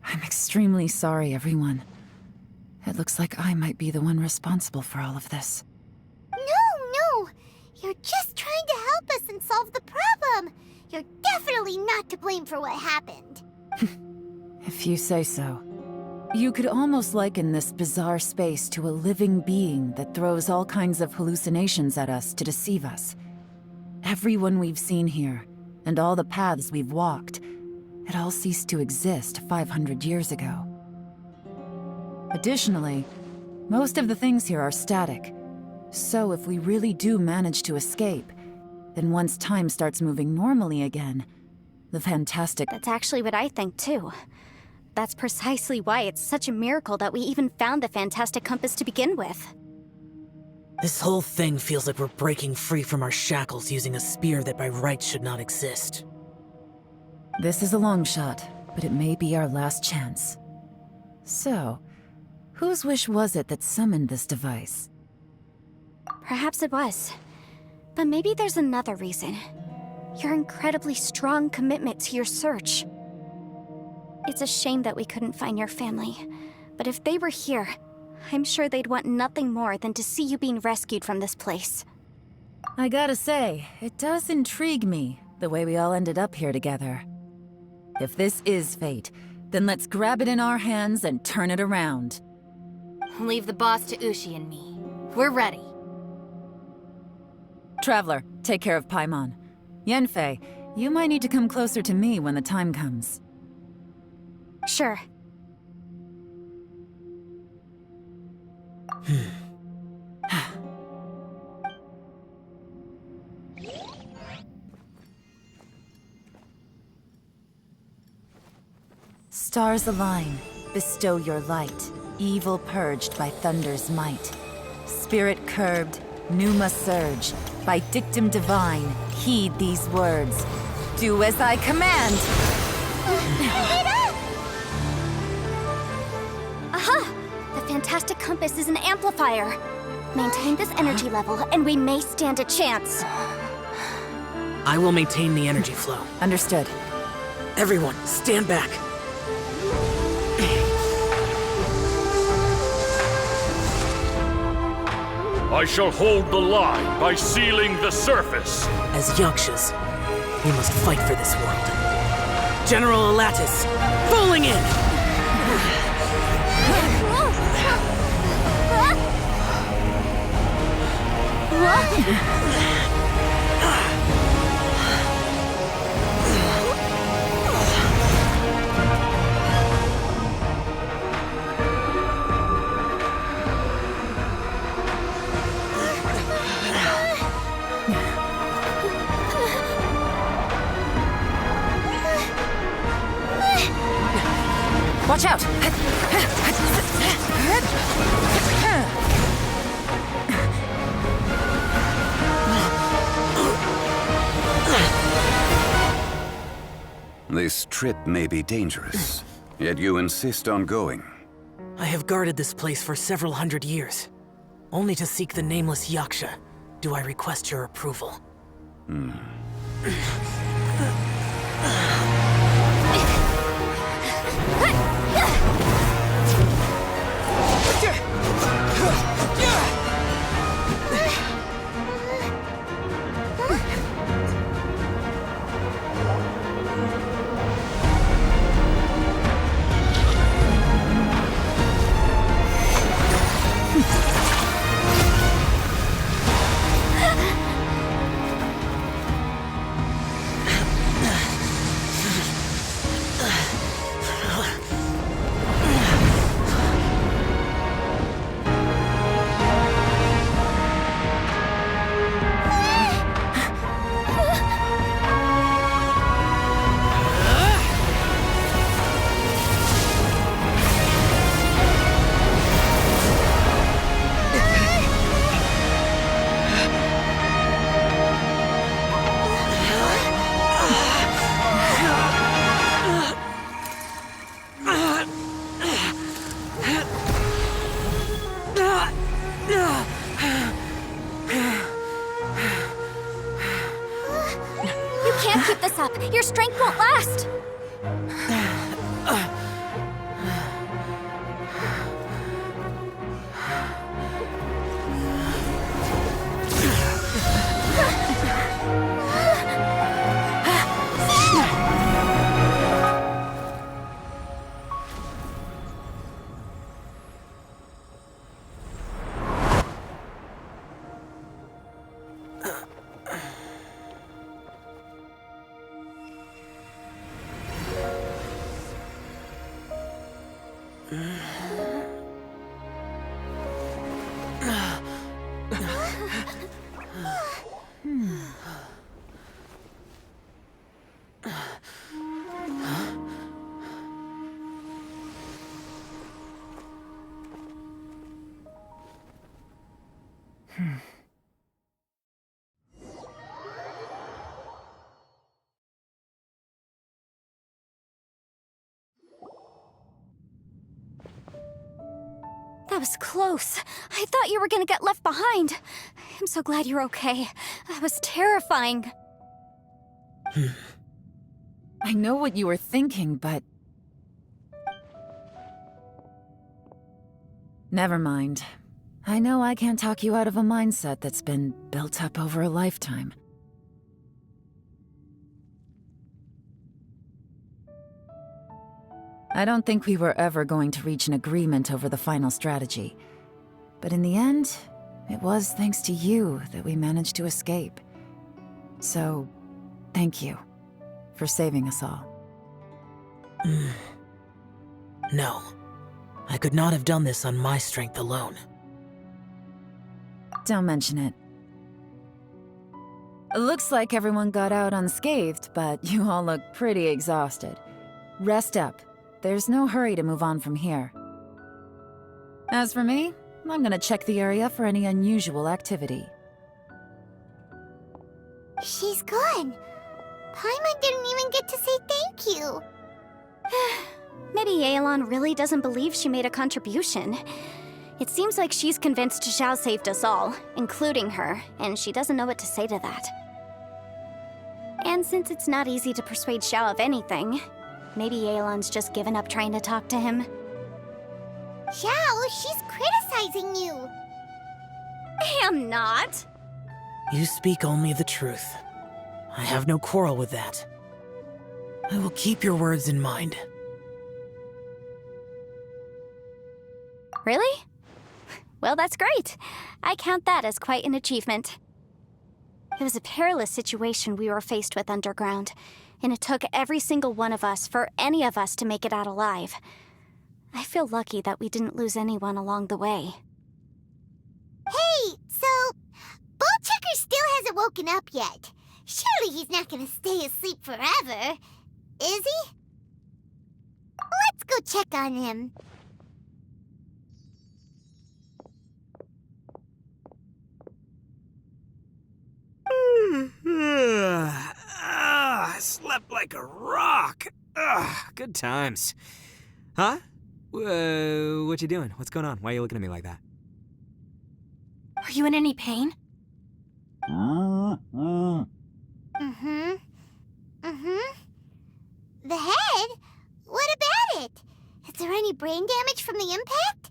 I'm extremely sorry, everyone. It looks like I might be the one responsible for all of this. No! You're just trying to help us and solve the problem! You're definitely not to blame for what happened. If you say so. You could almost liken this bizarre space to a living being that throws all kinds of hallucinations at us to deceive us. Everyone we've seen here, and all the paths we've walked, it all ceased to exist 500 years ago. Additionally, most of the things here are static. So if we really do manage to escape, then once time starts moving normally again, the fantastic— That's actually what I think too. That's precisely why it's such a miracle that we even found the fantastic compass to begin with. This whole thing feels like we're breaking free from our shackles using a spear that by rights should not exist. This is a long shot, but it may be our last chance. So, whose wish was it that summoned this device? Perhaps it was. But maybe there's another reason. Your incredibly strong commitment to your search. It's a shame that we couldn't find your family. But if they were here, I'm sure they'd want nothing more than to see you being rescued from this place. I gotta say, it does intrigue me, the way we all ended up here together. If this is fate, then let's grab it in our hands and turn it around. Leave the boss to Ushi and me. We're ready. Traveler, take care of Paimon. Yanfei, you might need to come closer to me when the time comes. Sure. Stars align, bestow your light, evil purged by thunder's might. Spirit curbed, pneuma surge, by dictum divine, heed these words. Do as I command! Aha! The fantastic compass is an amplifier. Maintain this energy level, and we may stand a chance. I will maintain the energy flow. Understood. Everyone, stand back. I shall hold the line by sealing the surface. As Yakshas, we must fight for this world. General Elatus, falling in! This trip may be dangerous, yet you insist on going. I have guarded this place for several hundred years. Only to seek the nameless Yaksha do I request your approval. You can't keep this up. Your strength won't last. That was close. I thought you were gonna get left behind. I'm so glad you're okay. That was terrifying. I know what you were thinking, but... Never mind. I know I can't talk you out of a mindset that's been built up over a lifetime. I don't think we were ever going to reach an agreement over the final strategy. But in the end, it was thanks to you that we managed to escape. So, thank you for saving us all. No. I could not have done this on my strength alone. Don't mention it. Looks like everyone got out unscathed, but you all look pretty exhausted. Rest up. There's no hurry to move on from here. As for me, I'm gonna check the area for any unusual activity. She's gone. Paimon didn't even get to say thank you. Maybe Yelan really doesn't believe she made a contribution. It seems like she's convinced Xiao saved us all, including her, and she doesn't know what to say to that. And since it's not easy to persuade Xiao of anything, maybe Yelan's just given up trying to talk to him. Xiao, she's criticizing you. I am not. You speak only the truth. I have no quarrel with that. I will keep your words in mind. Really? Well, that's great. I count that as quite an achievement. It was a perilous situation we were faced with underground, and it took every single one of us for any of us to make it out alive. I feel lucky that we didn't lose anyone along the way. Hey, so Ballchecker still hasn't woken up yet. Surely he's not gonna stay asleep forever, is he? Let's go check on him. I slept like a rock. Good times. Huh? What you doing? What's going on? Why are you looking at me like that? Are you in any pain? The head? What about it? Is there any brain damage from the impact?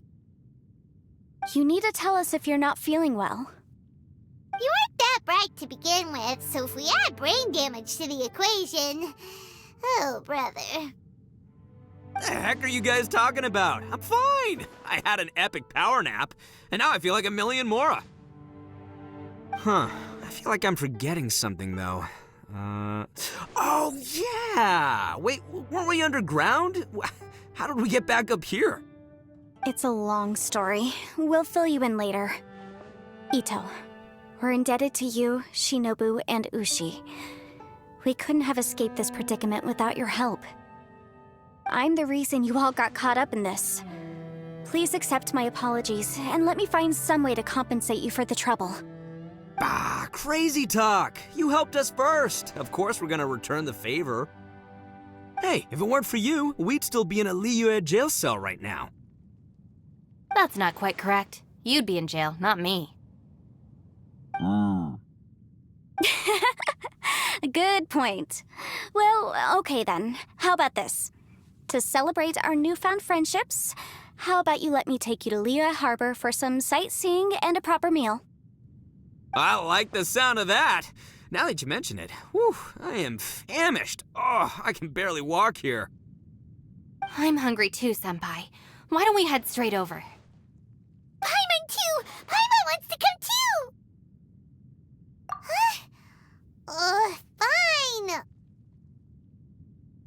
You need to tell us if you're not feeling well. You weren't that bright to begin with, so if we add brain damage to the equation... Oh, brother. The heck are you guys talking about? I'm fine. I had an epic power nap, and now I feel like a million more. Huh. I feel like I'm forgetting something, though. Oh, yeah! Wait, weren't we underground? How did we get back up here? It's a long story. We'll fill you in later. Ito, we're indebted to you, Shinobu, and Ushi. We couldn't have escaped this predicament without your help. I'm the reason you all got caught up in this. Please accept my apologies, and let me find some way to compensate you for the trouble. Bah, crazy talk. You helped us first. Of course we're gonna return the favor. Hey, if it weren't for you, we'd still be in a Liyue jail cell right now. That's not quite correct. You'd be in jail, not me. Good point. Well, okay then. How about this? To celebrate our newfound friendships, how about you let me take you to Liyue Harbor for some sightseeing and a proper meal? I like the sound of that. Now that you mention it, whew, I am famished. Oh, I can barely walk here. I'm hungry too, Senpai. Why don't we head straight over? Paimon too! Paimon wants to come too! Fine!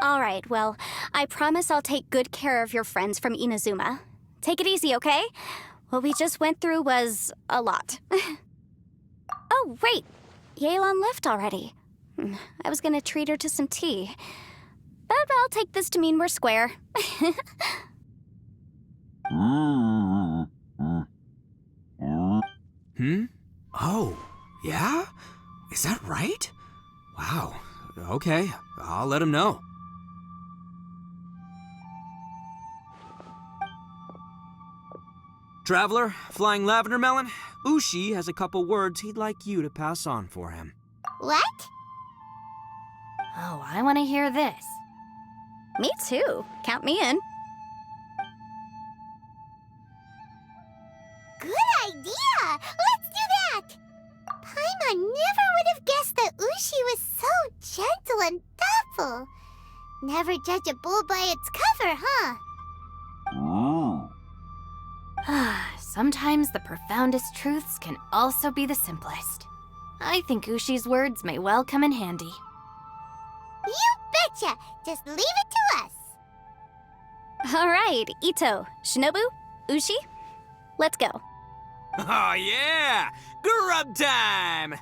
All right, well, I promise I'll take good care of your friends from Inazuma. Take it easy, okay? What we just went through was a lot. Oh, wait! Yelan left already. I was gonna treat her to some tea. But I'll take this to mean we're square. Oh, yeah? Is that right? Wow. Okay, I'll let him know. Traveler, Flying Lavender Melon, Ushi has a couple words he'd like you to pass on for him. What? Oh, I want to hear this. Me too. Count me in. Good idea! Let's do that! Paimon never would have guessed that Ushi was so gentle and thoughtful. Never judge a bull by its cover, huh? Sometimes the profoundest truths can also be the simplest. I think Ushi's words may well come in handy. You betcha! Just leave it to us! All right, Ito, Shinobu, Ushi, let's go. Oh yeah! Grub time!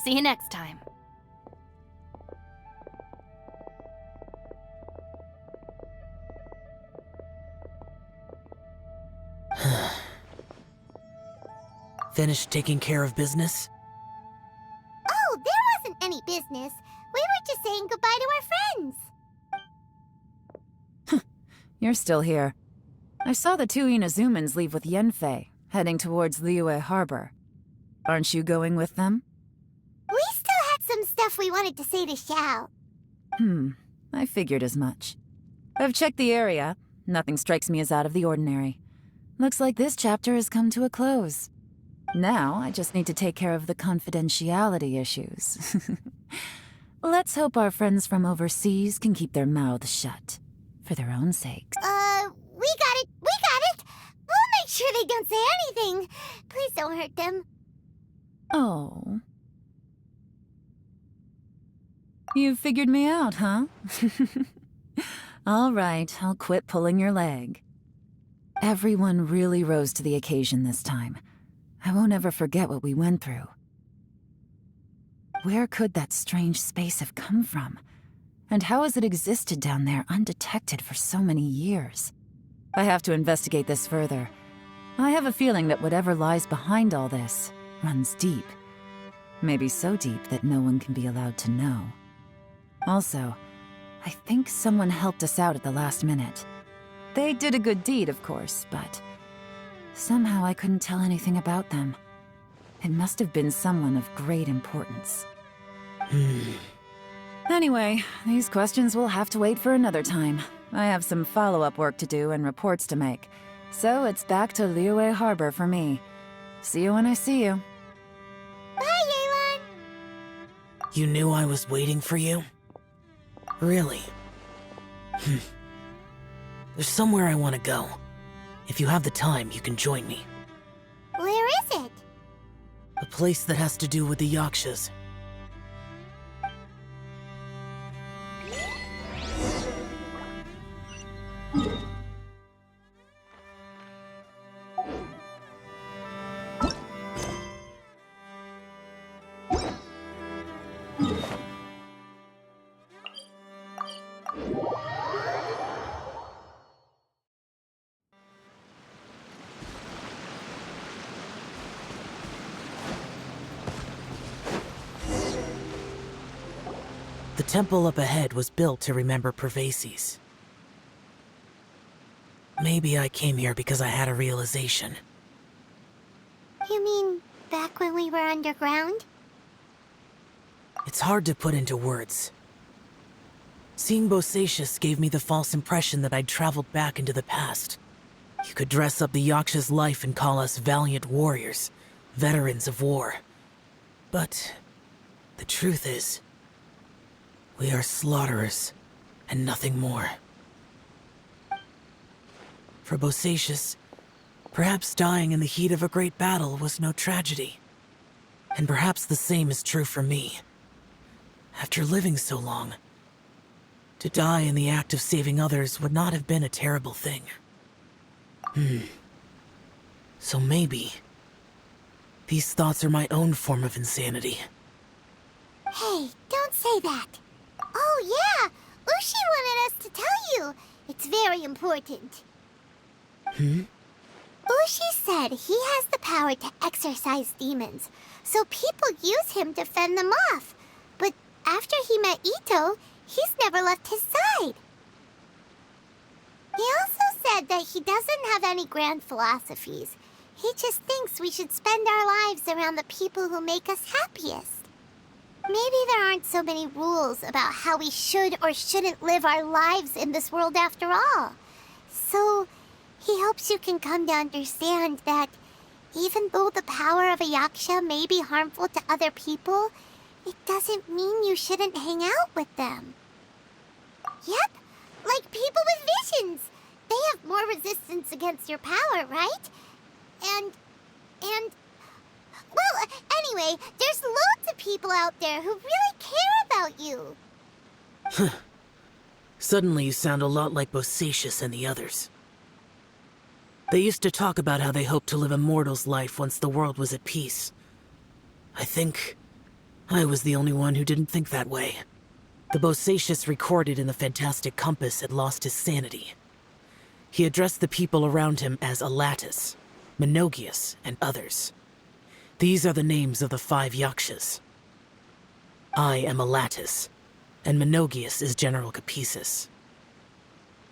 See you next time. Finished taking care of business? Oh, there wasn't any business. We were just saying goodbye to our friends. You're still here. I saw the two Inazumans leave with Yenfei, heading towards Liyue Harbor. Aren't you going with them? We still had some stuff we wanted to say to Xiao. I figured as much. I've checked the area. Nothing strikes me as out of the ordinary. Looks like this chapter has come to a close. Now, I just need to take care of the confidentiality issues. Let's hope our friends from overseas can keep their mouths shut. For their own sakes. We got it! We got it! We'll make sure they don't say anything. Please don't hurt them. Oh. You figured me out, huh? All right, I'll quit pulling your leg. Everyone really rose to the occasion this time. I won't ever forget what we went through. Where could that strange space have come from? And how has it existed down there undetected for so many years? I have to investigate this further. I have a feeling that whatever lies behind all this runs deep. Maybe so deep that no one can be allowed to know. Also, I think someone helped us out at the last minute. They did a good deed, of course, but somehow I couldn't tell anything about them. It must have been someone of great importance. Anyway, these questions will have to wait for another time. I have some follow-up work to do and reports to make. So it's back to Liyue Harbor for me. See you when I see you. Bye, Yelan! You knew I was waiting for you? Really? There's somewhere I want to go. If you have the time, you can join me. Where is it? A place that has to do with the Yakshas. The temple up ahead was built to remember Pervases. Maybe I came here because I had a realization. You mean back when we were underground? It's hard to put into words. Seeing Bosacius gave me the false impression that I'd traveled back into the past. You could dress up the Yaksha's life and call us valiant warriors, veterans of war. But the truth is, we are slaughterers, and nothing more. For Bosacius, perhaps dying in the heat of a great battle was no tragedy. And perhaps the same is true for me. After living so long, to die in the act of saving others would not have been a terrible thing. So maybe these thoughts are my own form of insanity. Hey, don't say that. Oh yeah, Ushi wanted us to tell you. It's very important. Ushi said he has the power to exorcise demons, so people use him to fend them off. But after he met Ito, he's never left his side. He also said that he doesn't have any grand philosophies. He just thinks we should spend our lives around the people who make us happiest. Maybe there aren't so many rules about how we should or shouldn't live our lives in this world after all. So, he hopes you can come to understand that even though the power of a yaksha may be harmful to other people, it doesn't mean you shouldn't hang out with them. Yep, like people with visions. They have more resistance against your power, right? And... Well, anyway, there's loads of people out there who really care about you. Suddenly you sound a lot like Bosacius and the others. They used to talk about how they hoped to live a mortal's life once the world was at peace. I think I was the only one who didn't think that way. The Bosacius recorded in the Fantastic Compass had lost his sanity. He addressed the people around him as Alatus, Menogius, and others. These are the names of the 5 Yakshas. I am Alatus, and Menogius is General Capisis.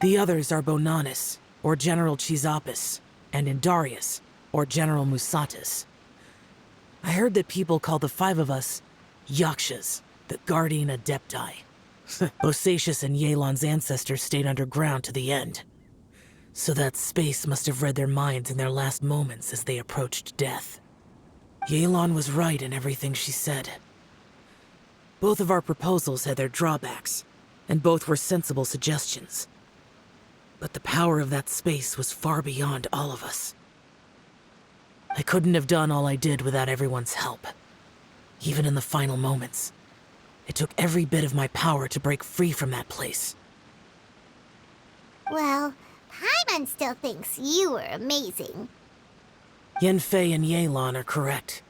The others are Bonanis, or General Chizapis, and Indarius, or General Musatus. I heard that people call the 5 of us Yakshas, the Guardian Adepti. Bosacius and Yelan's ancestors stayed underground to the end. So that space must have read their minds in their last moments as they approached death. Yelan was right in everything she said. Both of our proposals had their drawbacks, and both were sensible suggestions. But the power of that space was far beyond all of us. I couldn't have done all I did without everyone's help. Even in the final moments, it took every bit of my power to break free from that place. Well, Paimon still thinks you were amazing. Yanfei and Yelan are correct.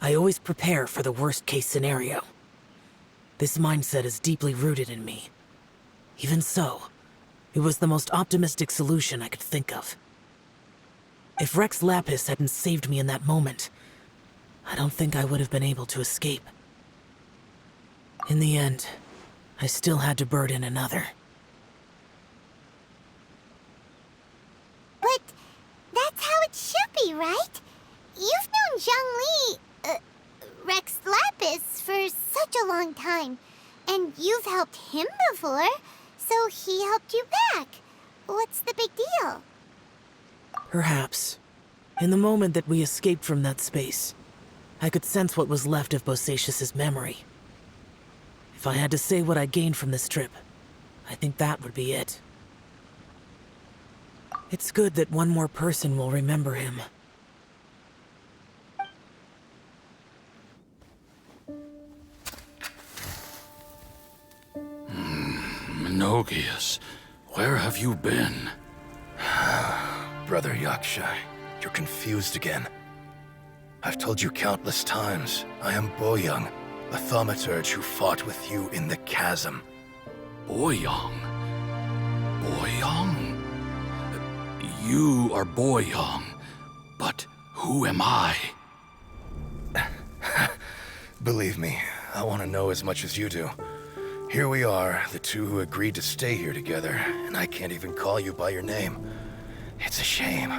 I always prepare for the worst-case scenario. This mindset is deeply rooted in me. Even so, it was the most optimistic solution I could think of. If Rex Lapis hadn't saved me in that moment, I don't think I would have been able to escape. In the end, I still had to burden another. But that's how it should be, right? You've known Zhang Li, Rex Lapis, for such a long time. And you've helped him before, so he helped you back. What's the big deal? Perhaps. In the moment that we escaped from that space, I could sense what was left of Bosacius's memory. If I had to say what I gained from this trip, I think that would be it. It's good that one more person will remember him. Menogias, where have you been? Brother Yaksha, you're confused again. I've told you countless times, I am Boyoung, a thaumaturge who fought with you in the chasm. Boyoung? Boyoung? You are Boyoung, but who am I? Believe me, I want to know as much as you do. Here we are, the two who agreed to stay here together, and I can't even call you by your name. It's a shame.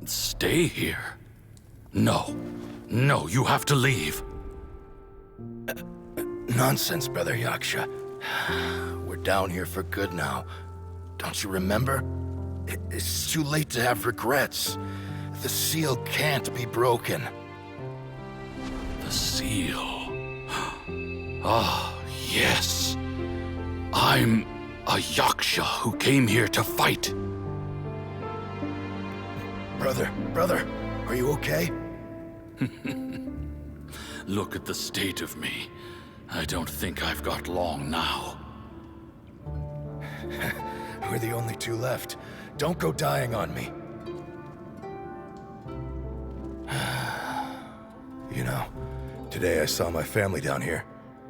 Stay here? No. No, you have to leave. Nonsense, Brother Yaksha. We're down here for good now. Don't you remember? It's too late to have regrets. The seal can't be broken. The seal. Ah, yes. I'm a Yaksha who came here to fight. Brother, are you okay? Look at the state of me. I don't think I've got long now. We're the only two left. Don't go dying on me. You know, today I saw my family down here.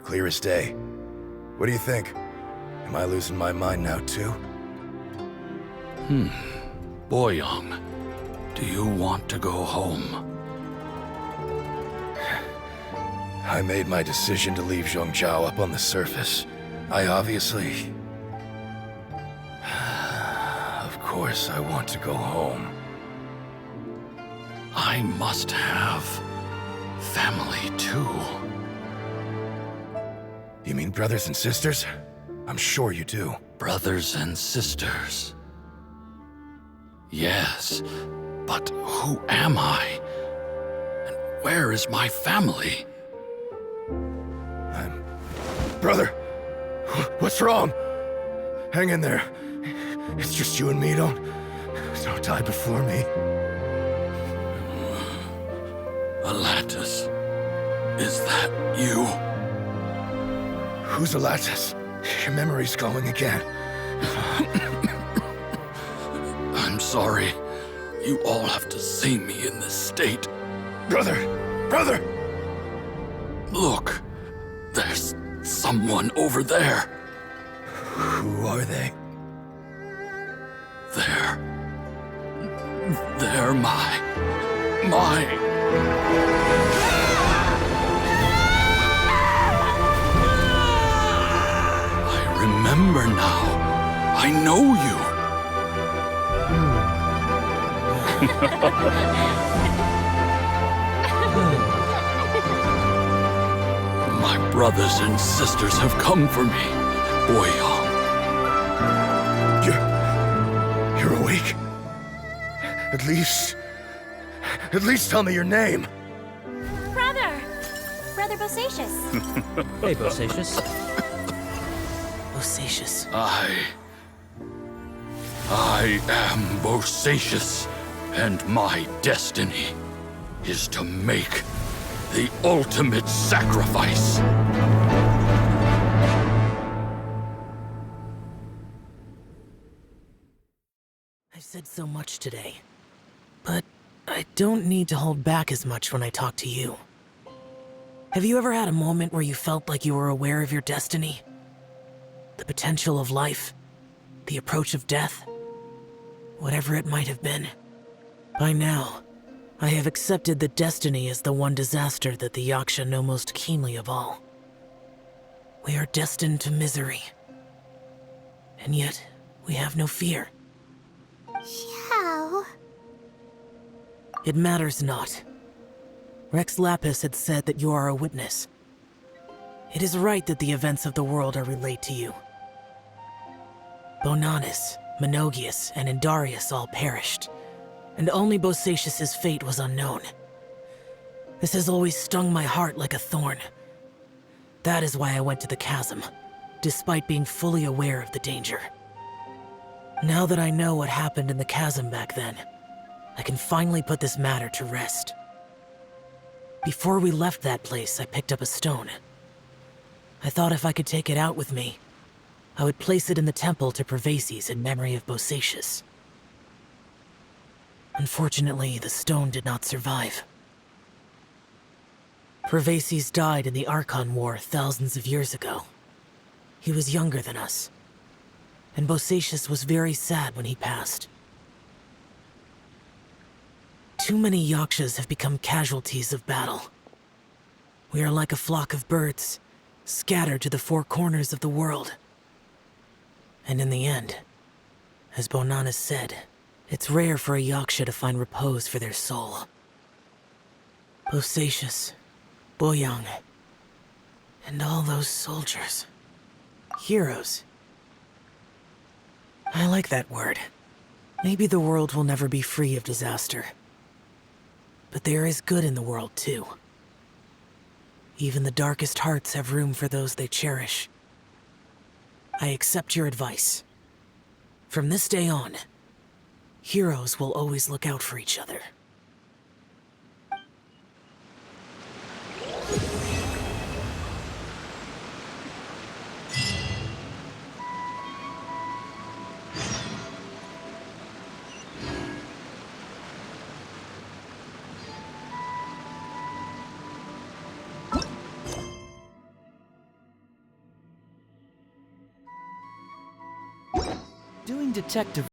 Clear as day. What do you think? Am I losing my mind now too? Boyoung, do you want to go home? I made my decision to leave Zhongzhou up on the surface. I obviously... Of course I want to go home. I must have family too. You mean brothers and sisters? I'm sure you do. Brothers and sisters. Yes, but who am I? And where is my family? Brother! What's wrong? Hang in there. It's just you and me, don't die before me. Alatus, is that you? Who's Alatus? Your memory's going again. I'm sorry. You all have to see me in this state. Brother! Look, there's someone over there. Who are they? They're my... I remember now. I know you. My brothers and sisters have come for me, Boyoung. You're awake? At least tell me your name. Brother Bosacius. Hey, Bosacius. Bosacius. I am Bosacius, and my destiny is to make the ultimate sacrifice. I've said so much today, but I don't need to hold back as much when I talk to you. Have you ever had a moment where you felt like you were aware of your destiny? The potential of life? The approach of death? Whatever it might have been. By now, I have accepted that destiny is the one disaster that the Yaksha know most keenly of all. We are destined to misery. And yet, we have no fear. Xiao. It matters not. Rex Lapis had said that you are a witness. It is right that the events of the world are relayed to you. Bonanis, Menogias, and Indarius all perished, and only Bosacius's fate was unknown. This has always stung my heart like a thorn. That is why I went to the chasm, despite being fully aware of the danger. Now that I know what happened in the chasm back then, I can finally put this matter to rest. Before we left that place, I picked up a stone. I thought if I could take it out with me, I would place it in the temple to Pervases in memory of Bosacius. Unfortunately, the stone did not survive. Pervases died in the Archon War thousands of years ago. He was younger than us, and Bosacius was very sad when he passed. Too many Yakshas have become casualties of battle. We are like a flock of birds, scattered to the four corners of the world. And in the end, as Bonanis said, it's rare for a Yaksha to find repose for their soul. Bosacius, Boyang, and all those soldiers. Heroes. I like that word. Maybe the world will never be free of disaster. But there is good in the world, too. Even the darkest hearts have room for those they cherish. I accept your advice. From this day on, heroes will always look out for each other. Doing detective